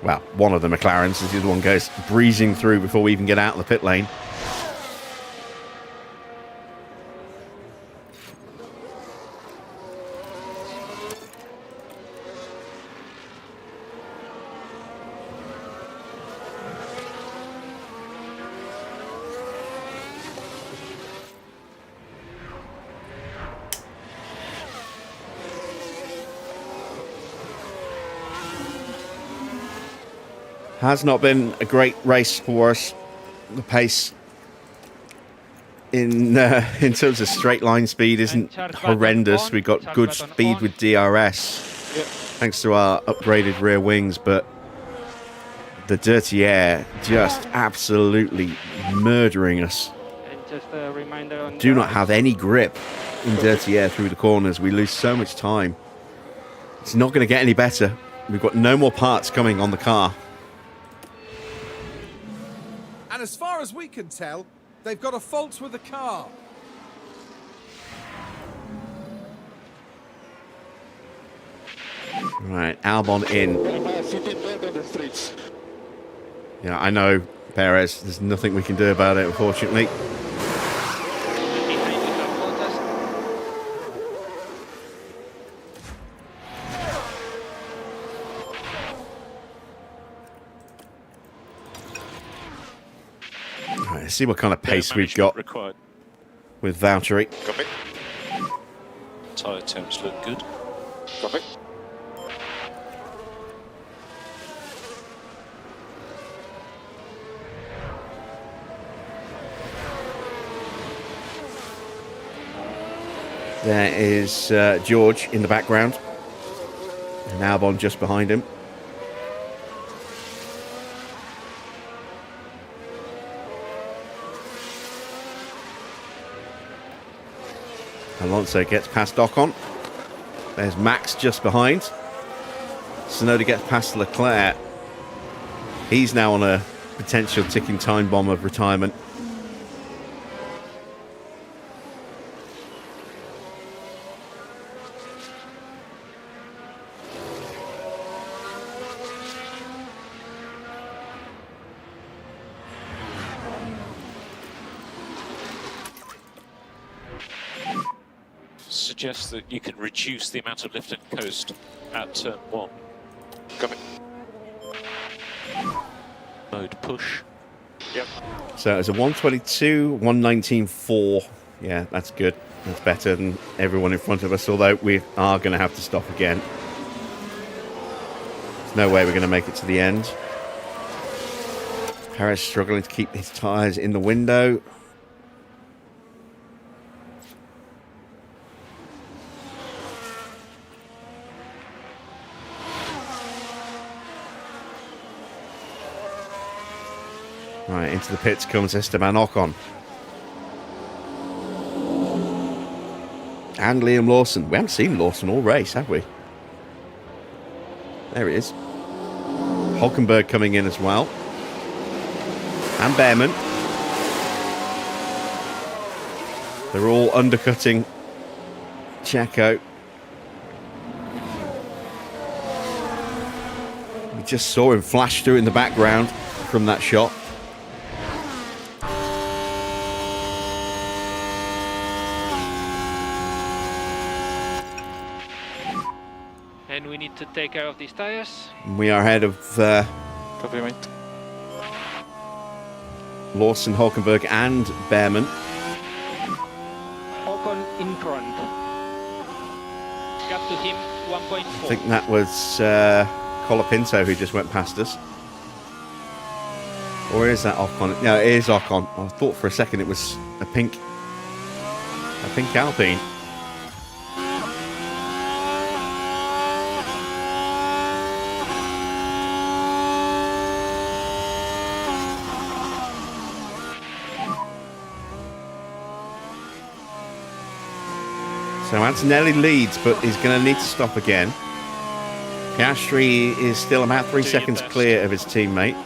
Well, one of the McLarens, as the other one goes breezing through before we even get out of the pit lane. Has not been a great race for us. The pace in terms of straight line speed isn't horrendous. We've got good speed with DRS, thanks to our upgraded rear wings, but the dirty air just absolutely murdering us. And just a reminder on Do not have any grip in dirty air through the corners. We lose so much time. It's not going to get any better. We've got no more parts coming on the car. And as far as we can tell, they've got a fault with the car. Right, Albon in. Yeah, I know, Perez. There's nothing we can do about it, unfortunately. Behind we have Bottas. Right, let's see what kind of Better pace we've management got required. with Valtteri. Copy. Tyre temps look good. Copy. There is George in the background. And Albon just behind him. Alonso gets past Ocon. There's Max just behind. Tsunoda gets past Leclerc. He's now on a potential ticking time bomb of retirement. Suggests that you can reduce the amount of lift and coast at turn 1. Copy. Mode push. Yep. So it's a 122, 119.4. Yeah, that's good. That's better than everyone in front of us, although we are going to have to stop again. There's no way we're going to make it to the end. Perez struggling to keep his tyres in the window. Right, into the pits comes Esteban Ocon. And Liam Lawson. We haven't seen Lawson all race, have we? There he is. Hulkenberg coming in as well. And Behrman. They're all undercutting Checo. We just saw him flash through in the background from that shot. And we need to take care of these tires. We are ahead of Copy, mate. Lawson, Hulkenberg and Behrman. Ocon in front. Gap to him, 1.4. I think that was Colapinto who just went past us. Or is that Ocon? No, it is Ocon. I thought for a second it was a pink Alpine. So Antonelli leads, but he's going to need to stop again. Piastri is still about 3 seconds clear of his teammate.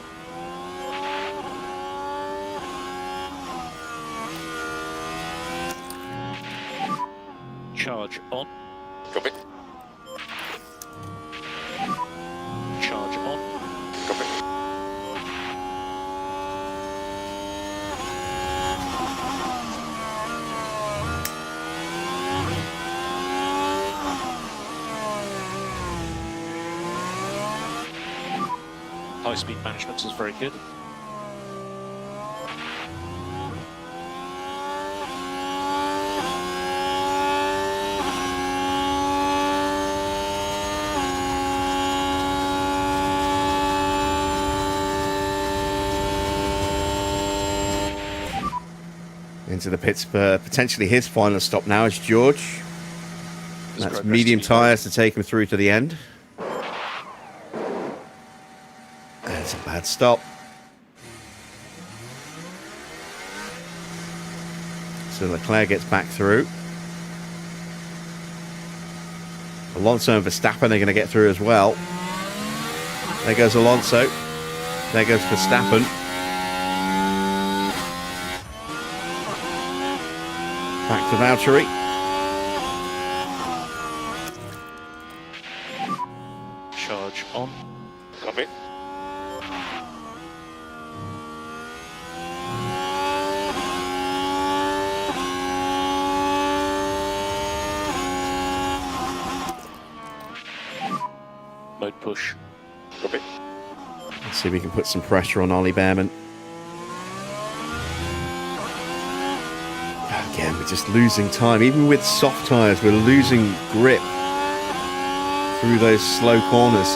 Charge on. Copy. Charge on. Copy. High-speed management is very good. Into the pits for potentially his final stop now is George. That's medium tyres to take him through to the end. That's a bad stop. So Leclerc gets back through. Alonso and Verstappen are going to get through as well. There goes Alonso. There goes Verstappen. Back to Valtteri. Charge on. Copy. Mode push. Copy. Let's see if we can put some pressure on Ollie Behrman. Again, we're just losing time. Even with soft tyres, we're losing grip through those slow corners.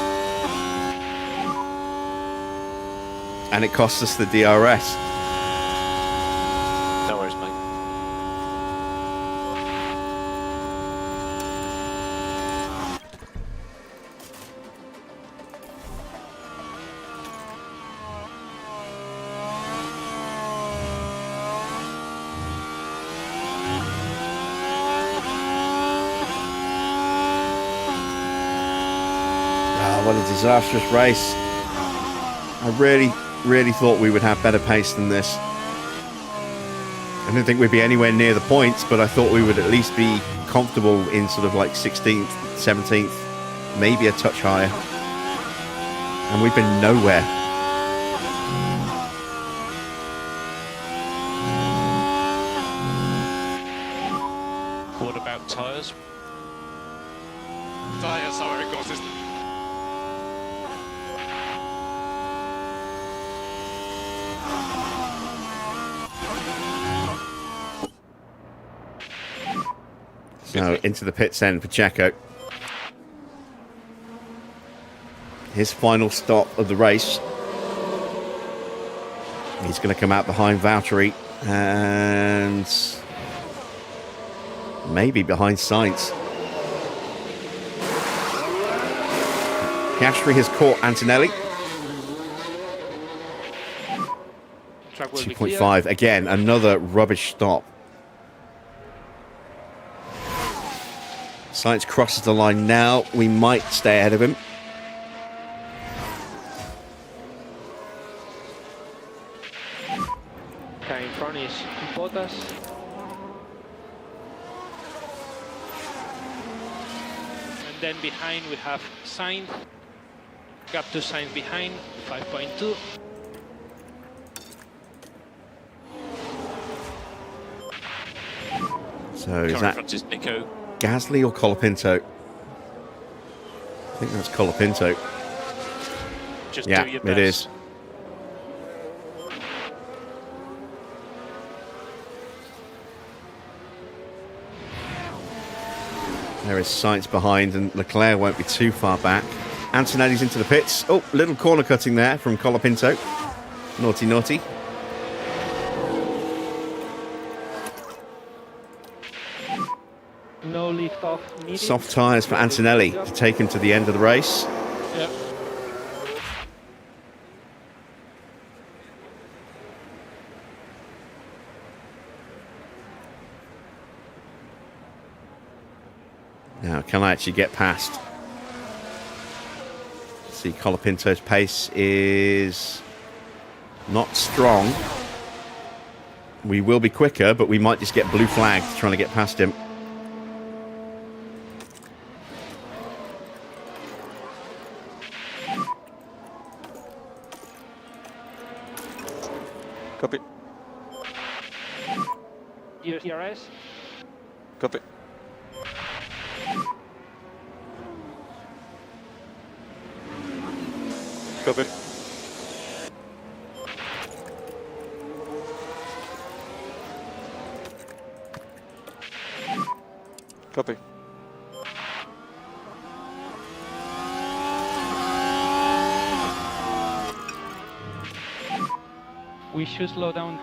And it costs us the DRS. No worries, mate. What a disastrous race. I really thought we would have better pace than this. I didn't think we'd be anywhere near the points, but I thought we would at least be comfortable in sort of like 16th, 17th, maybe a touch higher. And we've been nowhere. What about tyres? Tires are very consistent. So into the pits then for Checo. His final stop of the race. He's going to come out behind Valtteri and maybe behind Sainz. Piastri has caught Antonelli. 2.5. Again, another rubbish stop. Sainz crosses the line now. We might stay ahead of him. Okay, in front is Bottas. And then behind we have Sainz. Gap to Sainz behind, 5.2. So is Car in that front is Nico. Gasly or Colapinto? I think that's Colapinto. Just Yeah, do your it best. is. There is Sainz behind, and Leclerc won't be too far back. Antonelli's into the pits. Oh, little corner cutting there from Colapinto. Naughty, naughty. No lift off needed. Soft tyres for Antonelli to take him to the end of the race. Yep. Now, can I actually get past? See, Colapinto's pace is not strong. We will be quicker, but we might just get blue flagged trying to get past him. Copy. DRS. Copy. Copy. Copy. We should slow down.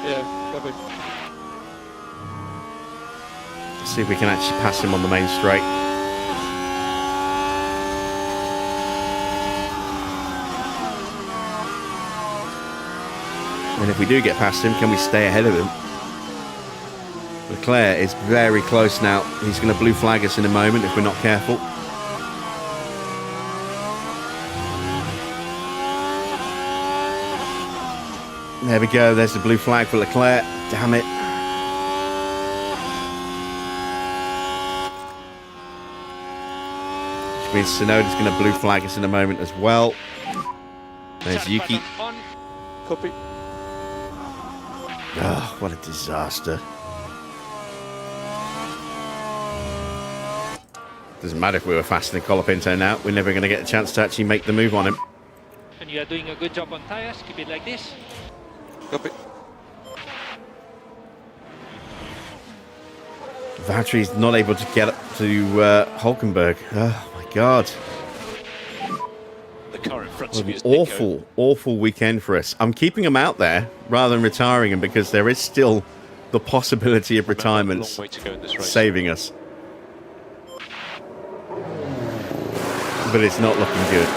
Yeah, copy. Let's see if we can actually pass him on the main straight. And if we do get past him, can we stay ahead of him? Leclerc is very close now. He's going to blue flag us in a moment if we're not careful. There we go. There's the blue flag for Leclerc. Damn it. Which means Tsunoda's going to blue flag us in a moment as well. There's Yuki. Copy. Oh, what a disaster. Doesn't matter if we were faster than Colapinto now. We're never going to get a chance to actually make the move on him. And you are doing a good job on tires. Keep it like this. Copy. Valtteri's not able to get up to Hulkenberg. Oh my god. The car in front of you is Awful weekend for us. I'm keeping him out there rather than retiring him because there is still the possibility of retirements saving us. But it's not looking good.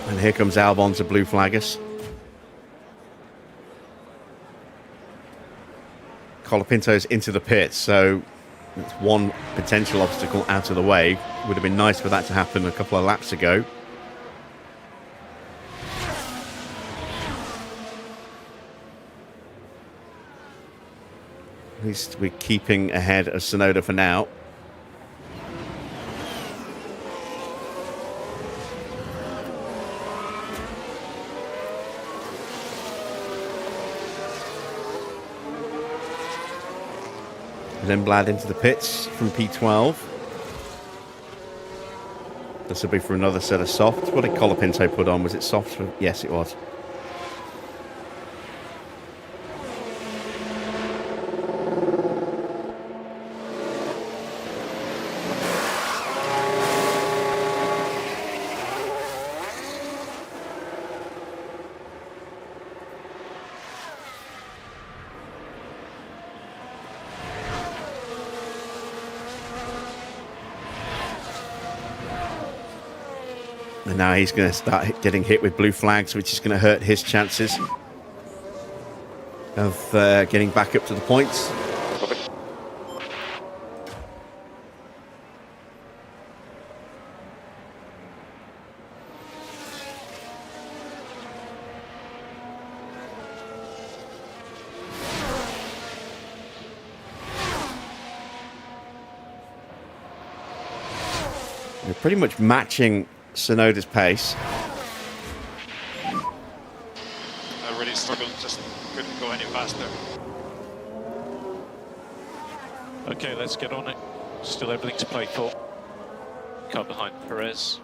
And here comes Albon to blue flag us. Colapinto's into the pits, so that's one potential obstacle out of the way. Would have been nice for that to happen a couple of laps ago. At least we're keeping ahead of Tsunoda for now. Lindblad into the pits from P12. This will be for another set of softs. What did Colapinto put on? Was it soft? Yes, it was. And now he's going to start getting hit with blue flags, which is going to hurt his chances of getting back up to the points. We're pretty much matching Tsunoda's pace. I really struggled, just couldn't go any faster. Okay, let's get on it. Still everything to play for. Car behind Perez.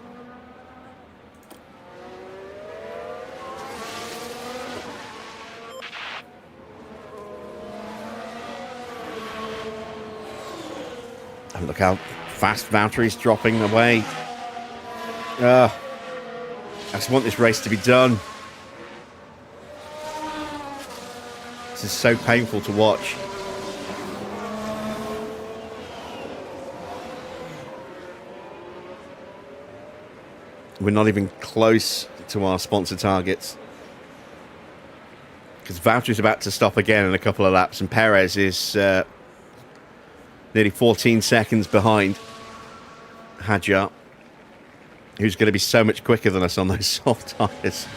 And look how fast Valtteri's dropping away. I just want this race to be done. This is so painful to watch. We're not even close to our sponsor targets. Because Valtteri's about to stop again in a couple of laps, and Perez is nearly 14 seconds behind Hadjar, who's going to be so much quicker than us on those soft tyres.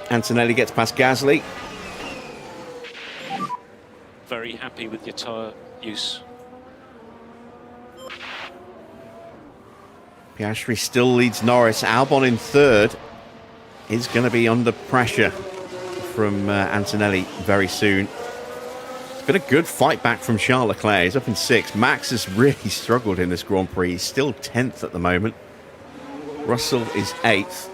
Antonelli gets past Gasly. Very happy with your tyre use. Piastri still leads Norris. Albon in third is going to be under pressure from Antonelli very soon. It's been a good fight back from Charles Leclerc. He's up in sixth. Max has really struggled in this Grand Prix. He's still 10th at the moment. Russell is 8th.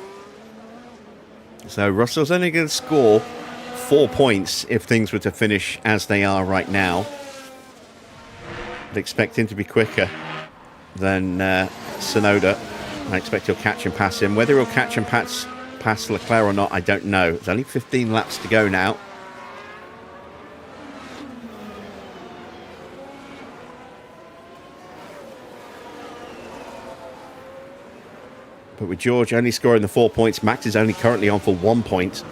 So Russell's only going to score 4 points if things were to finish as they are right now. I'd expect him to be quicker than Tsunoda. I expect he'll catch and pass him. Whether he'll catch and pass past Leclerc or not, I don't know. There's only 15 laps to go now. But with George only scoring the 4 points, Max is only currently on for 1 point.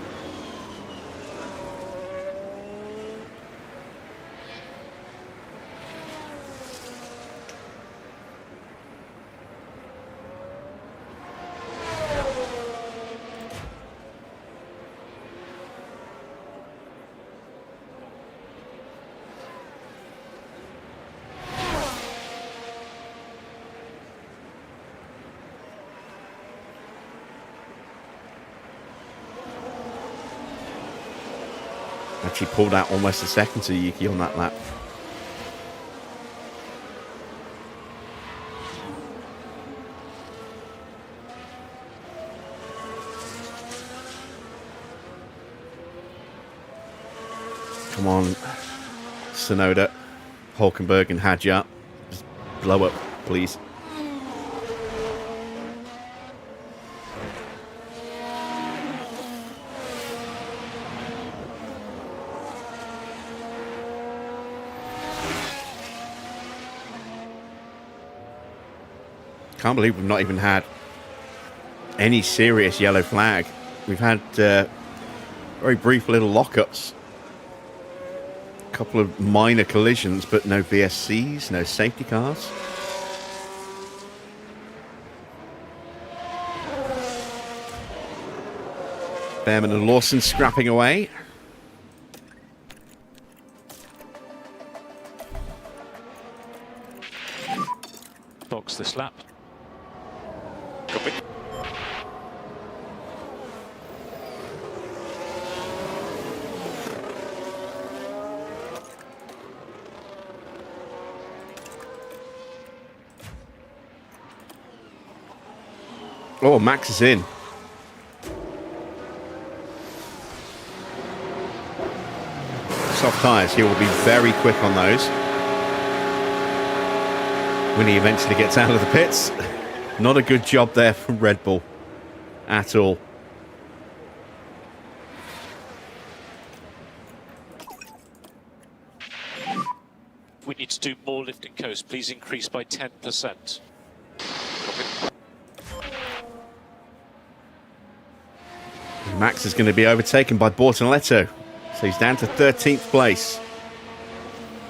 Actually pulled out almost a second to Yuki on that lap. Come on, Sonoda, Hulkenberg and Hadjar. Just blow up, please. Can't believe we've not even had any serious yellow flag. We've had very brief little lockups. A couple of minor collisions, but no VSCs, no safety cars. Behrman and Lawson scrapping away. Box this lap. Oh, Max is in. Soft tyres, he will be very quick on those when he eventually gets out of the pits. Not a good job there from Red Bull at all. We need to do more lift and coast. Please increase by 10%. Max is going to be overtaken by Bortoletto, so he's down to 13th place.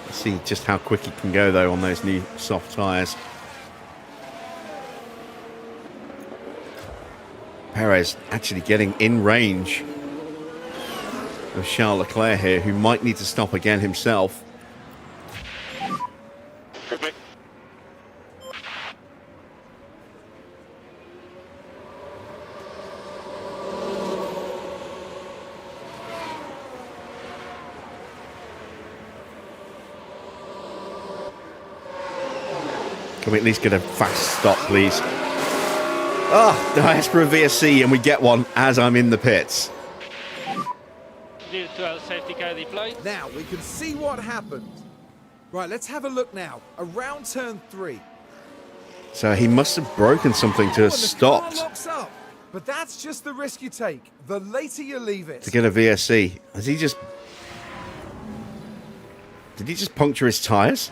Let's see just how quick he can go though on those new soft tyres. Perez actually getting in range of Charles Leclerc here, who might need to stop again himself. Can we at least get a fast stop, please? Oh, I asked for a VSC and we get one as I'm in the pits. Virtual safety car deployed. Now we can see what happened. Right, let's have a look now. Around turn 3. So he must have broken something to have And the stopped. car locks up. But that's just the risk you take. The later you leave it. To get a VSC. Has he just... Did he just puncture his tyres?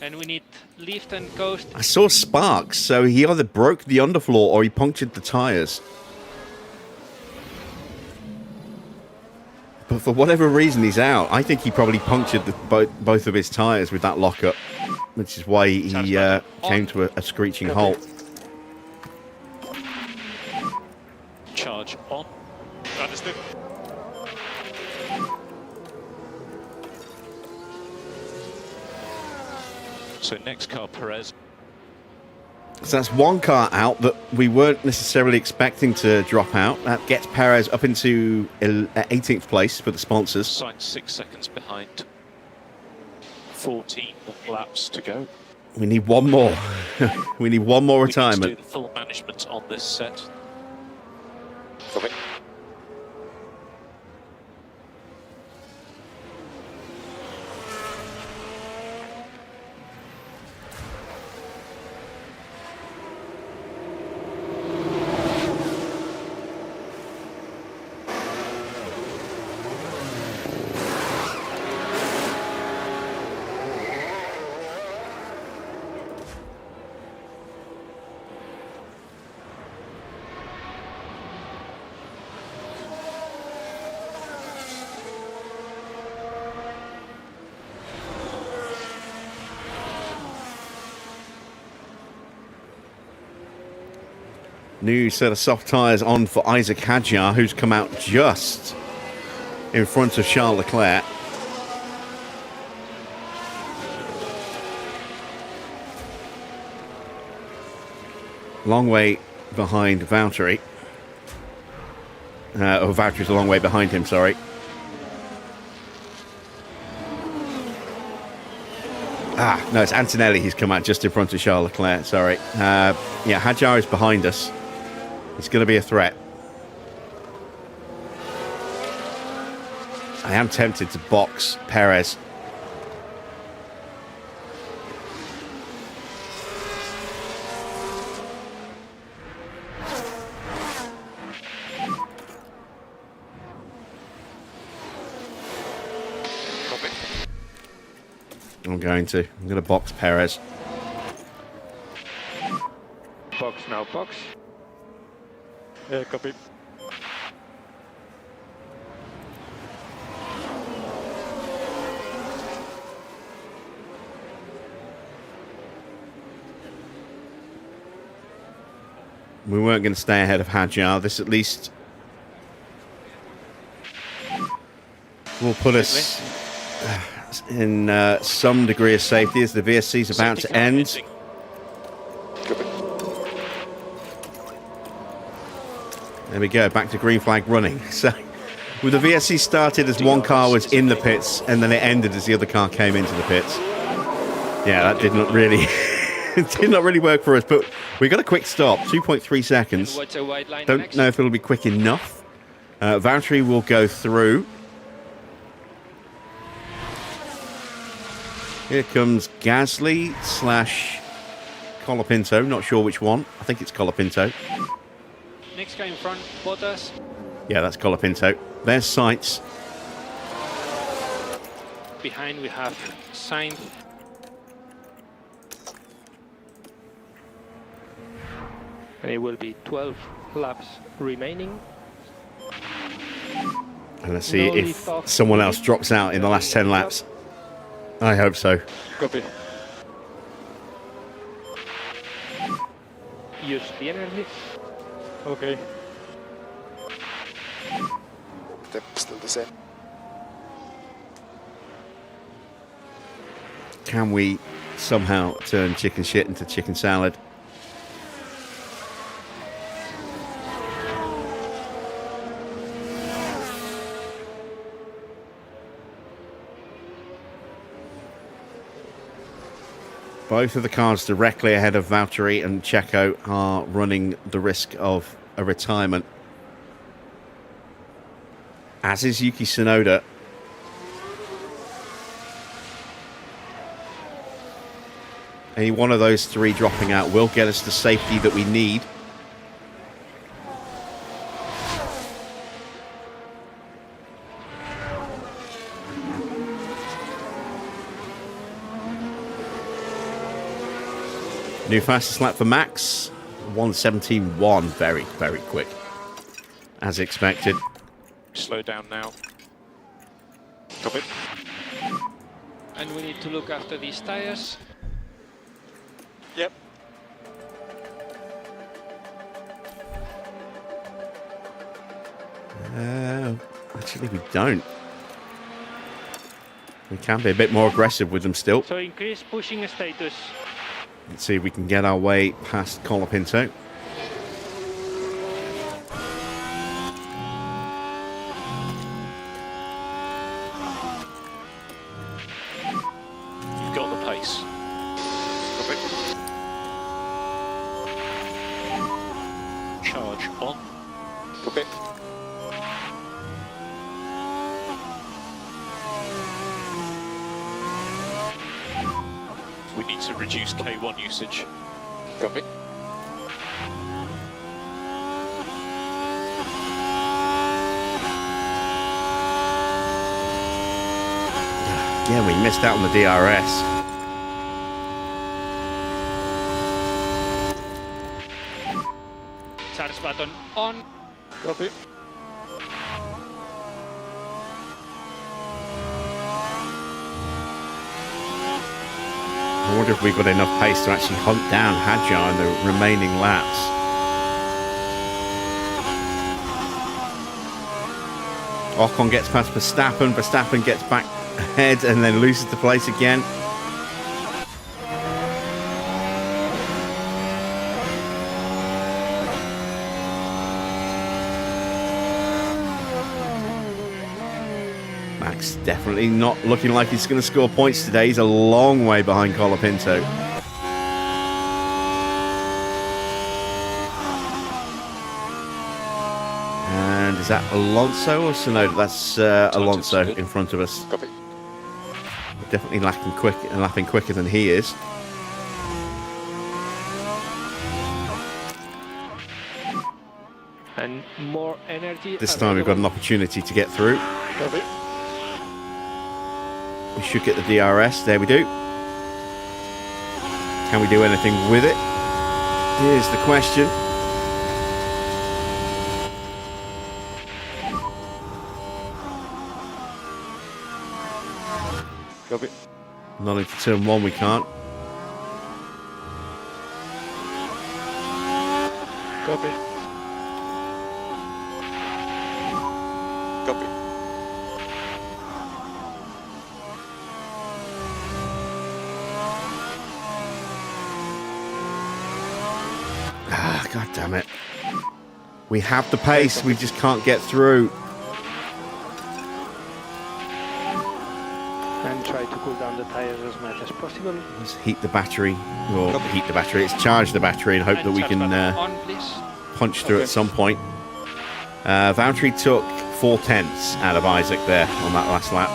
And we need lift and coast. I saw sparks, so he either broke the underfloor or he punctured the tyres. But for whatever reason, he's out. I think he probably punctured both of his tyres with that lockup, which is why he came to a screeching halt. Charge on. Understood. So next car, Perez. So that's one car out that we weren't necessarily expecting to drop out. That gets Perez up into 18th place for the sponsors. Sainz 6 seconds behind. 14 laps to go. We need one more. We need one more We need to retirement. do the full management on this set. New set of soft tyres on for Isaac Hadjar, who's come out just in front of Charles Leclerc. Long way behind Valtteri. Valtteri's a long way behind him, sorry. No, it's Antonelli. He's come out just in front of Charles Leclerc, sorry. Yeah, Hadjar is behind us. It's going to be a threat. I am tempted to box Perez. I'm going to box Perez. Box now, box. Copy. We weren't going to stay ahead of Hadjar. This at least will put us in some degree of safety as the VSC is about to end. There we go, back to green flag running. So, with the VSC started as one car was in the pits, and then it ended as the other car came into the pits. Yeah, that did not really, it did not really work for us. But we got a quick stop, 2.3 seconds. Don't know if it'll be quick enough. Valtteri will go through. Here comes Gasly / Colapinto. Not sure which one. I think it's Colapinto. Next guy in front, Bottas. Yeah, that's Colapinto. There's Sainz. Behind we have Sainz. And it will be 12 laps remaining. And let's see if someone else drops out in the last 10 laps. I hope so. Copy. Use the energy. Okay. Still the same. Can we somehow turn chicken shit into chicken salad? Both of the cars directly ahead of Valtteri and Checo are running the risk of a retirement. As is Yuki Tsunoda. Any one of those three dropping out will get us the safety that we need. New fastest lap for Max, 1:17.1. Very, very quick, as expected. Slow down now. Copy. And we need to look after these tires. Yep. Actually, we don't. We can be a bit more aggressive with them still. So increase pushing status. Let's see if we can get our way past Colapinto. You've got the pace. Copy. Charge on. Copy. We need to reduce K1 usage. Copy. Yeah, we missed out on the DRS. Charge button on. Copy. I wonder if we've got enough pace to actually hunt down Hadjar in the remaining laps. Ocon gets past Verstappen. Verstappen gets back ahead and then loses the place again. Max definitely not looking like he's going to score points today. He's a long way behind Colapinto. And is that Alonso or Tsunoda? That's Alonso in front of us. Copy. Definitely lapping quicker than he is. And more energy. This time we've got an opportunity to get through. Copy. We should get the DRS. There we do. Can we do anything with it? Here's the question. Copy. Not into turn one, we can't. Copy. Copy. Ah, God damn it. We have the pace, we just can't get through. And try to cool down the tires as much as possible. Let's heat the battery, or heat the battery. Let's charge the battery and hope that we can on, please. punch through at some point. Valtteri took 4/10 out of Isaac there on that last lap.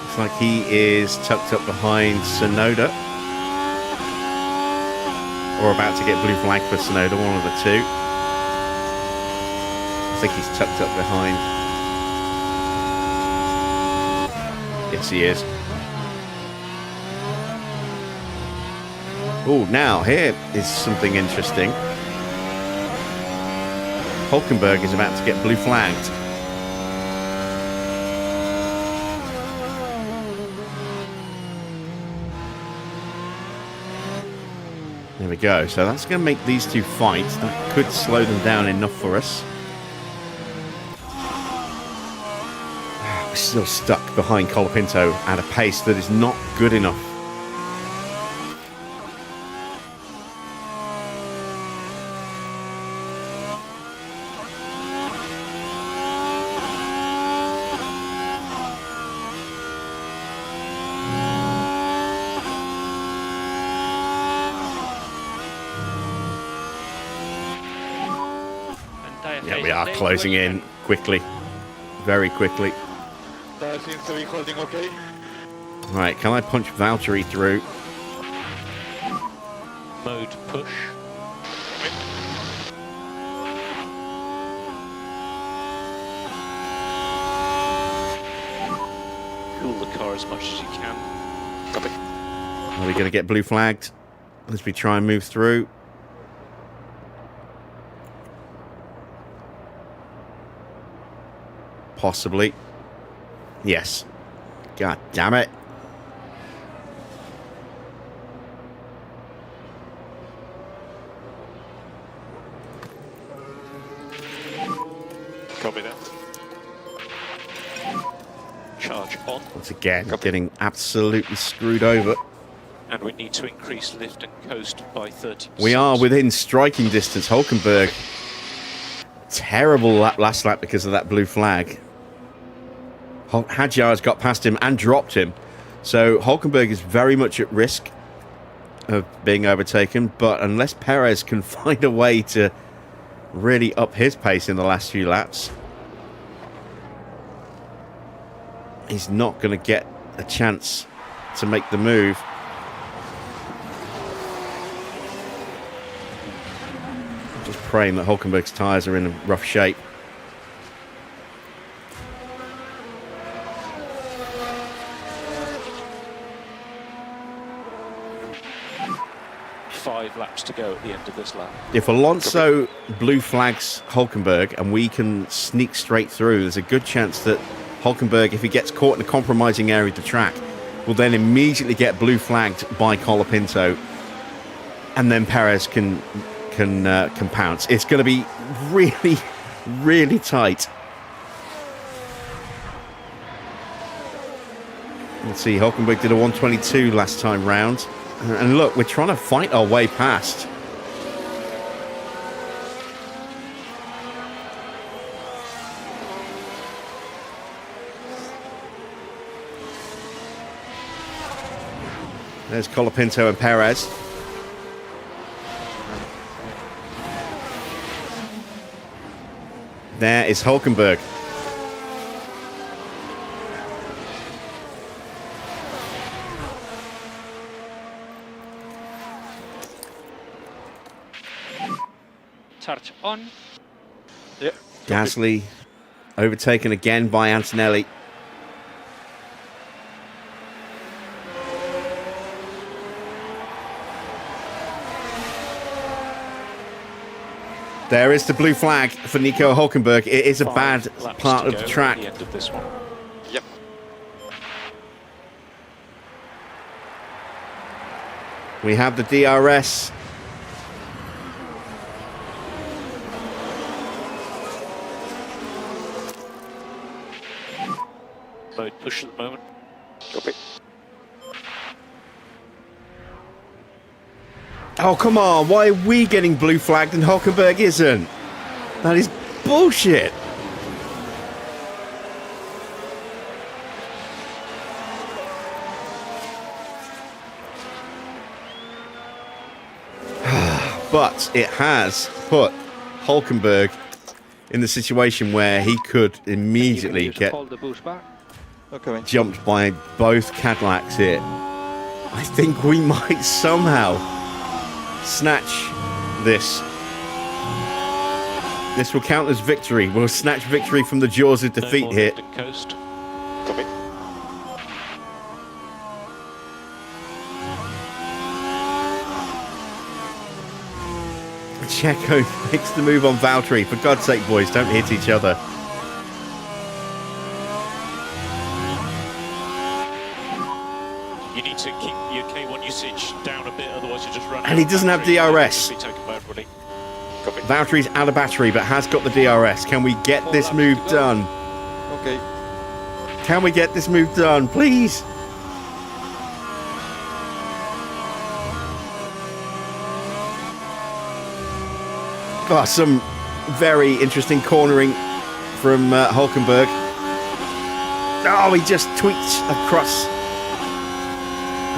Looks like he is tucked up behind Tsunoda. Or about to get blue flag for Tsunoda, one of the two. I think he's tucked up behind. Yes, he is. Oh, now here is something interesting. Hulkenberg is about to get blue flagged. There we go. So that's going to make these two fight. That could slow them down enough for us. We're still stuck behind Colapinto at a pace that is not good enough. Yeah, we are closing in quickly. Very quickly. That seems to be holding okay. Right, can I punch Valtteri through? Mode push. Cool the car as much as you can. Copy. Are we going to get blue flagged as we try and move through? Possibly. Yes. God damn it. Copy that. Charge on. Once again, getting absolutely screwed over. And we need to increase lift and coast by 30%. We are within striking distance. Hulkenberg. Terrible last lap because of that blue flag. Hadjar's got past him and dropped him. So Hulkenberg is very much at risk of being overtaken. But unless Perez can find a way to really up his pace in the last few laps, he's not going to get a chance to make the move. Just praying that Hulkenberg's tyres are in rough shape. Five laps to go at the end of this lap. If Alonso blue flags Hulkenberg and we can sneak straight through, there's a good chance that Hulkenberg, if he gets caught in a compromising area of the track, will then immediately get blue flagged by Colapinto, and then Perez can pounce. It's going to be really, really tight. Let's see, Hulkenberg did a 122 last time round. And look, we're trying to fight our way past. There's Colapinto and Perez. There is Hulkenberg. Charge on. Yeah. Gasly overtaken again by Antonelli. There is the blue flag for Nico Hulkenberg. It is a bad part of the track. At the end of this one. Yep. We have the DRS. Mode push at the moment. Copy. Oh, come on. Why are we getting blue flagged and Hulkenberg isn't? That is bullshit. But it has put Hulkenberg in the situation where he could immediately get Hold the boost back. Okay. jumped by both Cadillacs here. I think we might somehow snatch this. This will count as victory. We'll snatch victory from the jaws of defeat here. Coast. Copy. Checo makes the move on Valtteri. For God's sake, boys, don't hit each other. You need to keep your K1 usage down a bit, otherwise you just run. And he doesn't have DRS. Be taken by everybody. Copy. Valtteri's out of battery, but has got the DRS. Can we get this move done? Okay. Can we get this move done, please? Oh, some very interesting cornering from Hulkenberg. Oh, he just tweaked across.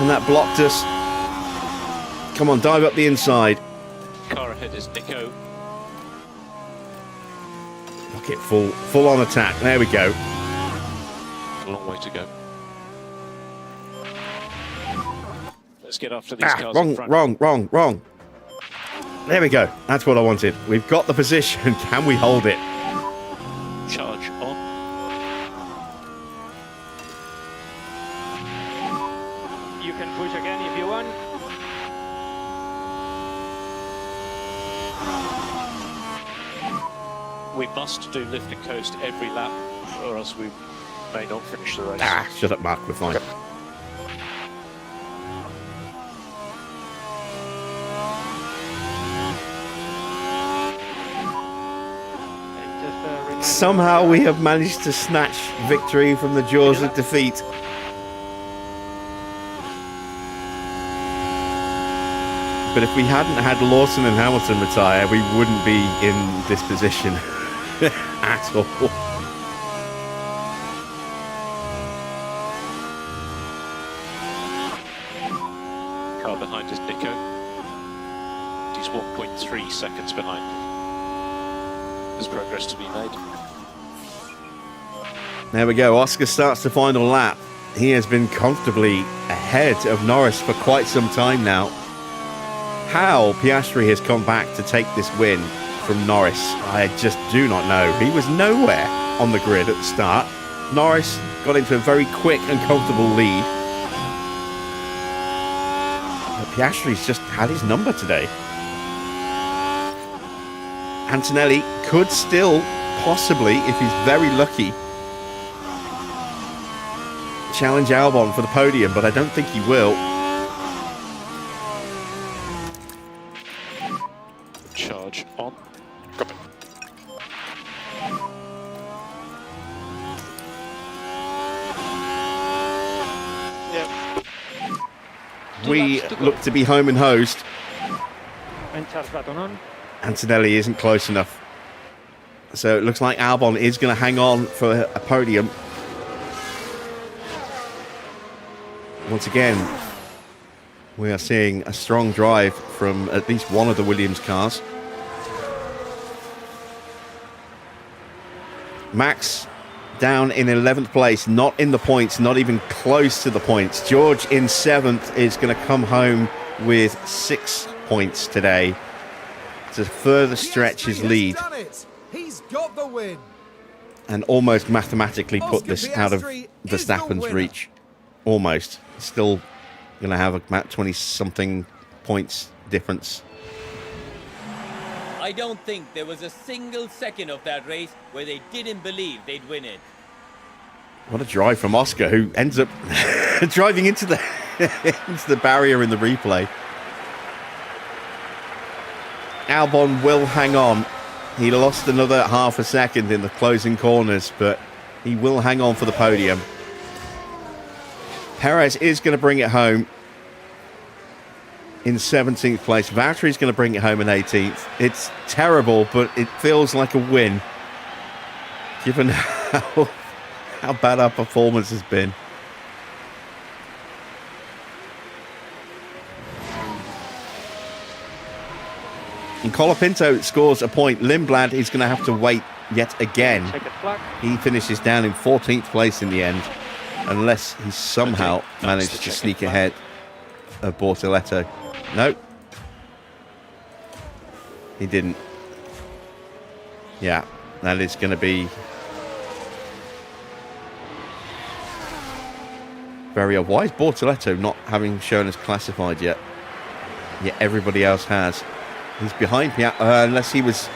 And that blocked us. Come on, dive up the inside. Car ahead is Nico. Look it, full on attack. There we go. A long way to go. Let's get after these cars in front. Wrong. There we go. That's what I wanted. We've got the position. Can we hold it? Charge on. You can push again if you want. We must do lift and coast every lap, or else we may not finish the race. Ah, shut up, Mark. We're fine. And just a reminder, Somehow we have managed to snatch victory from the jaws of defeat. But if we hadn't had Lawson and Hamilton retire, we wouldn't be in this position at all. Car behind is Nico. He's 1.3 seconds behind. There's progress to be made. There we go. Oscar starts the final lap. He has been comfortably ahead of Norris for quite some time now. How Piastri has come back to take this win from Norris, I just do not know. He was nowhere on the grid at the start. Norris got into a very quick and comfortable lead. But Piastri's just had his number today. Antonelli could still, possibly, if he's very lucky, challenge Albon for the podium, but I don't think he will. Charge on. Drop it. Yeah. We look to be home and host. And charge button on. Antonelli isn't close enough. So it looks like Albon is going to hang on for a podium. Once again, we are seeing a strong drive from at least one of the Williams cars. Max down in 11th place, not in the points, not even close to the points. George in 7th is going to come home with 6 points today to further stretch his lead. Done it. He's got the win. And almost mathematically put Oscar this out of Piastri is Verstappen's the winner. reach. Almost. Still going to have about 20-something points difference. I don't think there was a single second of that race where they didn't believe they'd win it. What a drive from Oscar, who ends up driving into the into the barrier in the replay. Albon will hang on. He lost another half a second in the closing corners, but he will hang on for the podium. Perez is going to bring it home in 17th place. Valtteri's going to bring it home in 18th. It's terrible, but it feels like a win, given how bad our performance has been. And Colapinto scores a point. Lindblad is going to have to wait yet again. Check it flag. He finishes down in 14th place in the end, unless he somehow managed to sneak ahead of Bortoletto. No, he didn't. Yeah, that is going to be very odd. Why is Bortoletto not having shown as classified yet? Yet everybody else has. He's behind unless he was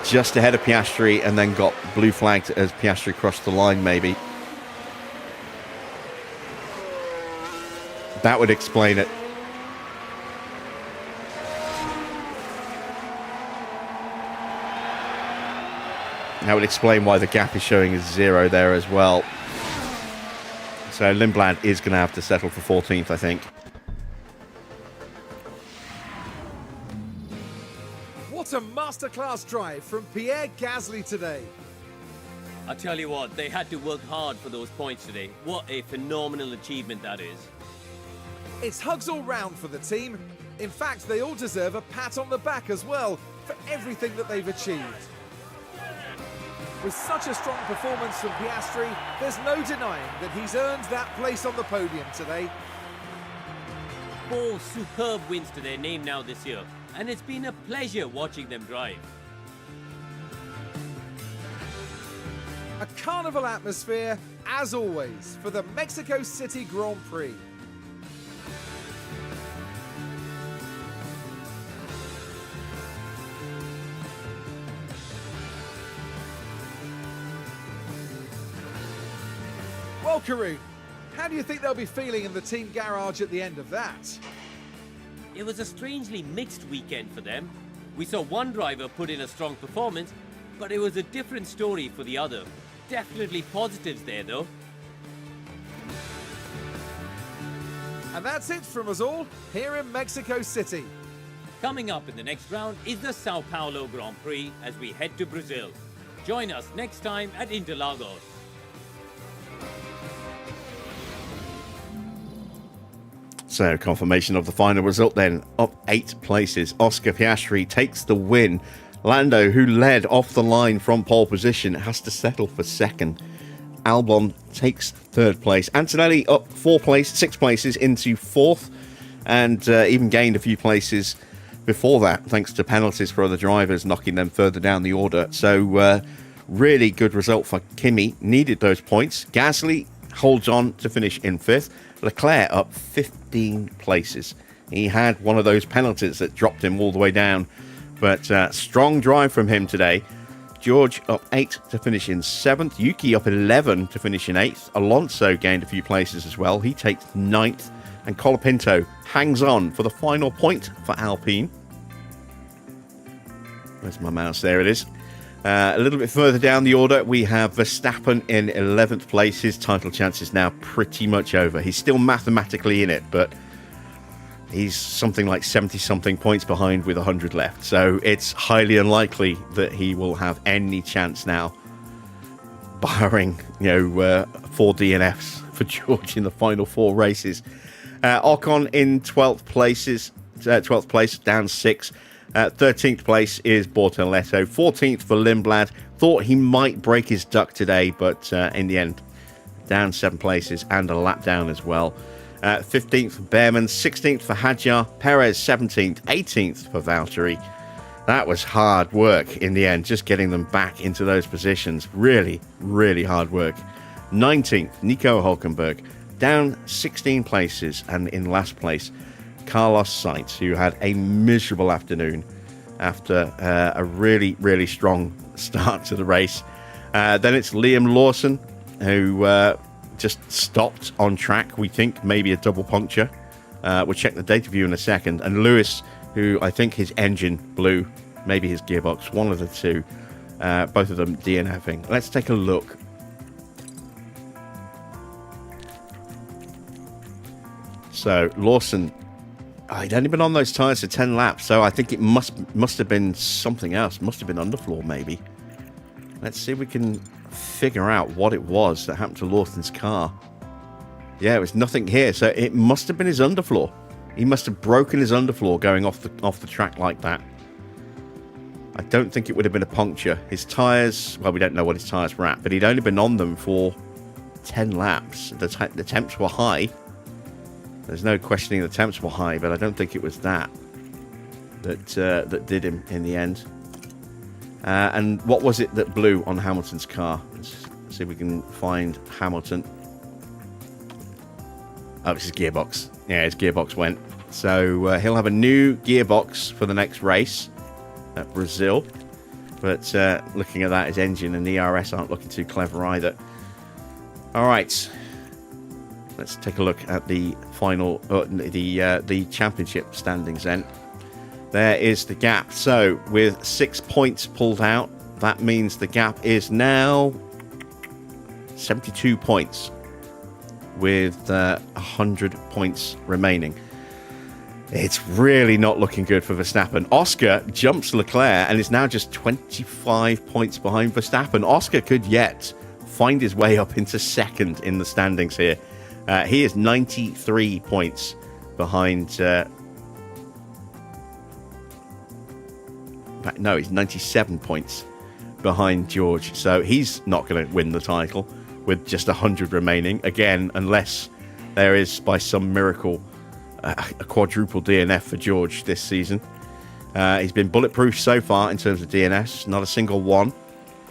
just ahead of Piastri and then got blue flagged as Piastri crossed the line, maybe. That would explain it. That would explain why the gap is showing as 0 there as well. So Lindblad is going to have to settle for 14th, I think. What a masterclass drive from Pierre Gasly today. I tell you what, they had to work hard for those points today. What a phenomenal achievement that is. It's hugs all round for the team. In fact, they all deserve a pat on the back as well for everything that they've achieved. With such a strong performance from Piastri, there's no denying that he's earned that place on the podium today. 4 superb wins to their name now this year, and it's been a pleasure watching them drive. A carnival atmosphere, as always, for the Mexico City Grand Prix. Well, Karun, how do you think they'll be feeling in the team garage at the end of that? It was a strangely mixed weekend for them. We saw one driver put in a strong performance, but it was a different story for the other. Definitely positives there though. And that's it from us all here in Mexico City. Coming up in the next round is the Sao Paulo Grand Prix as we head to Brazil. Join us next time at Interlagos. So, confirmation of the final result then. Up 8 places. Oscar Piastri takes the win. Lando, who led off the line from pole position, has to settle for 2nd. Albon takes 3rd place. Antonelli up 6 places into 4th, and even gained a few places before that, thanks to penalties for other drivers, knocking them further down the order. So, really good result for Kimi. Needed those points. Gasly holds on to finish in 5th. Leclerc up 15 places. He had one of those penalties that dropped him all the way down, but strong drive from him today. George up 8 to finish in 7th. Yuki up 11 to finish in 8th. Alonso gained a few places as well. He takes 9th. And Colapinto hangs on for the final point for Alpine. Where's my mouse? There it is. A little bit further down the order, we have Verstappen in 11th place. His title chance is now pretty much over. He's still mathematically in it, but he's something like 70-something points behind with 100 left. So it's highly unlikely that he will have any chance now, barring 4 DNFs for George in the final 4 races. Ocon in 12th place, down 6. 13th place is Bortoletto. 14th for Lindblad. Thought he might break his duck today, but in the end, down 7 places and a lap down as well. 15th for Behrman. 16th for Hadjar. Perez 17th. 18th for Valtteri. That was hard work in the end, just getting them back into those positions. Really, really hard work. 19th, Nico Hulkenberg. Down 16 places, and in last place, Carlos Sainz, who had a miserable afternoon after a really, really strong start to the race. Then it's Liam Lawson, who just stopped on track. We think maybe a double puncture. We'll check the data view in a second. And Lewis, who I think his engine blew, maybe his gearbox, one of the two. Both of them DNFing. Let's take a look. So Lawson, he'd only been on those tyres for 10 laps, so I think it must have been something else. Must have been underfloor, maybe. Let's see if we can figure out what it was that happened to Lawson's car. Yeah, it was nothing here, so it must have been his underfloor. He must have broken his underfloor going off the track like that. I don't think it would have been a puncture. His tyres, well, we don't know what his tyres were at, but he'd only been on them for 10 laps. The temps were high. There's no questioning the temps were high, but I don't think it was that did him in the end. And what was it that blew on Hamilton's car? Let's see if we can find Hamilton. Oh, it's his gearbox. Yeah, his gearbox went. So he'll have a new gearbox for the next race at Brazil. But looking at that, his engine and the ERS aren't looking too clever either. All right. Let's take a look at the final, the championship standings then. There is the gap. So with 6 points pulled out, that means the gap is now 72 points with 100 points remaining. It's really not looking good for Verstappen. Oscar jumps Leclerc and is now just 25 points behind Verstappen. Oscar could yet find his way up into second in the standings here. He is 93 points behind. No, he's 97 points behind George. So he's not going to win the title with just 100 remaining. Again, unless there is, by some miracle, a quadruple DNF for George this season. He's been bulletproof so far in terms of DNS. Not a single one.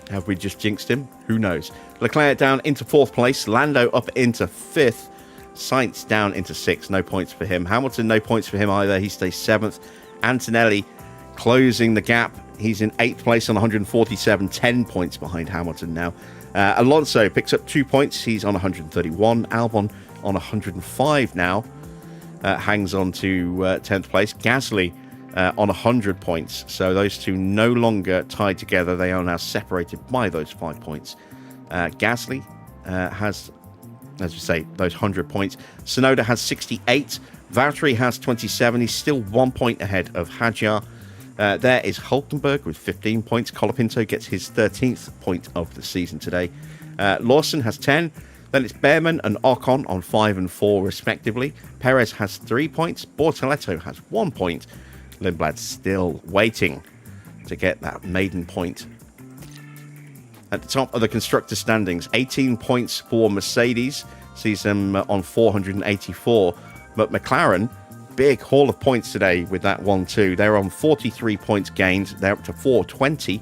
Have we just jinxed him? Who knows? Leclerc down into 4th place. Lando up into 5th. Sainz down into 6th. No points for him. Hamilton, no points for him either. He stays 7th. Antonelli closing the gap. He's in 8th place on 147. 10 points behind Hamilton now. Alonso picks up 2 points. He's on 131. Albon on 105 now. Hangs on to 10th place. Gasly on 100 points. So those two no longer tied together. They are now separated by those 5 points. Gasly has, as we say, those 100 points. Tsunoda has 68. Valtteri has 27. He's still 1 point ahead of Hadjar. There is Hulkenberg with 15 points. Colapinto gets his 13th point of the season today. Lawson has 10. Then it's Behrman and Ocon on 5 and 4 respectively. Perez has 3 points. Bortoletto has 1 point. Lindblad still waiting to get that maiden point. At the top of the constructor standings, 18 points for Mercedes, sees them on 484. But McLaren, big haul of points today with that 1-2. They're on 43 points gained. They're up to 420,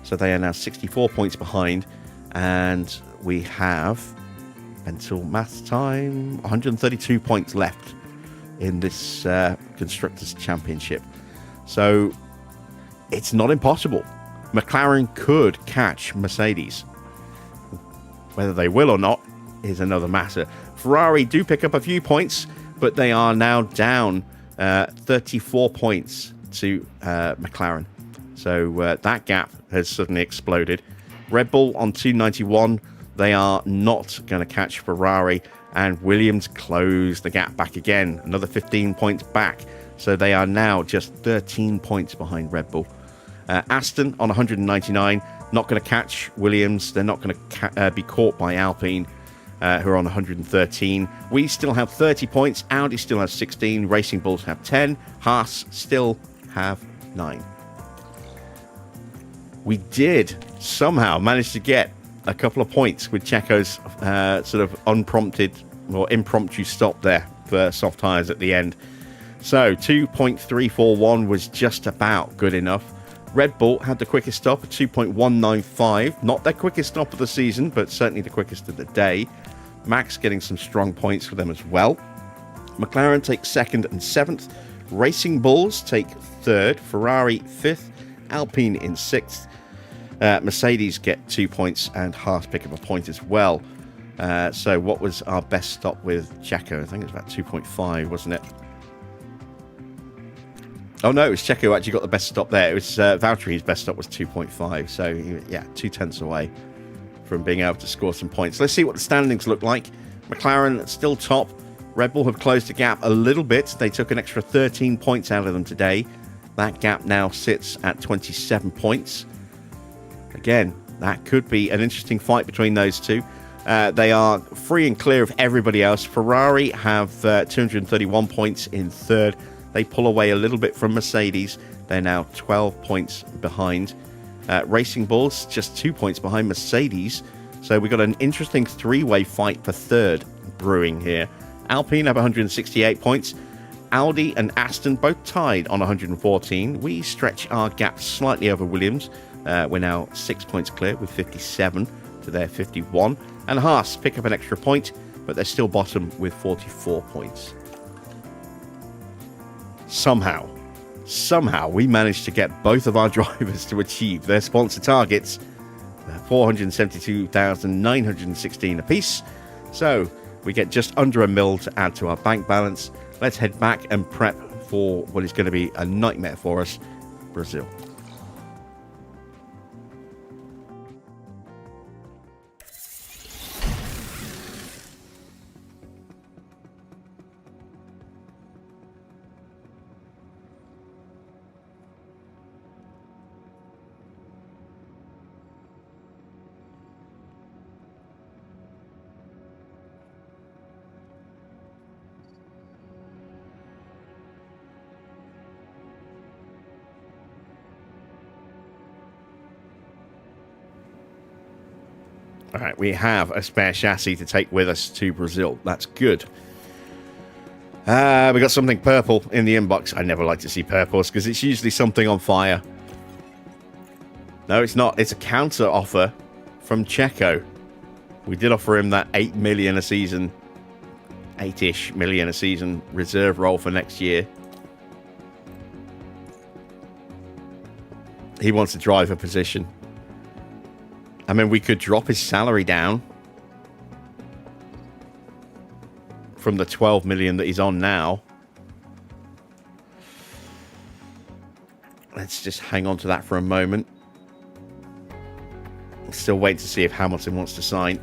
so they are now 64 points behind. And we have, until maths time, 132 points left in this Constructors' Championship. So it's not impossible. McLaren could catch Mercedes. Whether they will or not is another matter. Ferrari do pick up a few points, but they are now down 34 points to McLaren. So that gap has suddenly exploded. Red Bull on 291. They are not going to catch Ferrari, and Williams closed the gap back again. Another 15 points back. So they are now just 13 points behind Red Bull. Aston on 199. Not going to catch Williams. They're not going to be caught by Alpine, who are on 113. We still have 30 points. Audi still has 16. Racing Bulls have 10. Haas still have 9. We did somehow manage to get a couple of points with Checo's sort of unprompted or impromptu stop there for soft tyres at the end. So 2.341 was just about good enough. Red Bull had the quickest stop at 2.195. Not their quickest stop of the season, but certainly the quickest of the day. Max getting some strong points for them as well. McLaren takes 2nd and 7th. Racing Bulls take 3rd. Ferrari 5th. Alpine in 6th. Mercedes get 2 points, and Haas pick up a point as well. So what was our best stop with Checo? I think it was about 2.5, wasn't it? Oh no, it was Checo who actually got the best stop there. It was Valtteri's best stop was 2.5. So yeah, 2/10 away from being able to score some points. Let's see what the standings look like. McLaren still top. Red Bull have closed the gap a little bit. They took an extra 13 points out of them today. That gap now sits at 27 points. Again, that could be an interesting fight between those two. They are free and clear of everybody else. Ferrari have 231 points in 3rd. They pull away a little bit from Mercedes. They're now 12 points behind. Racing Bulls just 2 points behind Mercedes. So we've got an interesting three-way fight for 3rd brewing here. Alpine have 168 points. Audi and Aston both tied on 114. We stretch our gap slightly over Williams. We're now 6 points clear with 57 to their 51. And Haas pick up an extra point, but they're still bottom with 44 points. Somehow we managed to get both of our drivers to achieve their sponsor targets, 472,916 apiece. So we get just under $1 million to add to our bank balance. Let's head back and prep for what is going to be a nightmare for us, Brazil. All right, we have a spare chassis to take with us to Brazil. That's good. We got something purple in the inbox. I never like to see purples because it's usually something on fire. No, it's not. It's a counter offer from Checo. We did offer him that 8 million a season, 8-ish million a season reserve role for next year. He wants a driver position. I mean, we could drop his salary down from the 12 million that he's on now. Let's just hang on to that for a moment. Still waiting to see if Hamilton wants to sign.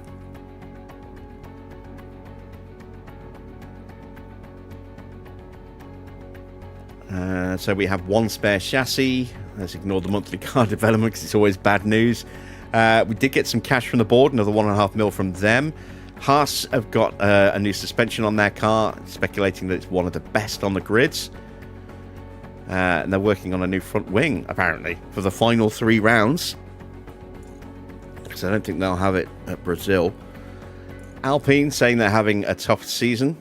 So we have one spare chassis. Let's ignore the monthly car development because it's always bad news. We did get some cash from the board, another 1.5 mil from them. Haas have got a new suspension on their car, speculating that it's one of the best on the grids. And they're working on a new front wing, apparently, for the final 3 rounds. Because I don't think they'll have it at Brazil. Alpine saying they're having a tough season.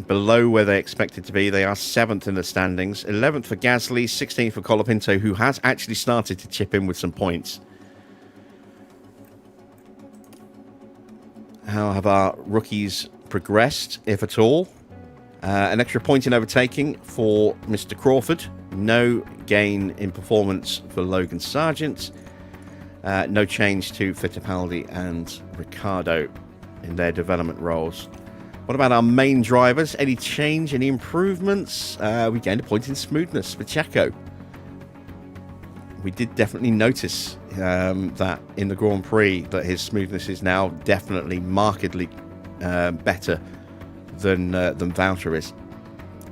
Below where they expected to be. They are 7th in the standings. 11th for Gasly, 16th for Colapinto, who has actually started to chip in with some points. How have our rookies progressed, if at all? An extra point in overtaking for Mr. Crawford. No gain in performance for Logan Sargent. No change to Fittipaldi and Ricciardo in their development roles. What about our main drivers? Any change, any improvements? We gained a point in smoothness for Checo. We did definitely notice that in the Grand Prix that his smoothness is now definitely markedly better than Valtteri is.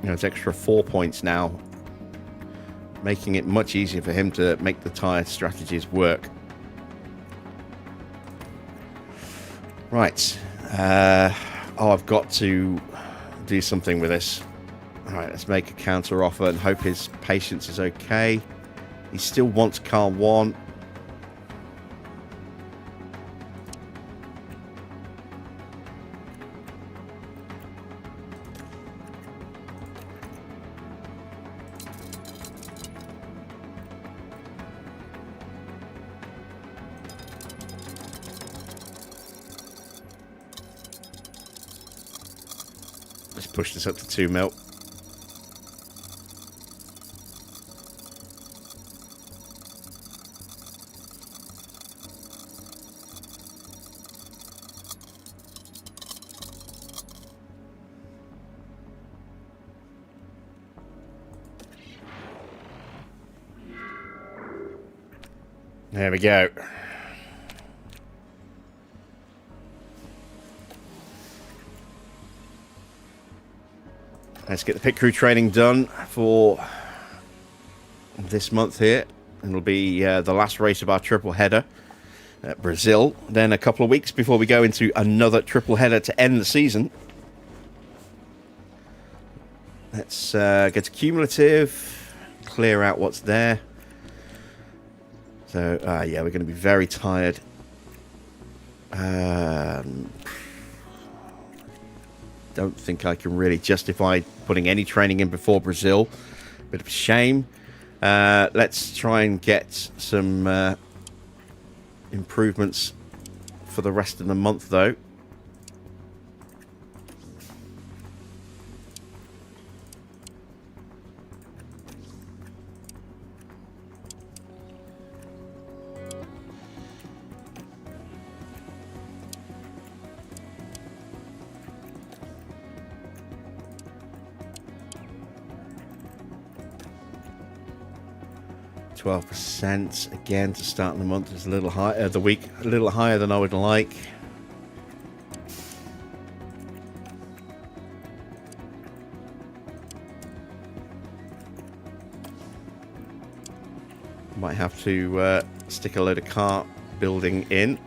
You know, it's extra 4 points now, making it much easier for him to make the tyre strategies work. Right. I've got to do something with this. All right, let's make a counter offer and hope his patience is okay. He still wants car 1. Let's push this up to 2 mil. There we go. Let's get the pit crew training done for this month here. It'll be the last race of our triple header at Brazil. Then a couple of weeks before we go into another triple header to end the season. Let's get to cumulative, clear out what's there. So, yeah, we're going to be very tired. Don't think I can really justify putting any training in before Brazil. Bit of a shame. Let's try and get some improvements for the rest of the month, though. %, again to start the month is a little higher, the week a little higher than I would like. Might have to stick a load of car building in.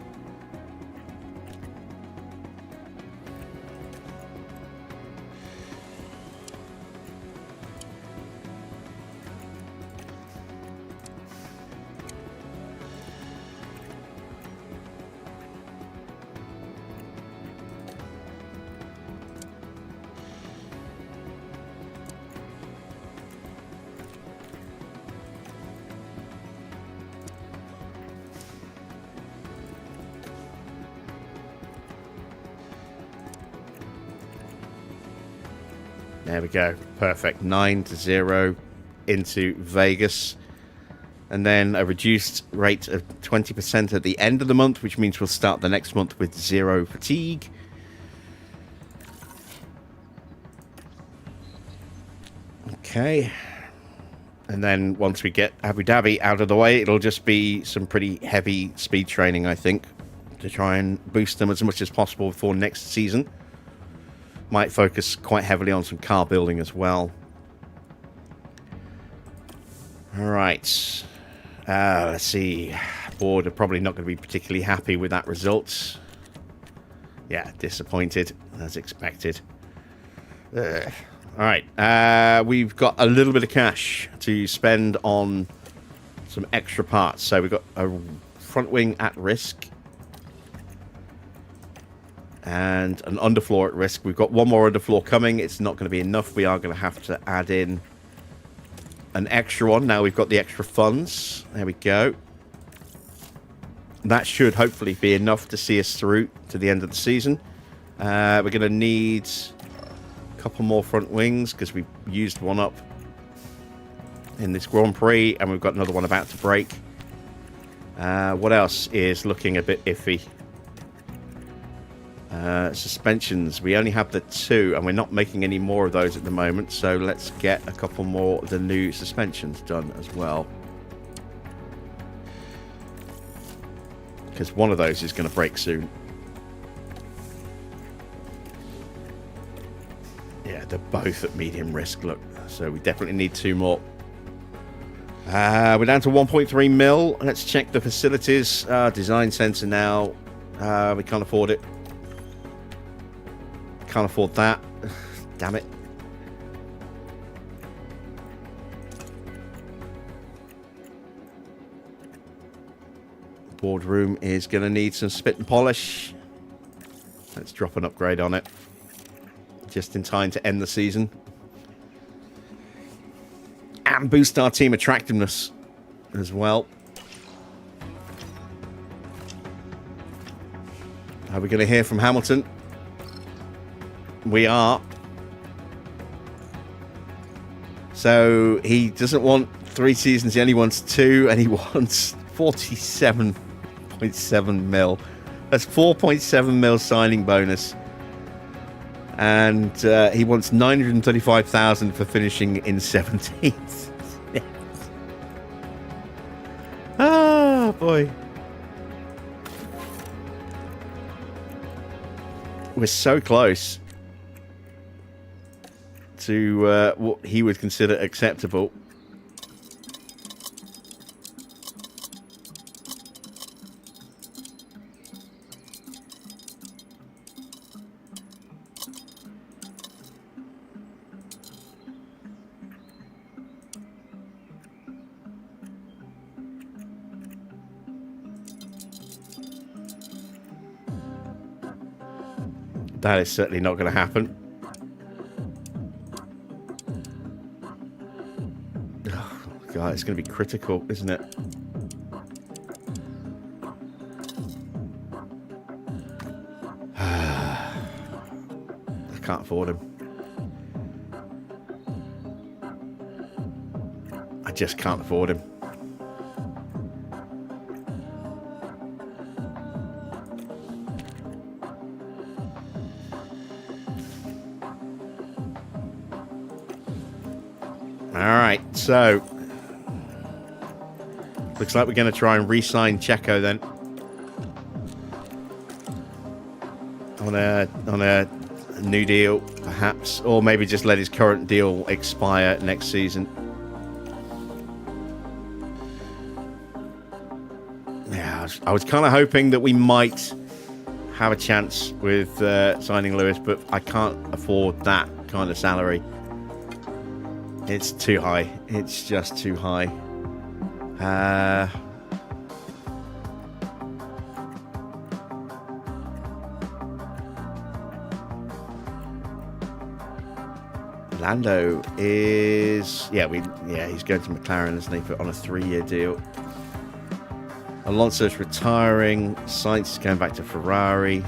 There we go. Perfect. 9-0 into Vegas. And then a reduced rate of 20% at the end of the month, which means we'll start the next month with 0 fatigue. Okay. And then once we get Abu Dhabi out of the way, it'll just be some pretty heavy speed training, I think, to try and boost them as much as possible for next season. Might focus quite heavily on some car building as well. All right. Let's see. Board are probably not going to be particularly happy with that result. Yeah, disappointed as expected. All right. We've got a little bit of cash to spend on some extra parts. So we've got a front wing at risk. And an underfloor at risk. We've got one more underfloor coming. It's not going to be enough. We are going to have to add in an extra one. Now we've got the extra funds. There we go. That should hopefully be enough to see us through to the end of the season. We're going to need a couple more front wings because we used one up in this Grand Prix. And we've got another one about to break. What else is looking a bit iffy? Suspensions. We only have the 2, and we're not making any more of those at the moment. So let's get a couple more of the new suspensions done as well. Because one of those is going to break soon. Yeah, they're both at medium risk, look. So we definitely need 2 more. We're down to 1.3 mil. Let's check the facilities. Design center now. We can't afford it. Can't afford that. Damn it. Boardroom is going to need some spit and polish. Let's drop an upgrade on it. Just in time to end the season. And boost our team attractiveness as well. Are we going to hear from Hamilton? We are. So he doesn't want 3 seasons, he only wants 2, and he wants 47.7 mil. That's 4.7 mil signing bonus. And he wants 935,000 for finishing in 17th. Ah, boy. We're so close to what he would consider acceptable. That is certainly not going to happen. Oh, God, it's going to be critical, isn't it? I can't afford him. I just can't afford him. Alright, so looks like we're going to try and re-sign Checo then on a new deal, perhaps, or maybe just let his current deal expire next season. Yeah, I was kind of hoping that we might have a chance with signing Lewis, but I can't afford that kind of salary. It's too high. It's just too high. Lando is... Yeah, he's going to McLaren, isn't he, on a 3-year deal. Alonso's retiring. Sainz is going back to Ferrari.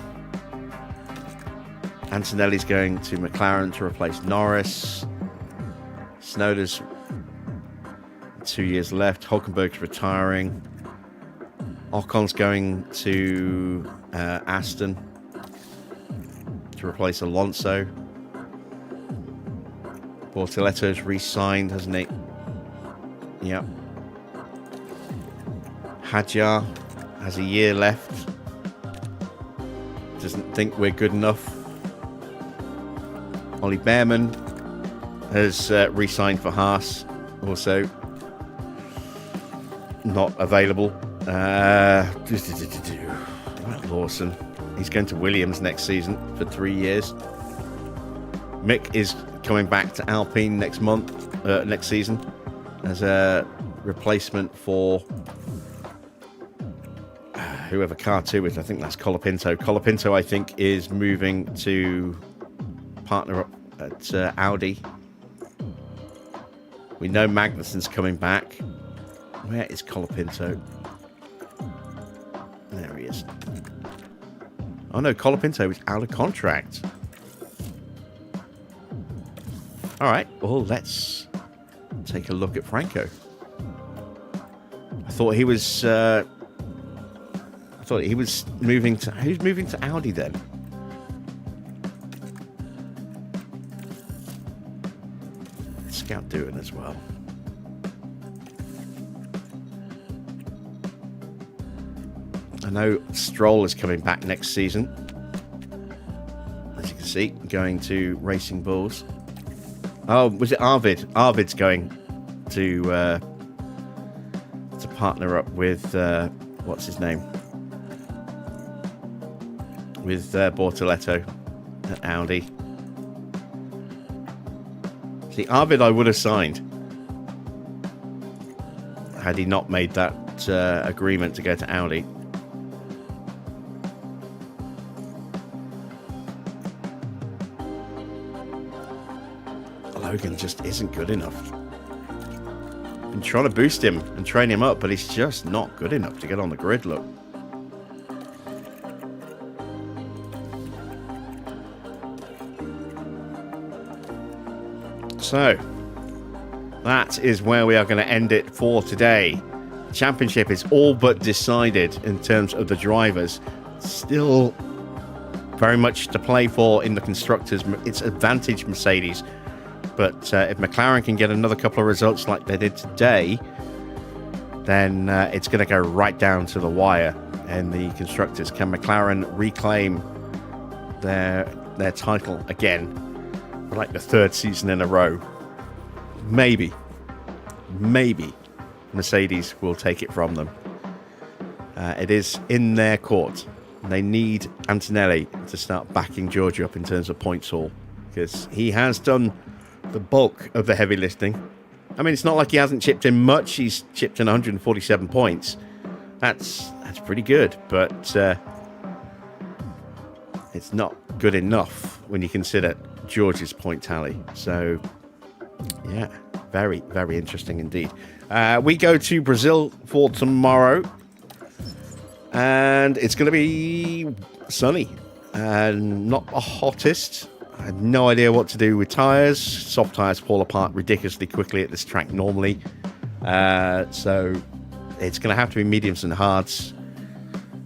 Antonelli's going to McLaren to replace Norris. Snowder's 2 years left. Hulkenberg's retiring. Ocon's going to Aston to replace Alonso. Bortoletto's re-signed, hasn't he? Yep. Hadjar has a year left. Doesn't think we're good enough. Ollie Behrman has re-signed for Haas, also not available. Lawson, he's going to Williams next season for 3 years. Mick is coming back to Alpine next season as a replacement for whoever car 2 is. I think that's Colapinto. Colapinto, I think, is moving to partner up at Audi. We know Magnussen's coming back. Where is Colapinto? There he is. Oh no, Colapinto is out of contract. Alright, well, let's take a look at Franco. I thought he was thought he was moving to... Who's moving to Audi then? Scout doing as well. I know Stroll is coming back next season. As you can see, going to Racing Bulls. Oh, was it Arvid? Arvid's going to partner up with what's his name? With Bortoletto at Audi. See, Arvid I would have signed had he not made that agreement to go to Audi. Logan just isn't good enough. Been trying to boost him and train him up, but he's just not good enough to get on the grid, look. So, that is where we are going to end it for today. The championship is all but decided in terms of the drivers. Still very much to play for in the constructors. It's advantage Mercedes. But if McLaren can get another couple of results like they did today, then it's going to go right down to the wire in the constructors. Can McLaren reclaim their title again for like the third season in a row? Maybe Mercedes will take it from them. It is in their court. They need Antonelli to start backing Georgia up in terms of points haul, because he has done the bulk of the heavy lifting. I mean, it's not like he hasn't chipped in much. He's chipped in 147 points. That's pretty good, but it's not good enough when you consider George's point tally. So, yeah, very, very interesting indeed. We go to Brazil for tomorrow, and it's going to be sunny and not the hottest. I had no idea what to do with tyres. Soft tyres fall apart ridiculously quickly at this track normally. So it's going to have to be mediums and hards.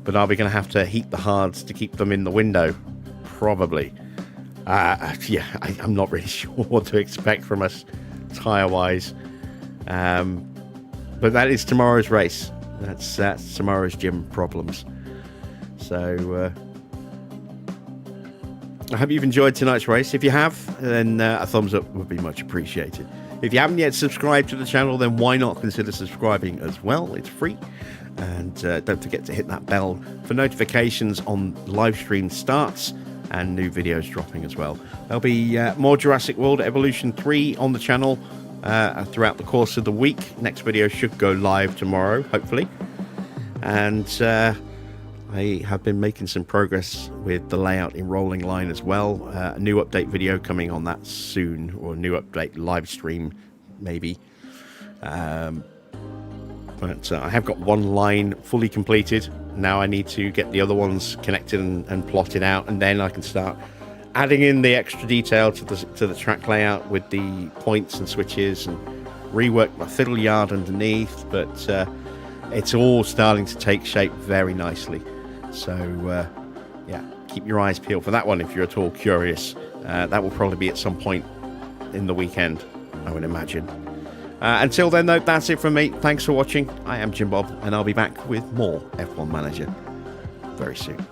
But are we going to have to heat the hards to keep them in the window? Probably. I'm not really sure what to expect from us tyre-wise. But that is tomorrow's race. That's tomorrow's gym problems. So... I hope you've enjoyed tonight's race. If you have, then a thumbs up would be much appreciated. If you haven't yet subscribed to the channel, then why not consider subscribing as well? It's free. And don't forget to hit that bell for notifications on live stream starts and new videos dropping as well. There'll be more Jurassic World Evolution 3 on the channel throughout the course of the week. Next video should go live tomorrow, hopefully. And... I have been making some progress with the layout in Rolling Line as well. A new update video coming on that soon, or a new update live stream, maybe. But I have got one line fully completed. Now I need to get the other ones connected and plotted out, and then I can start adding in the extra detail to the track layout with the points and switches, and rework my fiddle yard underneath. But it's all starting to take shape very nicely. So, yeah, keep your eyes peeled for that one if you're at all curious. That will probably be at some point in the weekend, I would imagine. Until then, though, that's it from me. Thanks for watching. I am Jim Bob, and I'll be back with more F1 Manager very soon.